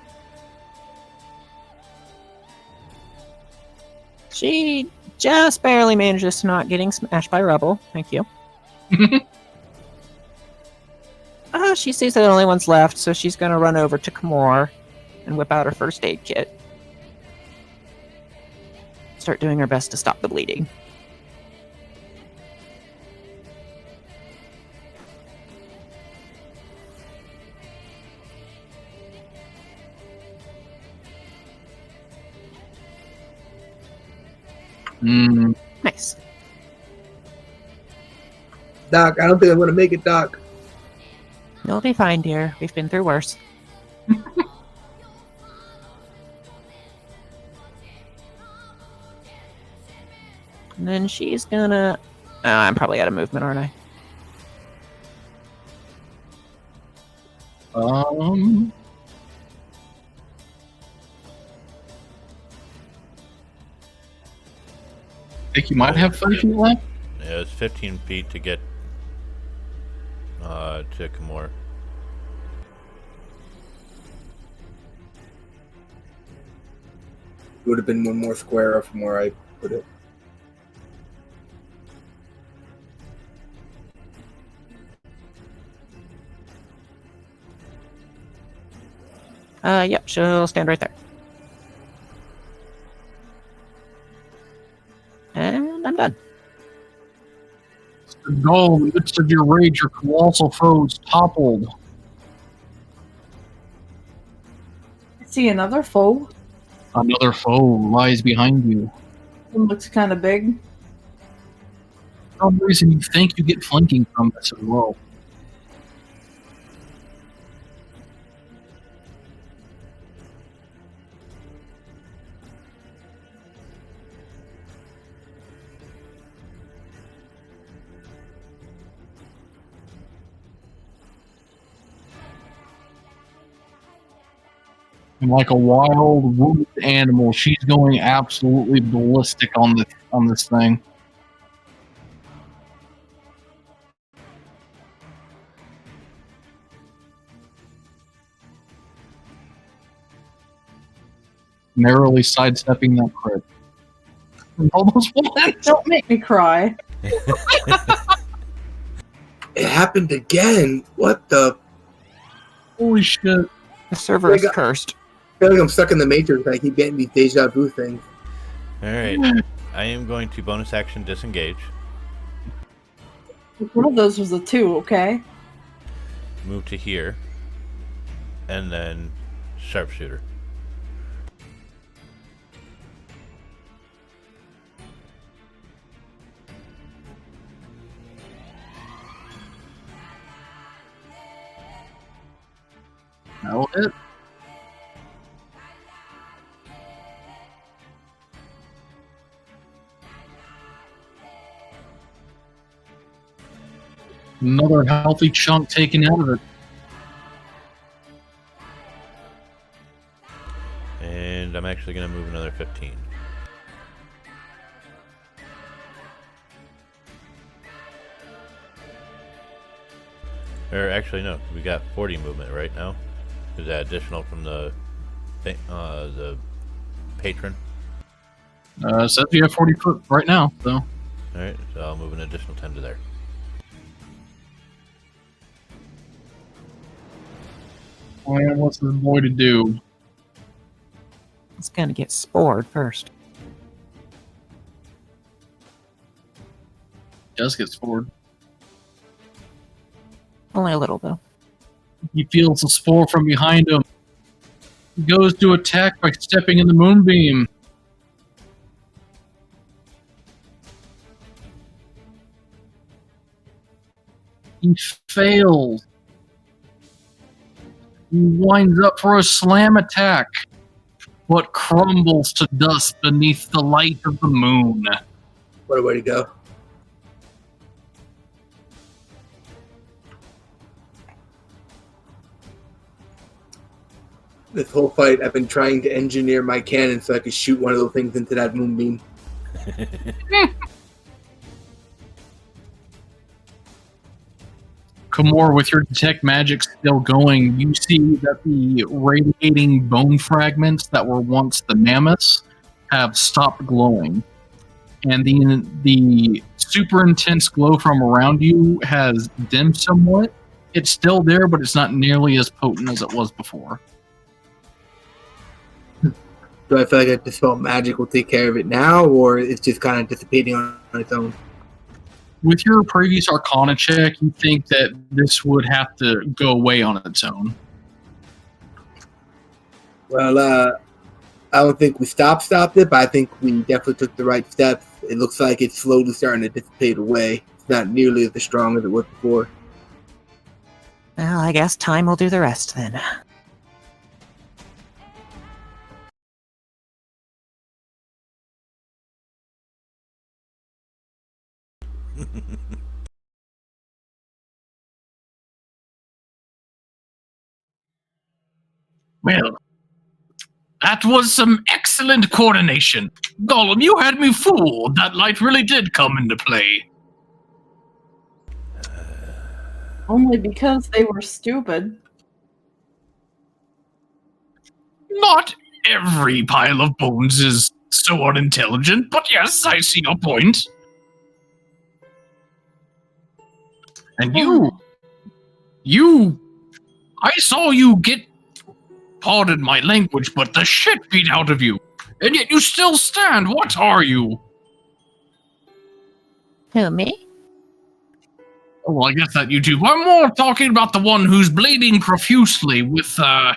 [SPEAKER 4] She just barely manages to not getting smashed by rubble. Thank you. She sees that the only one's left, so she's going to run over to Kamor and whip out her first aid kit. Start doing her best to stop the bleeding. Nice.
[SPEAKER 3] Doc, I don't think I'm going to make it, Doc.
[SPEAKER 4] You'll be fine, dear. We've been through worse. And then she's gonna... I'm probably out of movement, aren't I?
[SPEAKER 2] I think you might have 30 feet left.
[SPEAKER 5] Yeah, it's 15 feet to get to Kamor.
[SPEAKER 3] would have been one more square from where I put it.
[SPEAKER 4] Yep, she'll stand right there. And I'm done.
[SPEAKER 2] Sigal, in the midst of your rage, your colossal foes toppled.
[SPEAKER 1] I see another foe.
[SPEAKER 2] Another foe lies behind you.
[SPEAKER 1] It looks kind of big.
[SPEAKER 2] For some reason, you think you get flanking from this as well. And like a wild, wounded animal, she's going absolutely ballistic on this thing. Narrowly sidestepping that crit. Almost won.
[SPEAKER 1] Don't make me cry.
[SPEAKER 3] It happened again. What the?
[SPEAKER 2] Holy shit.
[SPEAKER 4] The server is cursed.
[SPEAKER 3] I feel like I'm stuck in the Matrix. I keep getting these deja vu things.
[SPEAKER 5] Alright. I am going to bonus action disengage.
[SPEAKER 1] One of those was a 2, okay?
[SPEAKER 5] Move to here. And then sharpshooter.
[SPEAKER 2] That'll hit. Another healthy chunk taken out of it.
[SPEAKER 5] And I'm actually going to move another 15. Or actually, no. We got 40 movement right now. Is that additional from the patron?
[SPEAKER 2] Says you have 40 foot right now, so.
[SPEAKER 5] Alright, so I'll move an additional 10 to there.
[SPEAKER 2] And what's this boy to do?
[SPEAKER 4] It's gonna get spored first.
[SPEAKER 2] Does get spored.
[SPEAKER 4] Only a little, though.
[SPEAKER 2] He feels the spore from behind him. He goes to attack by stepping in the moonbeam. He fails. He winds up for a slam attack, but crumbles to dust beneath the light of the moon.
[SPEAKER 3] What a way to go. This whole fight, I've been trying to engineer my cannon so I could shoot one of those things into that moonbeam.
[SPEAKER 2] Kamor, with your detect magic still going, you see that the radiating bone fragments that were once the mammoths have stopped glowing. And the super intense glow from around you has dimmed somewhat. It's still there, but it's not nearly as potent as it was before.
[SPEAKER 3] Do I feel like a dispel magic will take care of it now, or it's just kind of dissipating on its own?
[SPEAKER 2] With your previous Arcana check, you think that this would have to go away on its own.
[SPEAKER 3] Well, I don't think we stopped it, but I think we definitely took the right steps. It looks like it's slowly starting to dissipate away. It's not nearly as strong as it was before.
[SPEAKER 4] Well, I guess time will do the rest then.
[SPEAKER 2] Well, that was some excellent coordination. Gollum, you had me fooled. That light really did come into play.
[SPEAKER 1] Only because they were stupid.
[SPEAKER 2] Not every pile of bones is so unintelligent, but yes, I see your point. And I saw you get, pardon my language, but the shit beat out of you. And yet you still stand. What are you?
[SPEAKER 4] Who, me?
[SPEAKER 2] Oh, well, I guess that you do. I'm more talking about the one who's bleeding profusely with, the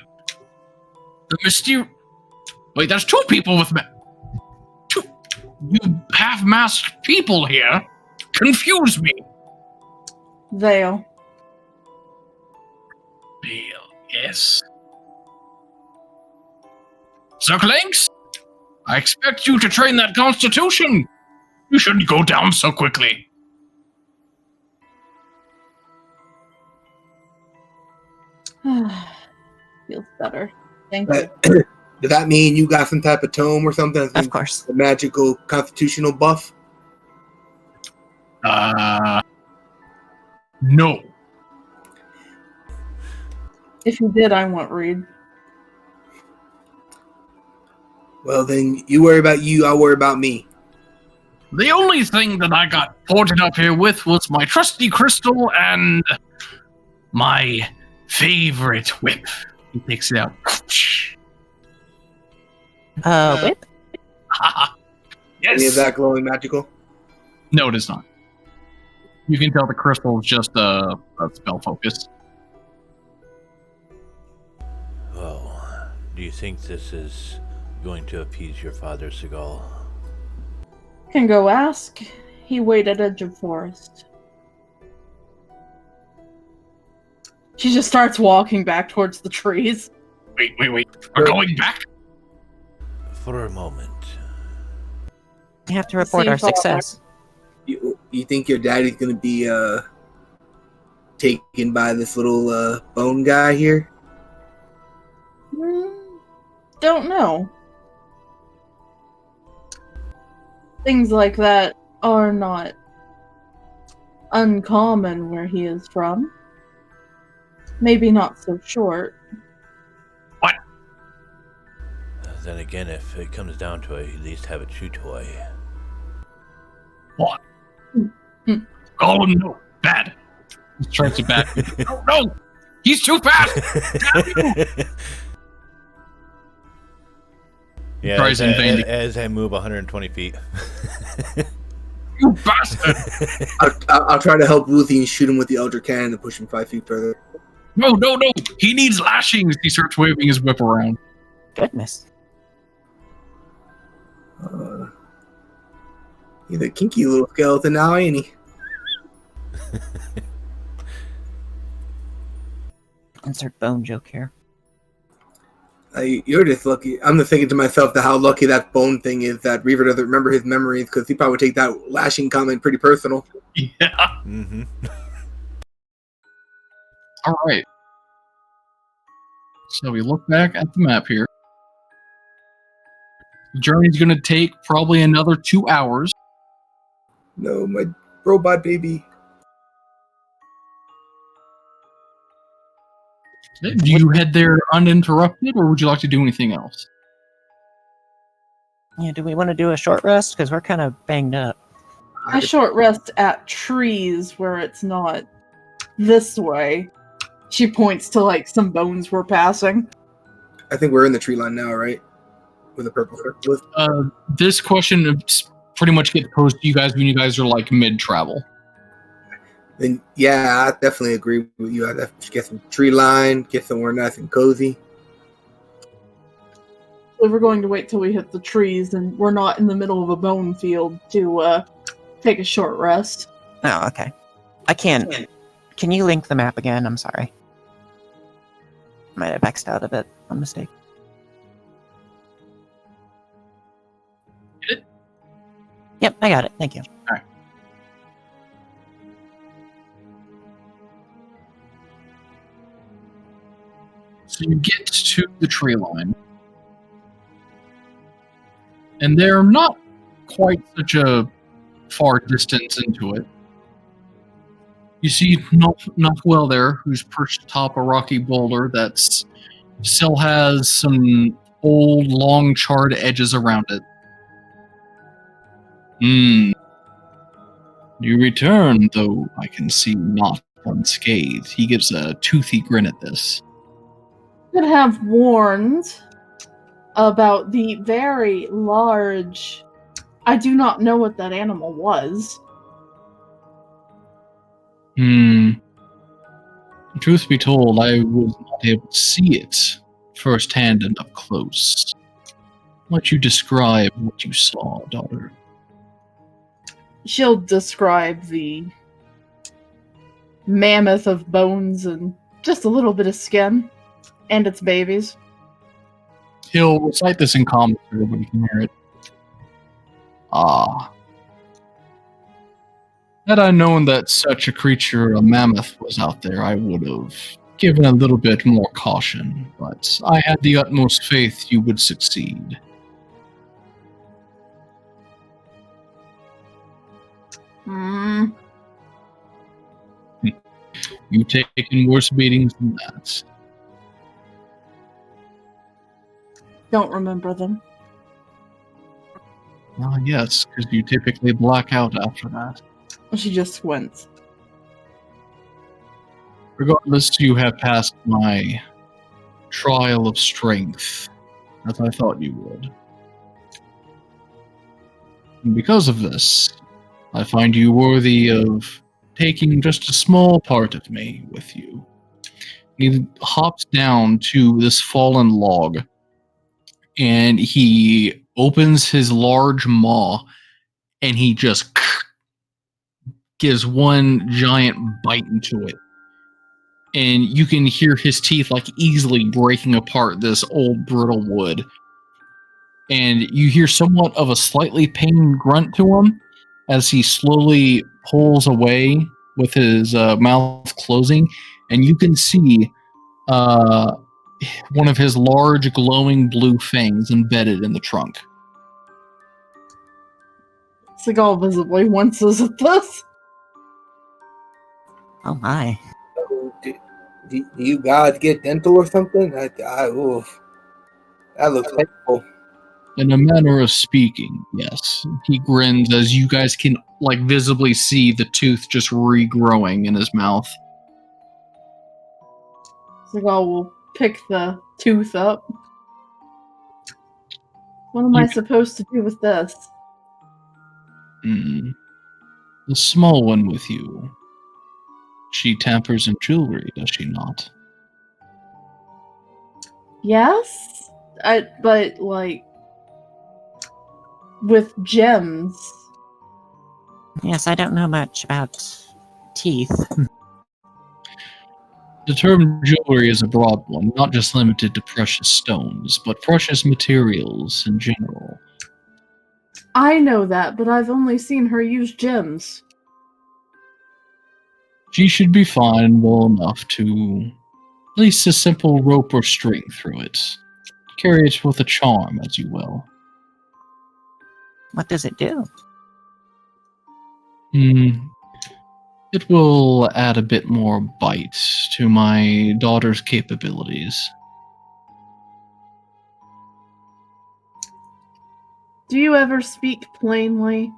[SPEAKER 2] mysterious... Wait, there's two people with two... You half-masked people here. Confuse me.
[SPEAKER 1] Vale.
[SPEAKER 2] Vale, yes. Circlinks, I expect you to train that constitution. You shouldn't go down so quickly.
[SPEAKER 1] Feels better. Thank you.
[SPEAKER 3] Does that mean you got some type of tome or something?
[SPEAKER 4] Of course.
[SPEAKER 3] A magical constitutional buff?
[SPEAKER 2] No.
[SPEAKER 1] If you did, I want read.
[SPEAKER 3] Well, then you worry about you, I'll worry about me.
[SPEAKER 2] The only thing that I got ported up here with was my trusty crystal and my favorite whip. He takes it out.
[SPEAKER 4] Whip?
[SPEAKER 2] Yes.
[SPEAKER 3] Is that glowing magical?
[SPEAKER 2] No, it is not. You can tell the crystal is just a spell focus.
[SPEAKER 5] Oh, do you think this is going to appease your father, Sigal?
[SPEAKER 1] Can go ask. He waited at edge of forest. She just starts walking back towards the trees.
[SPEAKER 2] Wait. We're going back?
[SPEAKER 5] For a moment.
[SPEAKER 4] You have to report our success.
[SPEAKER 3] You think your daddy's gonna be taken by this little bone guy here?
[SPEAKER 1] Don't know. Things like that are not uncommon where he is from. Maybe not so short.
[SPEAKER 2] What?
[SPEAKER 5] Then again, if it comes down to it, at least have a chew toy.
[SPEAKER 2] What? Oh no, bad. He strikes it back. No! He's too fast!
[SPEAKER 5] Yeah,
[SPEAKER 2] Tries in vain.
[SPEAKER 5] as I move 120 feet.
[SPEAKER 2] You bastard!
[SPEAKER 3] I'll try to help Ruthie and shoot him with the Elder Cannon to push him 5 feet further.
[SPEAKER 2] No! He needs lashings. He starts waving his whip around.
[SPEAKER 4] Goodness.
[SPEAKER 3] He's a kinky little skeleton now, ain't he?
[SPEAKER 4] Insert bone joke here.
[SPEAKER 3] You're just lucky. I'm just thinking to myself that how lucky that bone thing is that Reaver doesn't remember his memories, because he probably would take that lashing comment pretty personal.
[SPEAKER 2] Yeah.
[SPEAKER 5] Mm-hmm.
[SPEAKER 2] All right. So we look back at the map here. The journey's going to take probably another 2 hours.
[SPEAKER 3] No, my robot baby.
[SPEAKER 2] Do you head there uninterrupted, or would you like to do anything else?
[SPEAKER 4] Yeah, do we want to do a short rest? Because we're kind of banged up.
[SPEAKER 1] A short rest at trees where it's not this way. She points to like some bones we're passing.
[SPEAKER 3] I think we're in the tree line now, right? With the purple circle.
[SPEAKER 2] This question pretty much gets posed to you guys when you guys are like mid-travel.
[SPEAKER 3] Then yeah, I definitely agree with you. I'd have to get some tree line, get somewhere nice and cozy.
[SPEAKER 1] So we're going to wait till we hit the trees and we're not in the middle of a bone field to take a short rest.
[SPEAKER 4] Oh, okay. I can't. Can you link the map again? I'm sorry. Might have X'd out of it on mistake.
[SPEAKER 2] Get it?
[SPEAKER 4] Yep, I got it. Thank you.
[SPEAKER 2] All right. So you get to the tree line. And they're not quite such a far distance into it. You see Notwell there, who's perched atop a rocky boulder that's still has some old, long, charred edges around it. You return, though I can see not unscathed. He gives a toothy grin at this.
[SPEAKER 1] Could have warned about the very large. I do not know what that animal was.
[SPEAKER 2] Truth be told, I was not able to see it firsthand and up close. Why don't you describe what you saw, daughter?
[SPEAKER 1] She'll describe the mammoth of bones and just a little bit of skin, and its babies.
[SPEAKER 2] He'll recite this in common so everybody can hear it. Had I known that such a creature, a mammoth, was out there, I would have given a little bit more caution, but I had the utmost faith you would succeed. You've taken worse beatings than that.
[SPEAKER 1] Don't remember them.
[SPEAKER 2] Yes, because you typically black out after that.
[SPEAKER 1] She just squints.
[SPEAKER 2] Regardless, you have passed my trial of strength, as I thought you would. And because of this, I find you worthy of taking just a small part of me with you. He hops down to this fallen log, and he opens his large maw, and he just gives one giant bite into it. And you can hear his teeth like easily breaking apart this old brittle wood. And you hear somewhat of a slightly pained grunt to him as he slowly pulls away with his mouth closing. And you can see one of his large glowing blue fangs embedded in the trunk.
[SPEAKER 1] Sigal visibly winces at this.
[SPEAKER 4] Oh my.
[SPEAKER 3] Do you guys get dental or something? Oof. That looks painful.
[SPEAKER 2] In a manner of speaking, yes. He grins as you guys can visibly see the tooth just regrowing in his mouth.
[SPEAKER 1] Sigal will pick the tooth up. What am I supposed to do with this?
[SPEAKER 2] The small one with you. She tampers in jewelry, does she not?
[SPEAKER 1] Yes? But with gems.
[SPEAKER 4] Yes, I don't know much about teeth.
[SPEAKER 2] The term jewelry is a broad one, not just limited to precious stones, but precious materials in general.
[SPEAKER 1] I know that, but I've only seen her use gems.
[SPEAKER 2] She should be fine well enough to place a simple rope or string through it. Carry it with a charm, as you will.
[SPEAKER 4] What does it do?
[SPEAKER 2] It will add a bit more bite to my daughter's capabilities.
[SPEAKER 1] Do you ever speak plainly?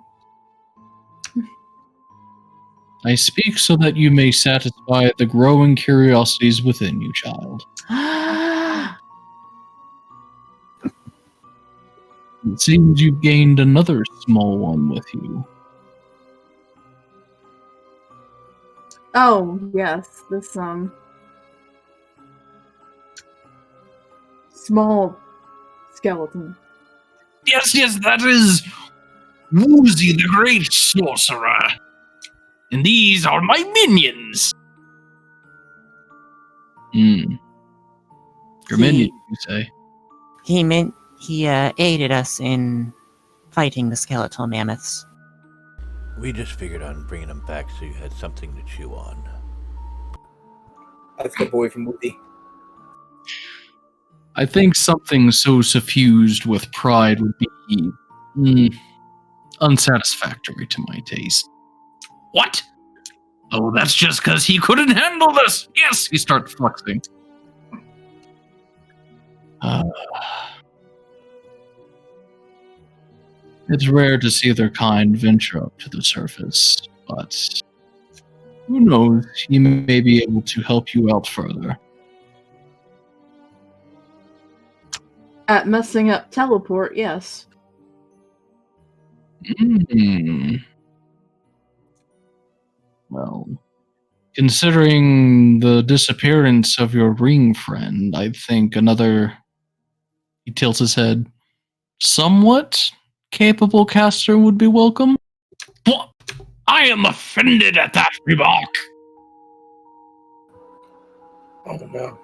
[SPEAKER 2] I speak so that you may satisfy the growing curiosities within you, child. It seems you've gained another small one with you.
[SPEAKER 1] Oh, yes, this small skeleton.
[SPEAKER 2] Yes, that is Woozy the Great Sorcerer. And these are my minions. Your minions, you say?
[SPEAKER 4] He aided us in fighting the skeletal mammoths.
[SPEAKER 5] We just figured on bringing them back so you had something to chew on.
[SPEAKER 3] That's the boy from Woozy.
[SPEAKER 2] I think something so suffused with pride would be unsatisfactory to my taste. What? Oh, that's just because he couldn't handle this. Yes, he starts flexing. It's rare to see their kind venture up to the surface, but who knows, he may be able to help you out further.
[SPEAKER 1] At messing up teleport, yes.
[SPEAKER 2] Well, considering the disappearance of your ring friend, I think another, he tilts his head, somewhat capable caster would be welcome. What? I am offended at that remark.
[SPEAKER 3] Oh no.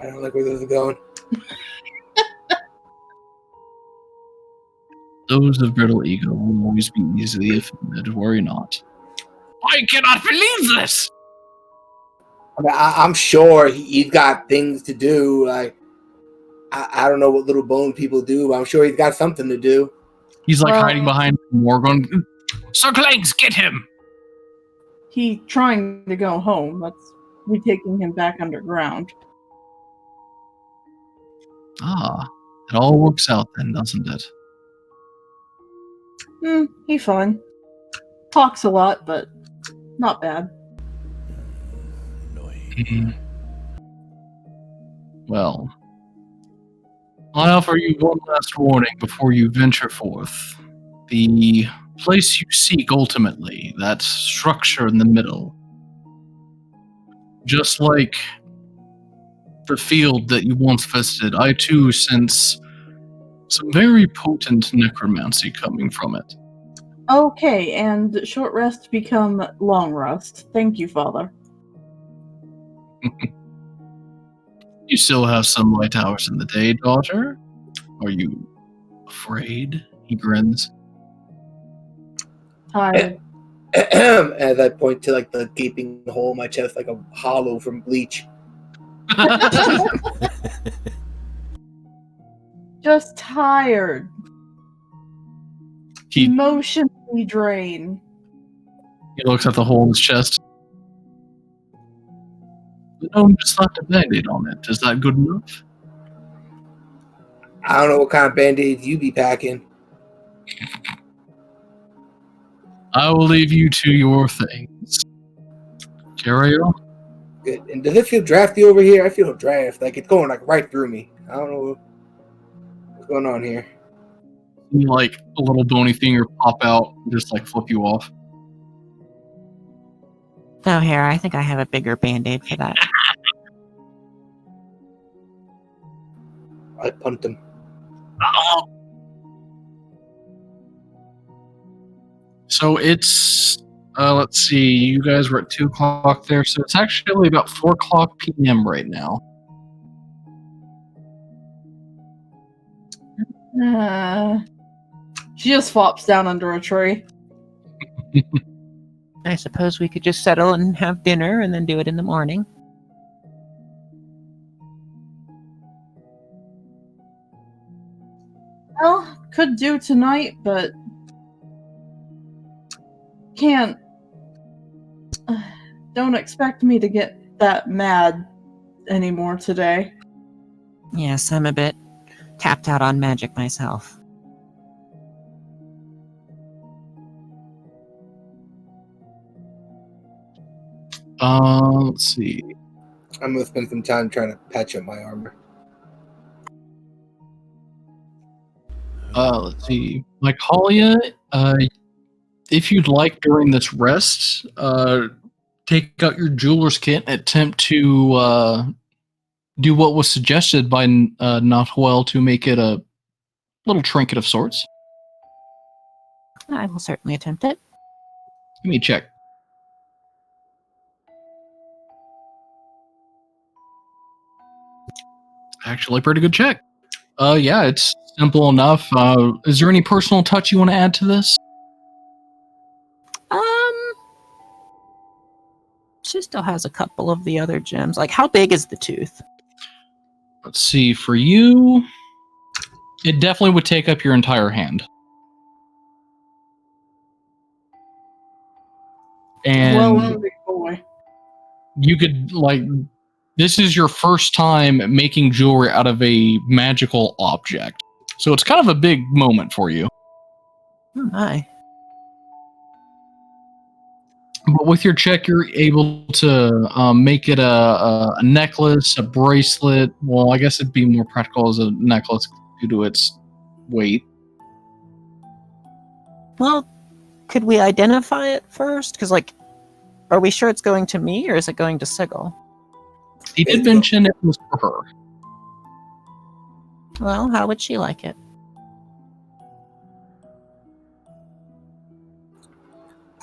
[SPEAKER 3] I don't like where this is going.
[SPEAKER 2] Those of brittle ego will always be easily offended, worry not. I cannot believe this!
[SPEAKER 3] I mean, I'm sure he's got things to do. Like, I don't know what little bone people do, but I'm sure he's got something to do.
[SPEAKER 2] He's like
[SPEAKER 1] Well-
[SPEAKER 2] hiding behind Morgan. Sir Clanks, get him!
[SPEAKER 1] He trying to go home. That's we taking him back underground.
[SPEAKER 2] Ah, it all works out then, doesn't it?
[SPEAKER 1] He fine. Talks a lot, but not bad.
[SPEAKER 5] Annoying.
[SPEAKER 2] Well, I offer you one last warning before you venture forth. The place you seek ultimately, that structure in the middle, just like the field that you once visited, I too sense some very potent necromancy coming from it.
[SPEAKER 1] Okay, and short rest become long rest. Thank you, Father.
[SPEAKER 2] You still have some light hours in the day, daughter? Are you afraid? He grins.
[SPEAKER 1] Tired.
[SPEAKER 3] As I point to like the gaping hole in my chest, like a hollow from Bleach.
[SPEAKER 1] Just tired.
[SPEAKER 2] He
[SPEAKER 1] Emotionally drained.
[SPEAKER 2] looks at the hole in his chest. No, just slapped a band-aid on it. Is that good enough?
[SPEAKER 3] I don't know what kind of band-aids you be packing.
[SPEAKER 2] I will leave you to your things. Carry on.
[SPEAKER 3] Good. And does it feel drafty over here? I feel a draft. Like it's going like right through me. I don't know what's going on here.
[SPEAKER 2] And, like a little bony finger pop out and just like flip you off.
[SPEAKER 4] No, here, I think I have a bigger band-aid for that.
[SPEAKER 3] I punt him.
[SPEAKER 2] So it's let's see, you guys were at 2 o'clock there, so it's actually about 4 o'clock PM right now.
[SPEAKER 1] She just flops down under a tree.
[SPEAKER 4] I suppose we could just settle and have dinner and then do it in the morning.
[SPEAKER 1] Well, could do tonight, but can't. Don't expect me to get that mad anymore today.
[SPEAKER 4] Yes, I'm a bit tapped out on magic myself.
[SPEAKER 2] Let's see.
[SPEAKER 3] I'm gonna spend some time trying to patch up my armor.
[SPEAKER 2] Let's see. Mycalia, if you'd like during this rest, take out your jeweler's kit and attempt to do what was suggested by Notwell to make it a little trinket of sorts.
[SPEAKER 4] I will certainly attempt it.
[SPEAKER 2] Give me a check. Actually, pretty good check. Yeah, it's simple enough. Is there any personal touch you want to add to this?
[SPEAKER 4] She still has a couple of the other gems. Like, how big is the tooth?
[SPEAKER 2] Let's see. For you, it definitely would take up your entire hand. And
[SPEAKER 1] Well, big boy.
[SPEAKER 2] you could, like, this is your first time making jewelry out of a magical object. So it's kind of a big moment for you.
[SPEAKER 4] Oh my.
[SPEAKER 2] But with your check, you're able to make it a necklace, a bracelet. Well, I guess it'd be more practical as a necklace due to its weight.
[SPEAKER 4] Well, could we identify it first? Because, like, are we sure it's going to me or is it going to Sigal?
[SPEAKER 2] He did mention it was for her.
[SPEAKER 4] Well, how would she like it?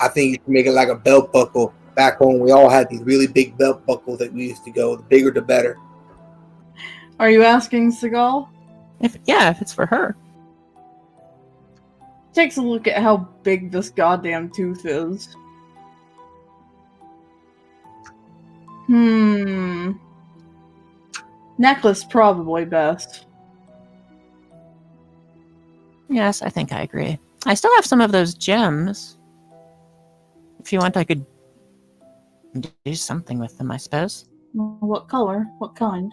[SPEAKER 3] I think you should make it like a belt buckle. Back home, we all had these really big belt buckles that we used to go. The bigger, the better.
[SPEAKER 1] Are you asking Sigal?
[SPEAKER 4] If it's for her.
[SPEAKER 1] Takes a look at how big this goddamn tooth is. Necklace probably best.
[SPEAKER 4] Yes, I think I agree. I still have some of those gems. If you want, I could do something with them, I suppose.
[SPEAKER 1] What color? What kind?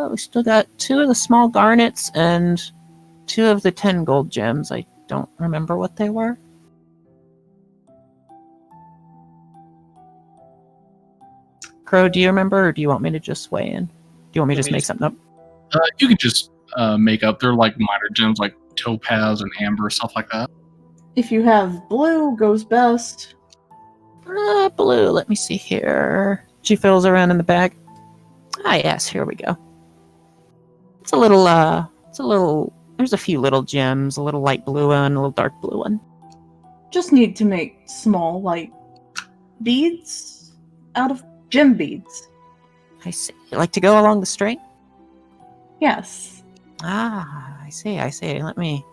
[SPEAKER 4] We still got 2 of the small garnets and 2 of the 10 gold gems. I don't remember what they were. Crow, do you remember, or do you want me to just weigh in? Do you want me to just make something up?
[SPEAKER 2] You could just make up. They're like minor gems, like topaz and amber, stuff like that.
[SPEAKER 1] If you have blue, goes best.
[SPEAKER 4] Blue. Let me see here. She fills around in the bag. Ah, yes. Here we go. It's a little. There's a few little gems. A little light blue one, a little dark blue one.
[SPEAKER 1] Just need to make small, like, beads out of gem beads.
[SPEAKER 4] I see. You like to go along the string?
[SPEAKER 1] Yes.
[SPEAKER 4] Ah, I see. Let me.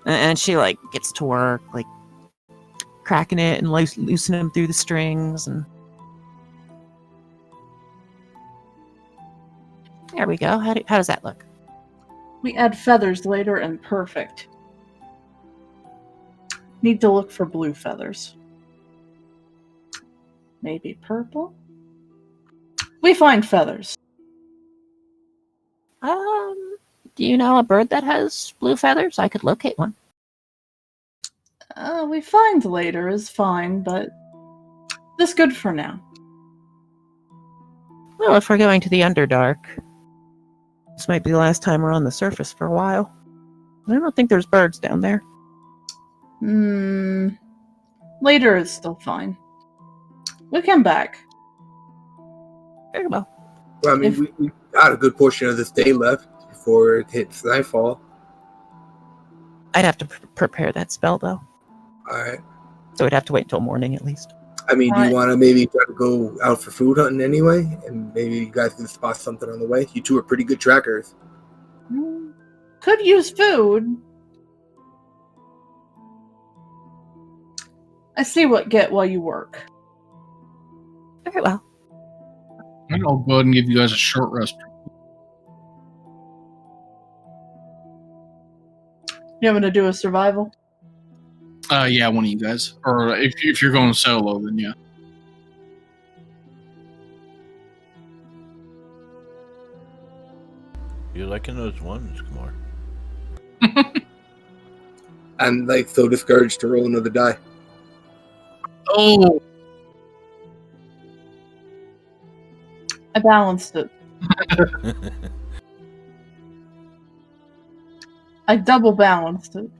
[SPEAKER 4] And she like gets to work, like cracking it and loosening them through the strings, and there we go. How does that look?
[SPEAKER 1] We add feathers later and perfect. Need to look for blue feathers. Maybe purple? We find feathers.
[SPEAKER 4] Do you know a bird that has blue feathers? I could locate one.
[SPEAKER 1] We find later is fine, but this good for now.
[SPEAKER 4] Well, if we're going to the Underdark, this might be the last time we're on the surface for a while. I don't think there's birds down there.
[SPEAKER 1] Later is still fine. We come back.
[SPEAKER 4] Very well.
[SPEAKER 3] Well, I mean, we got a good portion of this day left before it hits nightfall.
[SPEAKER 4] I'd have to prepare that spell, though.
[SPEAKER 3] All right.
[SPEAKER 4] So we'd have to wait until morning, at least.
[SPEAKER 3] I mean, do you want to maybe try to go out for food hunting anyway? And maybe you guys can spot something on the way? You two are pretty good trackers.
[SPEAKER 1] Could use food. I see what get while you work.
[SPEAKER 4] Very well.
[SPEAKER 2] I'll go ahead and give you guys a short rest.
[SPEAKER 1] You having to do a survival?
[SPEAKER 2] Yeah, one of you guys. Or if you're going solo, then yeah.
[SPEAKER 5] You liking those ones, Kamar?
[SPEAKER 3] I'm like so discouraged to roll another die.
[SPEAKER 2] Oh,
[SPEAKER 1] I balanced it. I double balanced it.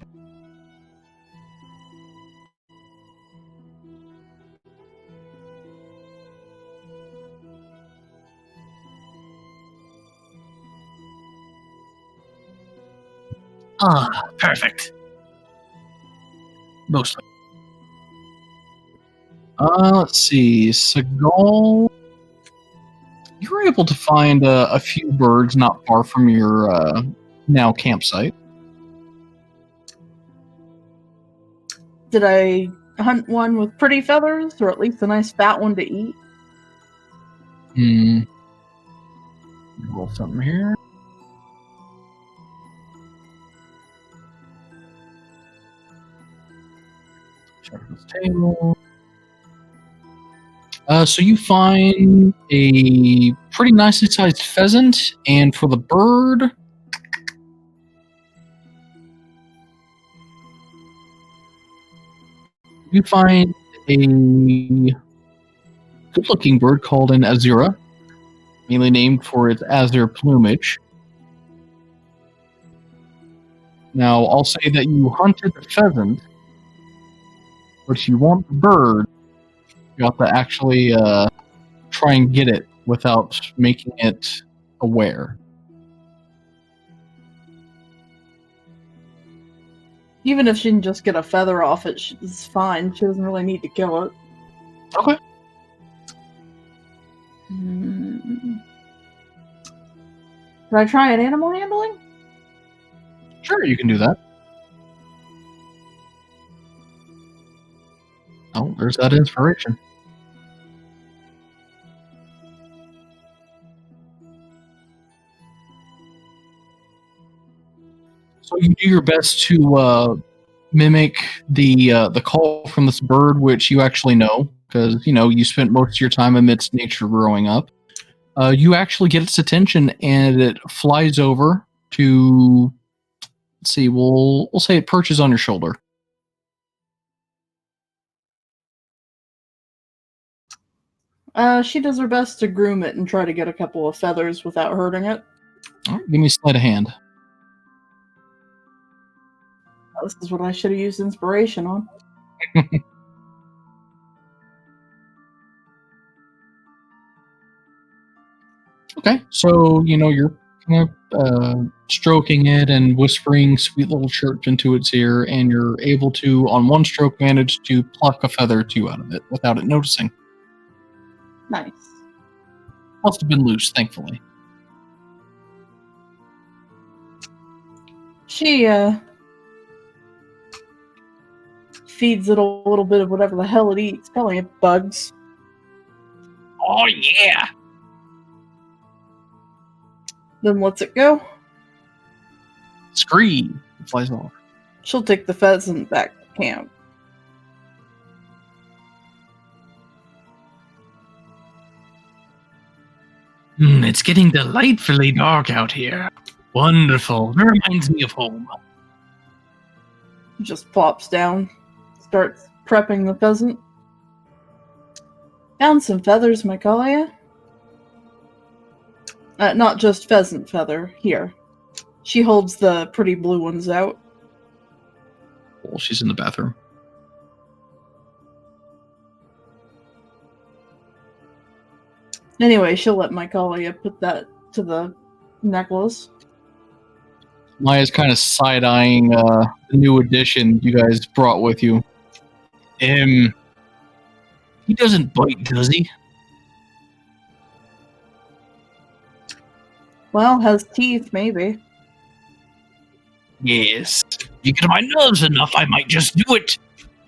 [SPEAKER 2] perfect. Mostly. Let's see. Sigal. You were able to find a few birds not far from your now campsite.
[SPEAKER 1] Did I hunt one with pretty feathers, or at least a nice fat one to eat?
[SPEAKER 2] Roll something here. Check this table. So you find a pretty nicely sized pheasant, and for the bird, you find a good-looking bird called an azura, mainly named for its azure plumage. Now, I'll say that you hunted the pheasant, but if you want the bird, you have to actually try and get it without making it aware.
[SPEAKER 1] Even if she can just get a feather off it, it's fine. She doesn't really need to kill it.
[SPEAKER 2] Okay.
[SPEAKER 1] Can I try an animal handling?
[SPEAKER 2] Sure, you can do that. Oh, there's that inspiration. So you do your best to mimic the call from this bird, which you actually know because you spent most of your time amidst nature growing up. You actually get its attention, and it flies over to. Let's see. We'll say it perches on your shoulder.
[SPEAKER 1] She does her best to groom it and try to get a couple of feathers without hurting it.
[SPEAKER 2] All right, give me a sleight of hand.
[SPEAKER 1] This is what I should have used inspiration on.
[SPEAKER 2] Okay, so you're kind of stroking it and whispering sweet little chirps into its ear, and you're able to, on one stroke, manage to pluck a feather or two out of it without it noticing.
[SPEAKER 1] Nice.
[SPEAKER 2] Must have been loose, thankfully.
[SPEAKER 1] She feeds it a little bit of whatever the hell it eats. Probably bugs.
[SPEAKER 2] Oh yeah!
[SPEAKER 1] Then lets it go.
[SPEAKER 2] Scream! It flies off.
[SPEAKER 1] She'll take the pheasant back to camp.
[SPEAKER 2] It's getting delightfully dark out here. Wonderful. It reminds me of home.
[SPEAKER 1] Just plops down. Starts prepping the pheasant. Found some feathers, Micaiah. Not just pheasant feather. Here. She holds the pretty blue ones out.
[SPEAKER 2] Well, she's in the bathroom.
[SPEAKER 1] Anyway, she'll let Micaiah put that to the necklace.
[SPEAKER 2] Maya's kind of side-eyeing the new addition you guys brought with you. He doesn't bite, does he?
[SPEAKER 1] Well, has teeth, maybe.
[SPEAKER 2] Yes. You get on my nerves enough, I might just do it,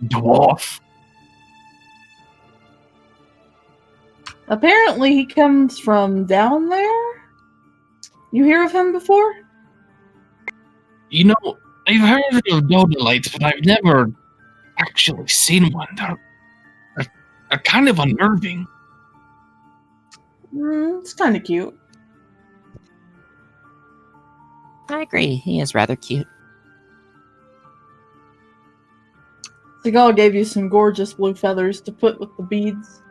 [SPEAKER 2] dwarf.
[SPEAKER 1] Apparently he comes from down there? You hear of him before?
[SPEAKER 2] I've heard of Dodelites, but I've never actually seen one. They're kind of unnerving.
[SPEAKER 1] It's kind of cute.
[SPEAKER 4] I agree. He is rather cute.
[SPEAKER 1] Sigal gave you some gorgeous blue feathers to put with the beads.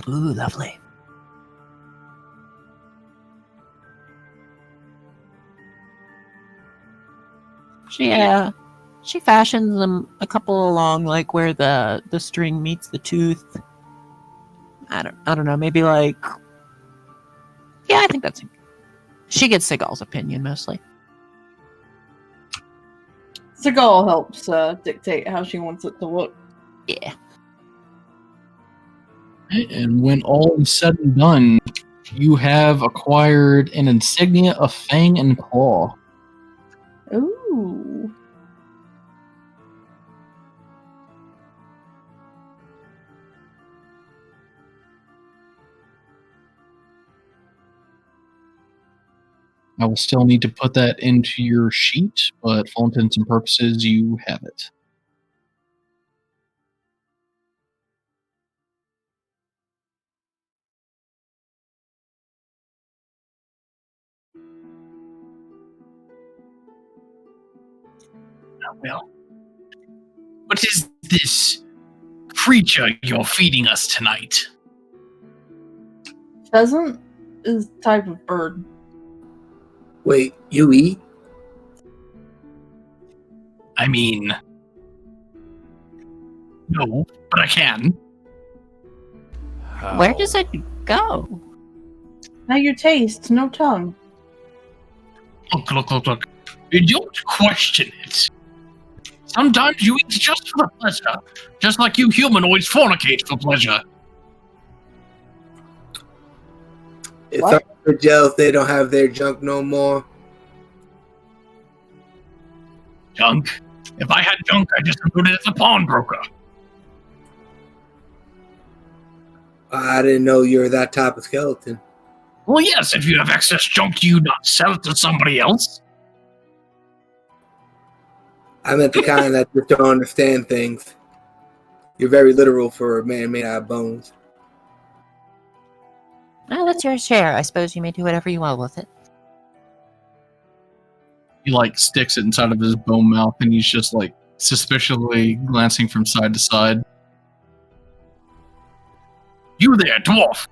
[SPEAKER 4] Ooh, lovely. She fashions them a couple along, like where the string meets the tooth. I don't know. Maybe like, yeah, I think that's. She gets Sigal's opinion mostly.
[SPEAKER 1] Sigal helps dictate how she wants it to look.
[SPEAKER 4] Yeah.
[SPEAKER 2] And when all is said and done, you have acquired an insignia of Fang and Claw.
[SPEAKER 1] Ooh.
[SPEAKER 2] I will still need to put that into your sheet, but for all intents and purposes, you have it. Well, what is this creature you're feeding us tonight?
[SPEAKER 1] Pheasant is a type of bird.
[SPEAKER 3] Wait, you eat?
[SPEAKER 2] I mean, no, but I can.
[SPEAKER 5] How?
[SPEAKER 4] Where does it go?
[SPEAKER 1] Now your taste, no tongue.
[SPEAKER 2] Look. You don't question it. Sometimes you eat just for the pleasure, just like you humanoids fornicate for pleasure.
[SPEAKER 3] It's
[SPEAKER 1] What?
[SPEAKER 3] for jealous they don't have their junk no more.
[SPEAKER 2] Junk? If I had junk, I'd just put it as a pawnbroker.
[SPEAKER 3] I didn't know you were that type of skeleton.
[SPEAKER 2] Well, yes, if you have excess junk, you not sell it to somebody else.
[SPEAKER 3] I meant the kind that just don't understand things. You're very literal for a man made out of bones.
[SPEAKER 4] Oh, that's your share. I suppose you may do whatever you will with it.
[SPEAKER 2] He, sticks it inside of his bone mouth, and he's just, suspiciously glancing from side to side. You there, dwarf!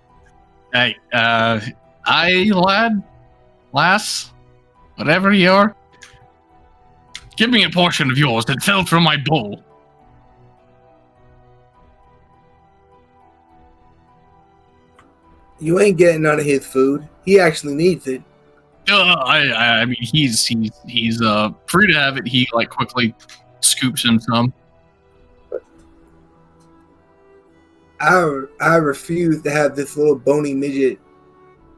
[SPEAKER 2] Hey, aye, lad? Lass? Whatever you are? Give me a portion of yours that fell from my bowl.
[SPEAKER 3] You ain't getting none of his food. He actually needs it.
[SPEAKER 2] I mean, he's free to have it. He, quickly scoops him some.
[SPEAKER 3] I refuse to have this little bony midget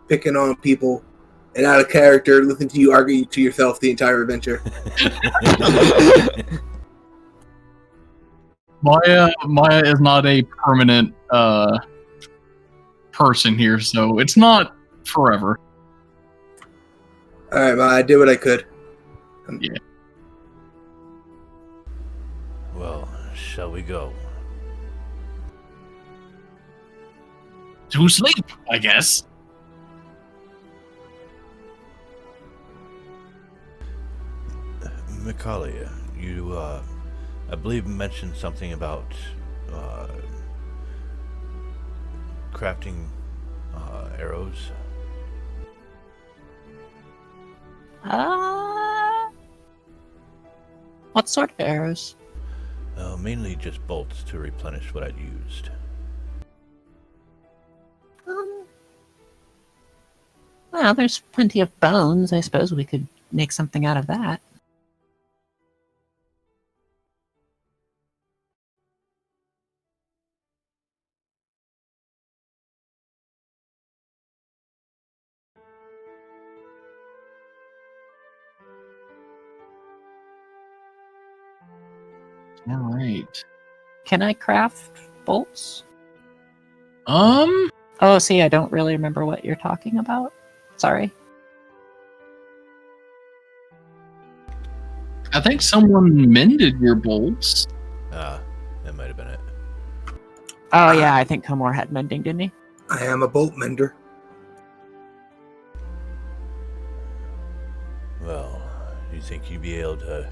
[SPEAKER 3] picking on people and out of character listen to you argue to yourself the entire adventure.
[SPEAKER 2] Maya is not a permanent person here, so it's not forever.
[SPEAKER 3] Alright, Ma, I did what I could.
[SPEAKER 2] Yeah.
[SPEAKER 5] Well, shall we go?
[SPEAKER 2] To sleep, I guess.
[SPEAKER 5] Macaulay, you, I believe mentioned something about, crafting, arrows.
[SPEAKER 4] What sort of arrows?
[SPEAKER 5] Mainly just bolts to replenish what I'd used.
[SPEAKER 4] Well, there's plenty of bones. I suppose we could make something out of that.
[SPEAKER 2] All right.
[SPEAKER 4] Can I craft bolts?
[SPEAKER 2] Oh,
[SPEAKER 4] see, I don't really remember what you're talking about. Sorry.
[SPEAKER 2] I think someone mended your bolts.
[SPEAKER 5] That might have been it.
[SPEAKER 4] Oh, yeah, I think Komor had mending, didn't he?
[SPEAKER 3] I am a bolt mender.
[SPEAKER 5] Well, do you think you'd be able to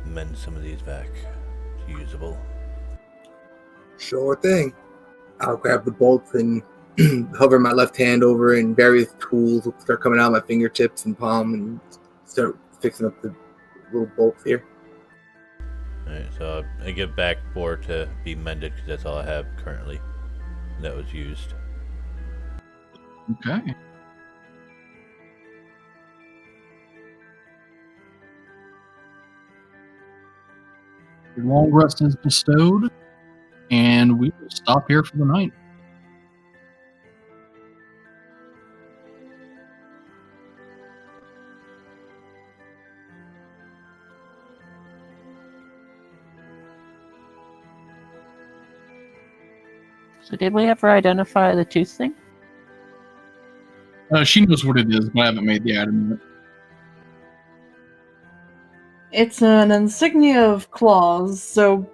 [SPEAKER 5] mend some of these back to usable?
[SPEAKER 3] Sure thing. I'll grab the bolts and hover my left hand over, and various tools will start coming out of my fingertips and palm and start fixing up the little bolts here.
[SPEAKER 5] Alright, so I give back 4 to be mended because that's all I have currently that was used.
[SPEAKER 2] Okay. Your long rest is bestowed, and we will stop here for the night.
[SPEAKER 4] So did we ever identify the tooth thing?
[SPEAKER 2] She knows what it is, but I haven't made the item yet.
[SPEAKER 1] It's an insignia of claws, so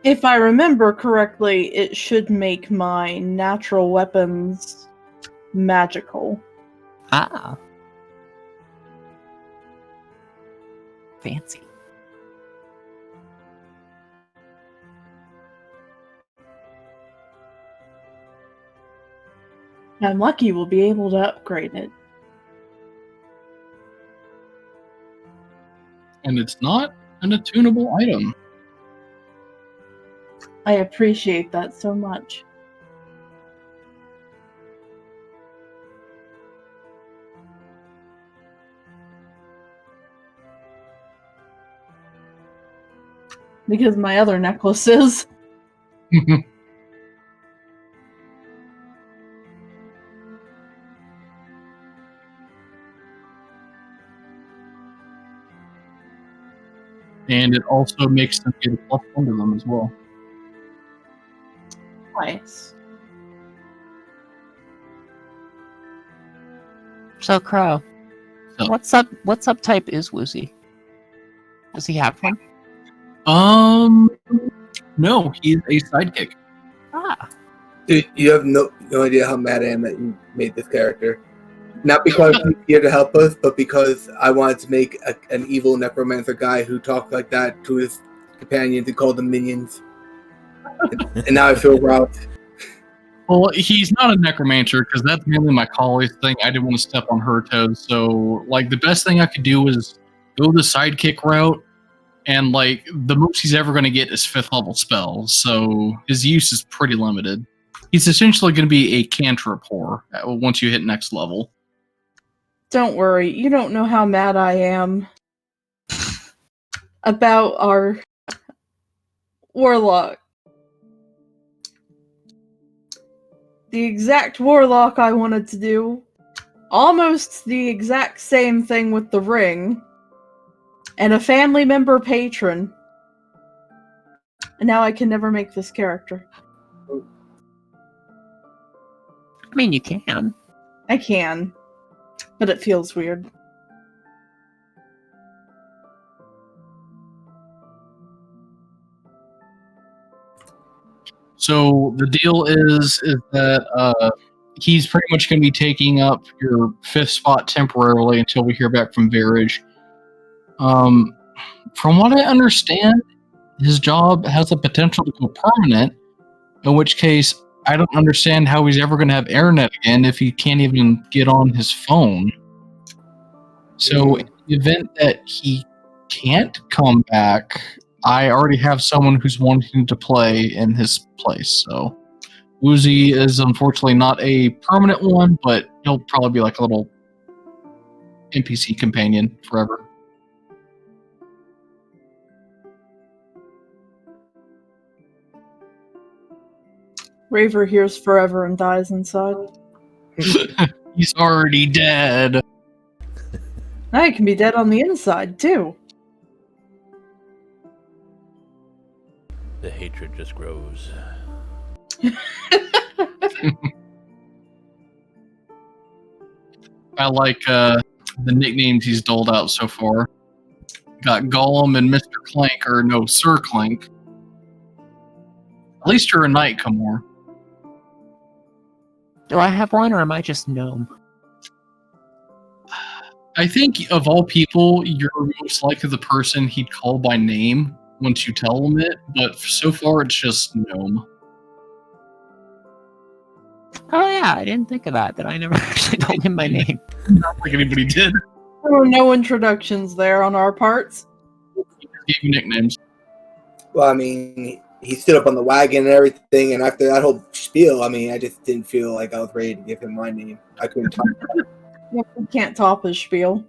[SPEAKER 1] if I remember correctly, it should make my natural weapons magical.
[SPEAKER 4] Ah. Fancy.
[SPEAKER 1] I'm lucky we'll be able to upgrade it.
[SPEAKER 2] And it's not an attunable item.
[SPEAKER 1] I appreciate that so much. Because my other necklace is.
[SPEAKER 2] And it also makes them get a +1 to them as well.
[SPEAKER 1] Nice.
[SPEAKER 4] So, Crow,
[SPEAKER 2] So-
[SPEAKER 4] what subtype is Woozy? Does he have one?
[SPEAKER 2] No, he's a sidekick.
[SPEAKER 4] Ah,
[SPEAKER 3] Dude, you have no idea how mad I am that you made this character. Not because he's here to help us, but because I wanted to make an evil necromancer guy who talked like that to his companions and called them minions. And now I feel robbed.
[SPEAKER 2] Well, he's not a necromancer because that's mainly my college thing. I didn't want to step on her toes. So, like, the best thing I could do is go the sidekick route. And, like, the most he's ever going to get is 5th level spells. So his use is pretty limited. He's essentially going to be a cantrip whore once you hit next level.
[SPEAKER 1] Don't worry, you don't know how mad I am about our warlock. The exact warlock I wanted to do, almost the exact same thing with the ring, and a family member patron. And now I can never make this character.
[SPEAKER 4] I mean, you can.
[SPEAKER 1] I can, but it feels weird.
[SPEAKER 2] So the deal is that he's pretty much going to be taking up your 5th spot temporarily until we hear back from Verage. From what I understand, his job has the potential to go permanent, in which case I don't understand how he's ever going to have internet again if he can't even get on his phone. So in the event that he can't come back, I already have someone who's wanting to play in his place. So Woozy is unfortunately not a permanent one, but he'll probably be like a little NPC companion forever.
[SPEAKER 1] Raver hears forever and dies inside.
[SPEAKER 2] He's already dead.
[SPEAKER 1] I can be dead on the inside, too.
[SPEAKER 5] The hatred just grows.
[SPEAKER 2] I like the nicknames he's doled out so far. Got Gollum and Mr. Clank, or no, Sir Clank. At least you're a knight, Kamor.
[SPEAKER 4] Do I have one, or am I just gnome?
[SPEAKER 2] I think of all people, you're most likely the person he'd call by name once you tell him it, but so far it's just gnome.
[SPEAKER 4] Oh yeah, I didn't think of that I never actually told him my name.
[SPEAKER 2] Not like anybody did.
[SPEAKER 1] There were no introductions there on our parts.
[SPEAKER 2] He just gave you nicknames.
[SPEAKER 3] Well, I mean, he stood up on the wagon and everything, and after that whole spiel, I mean, I just didn't feel like I was ready to give him my name. I couldn't talk.
[SPEAKER 1] We can't top his spiel.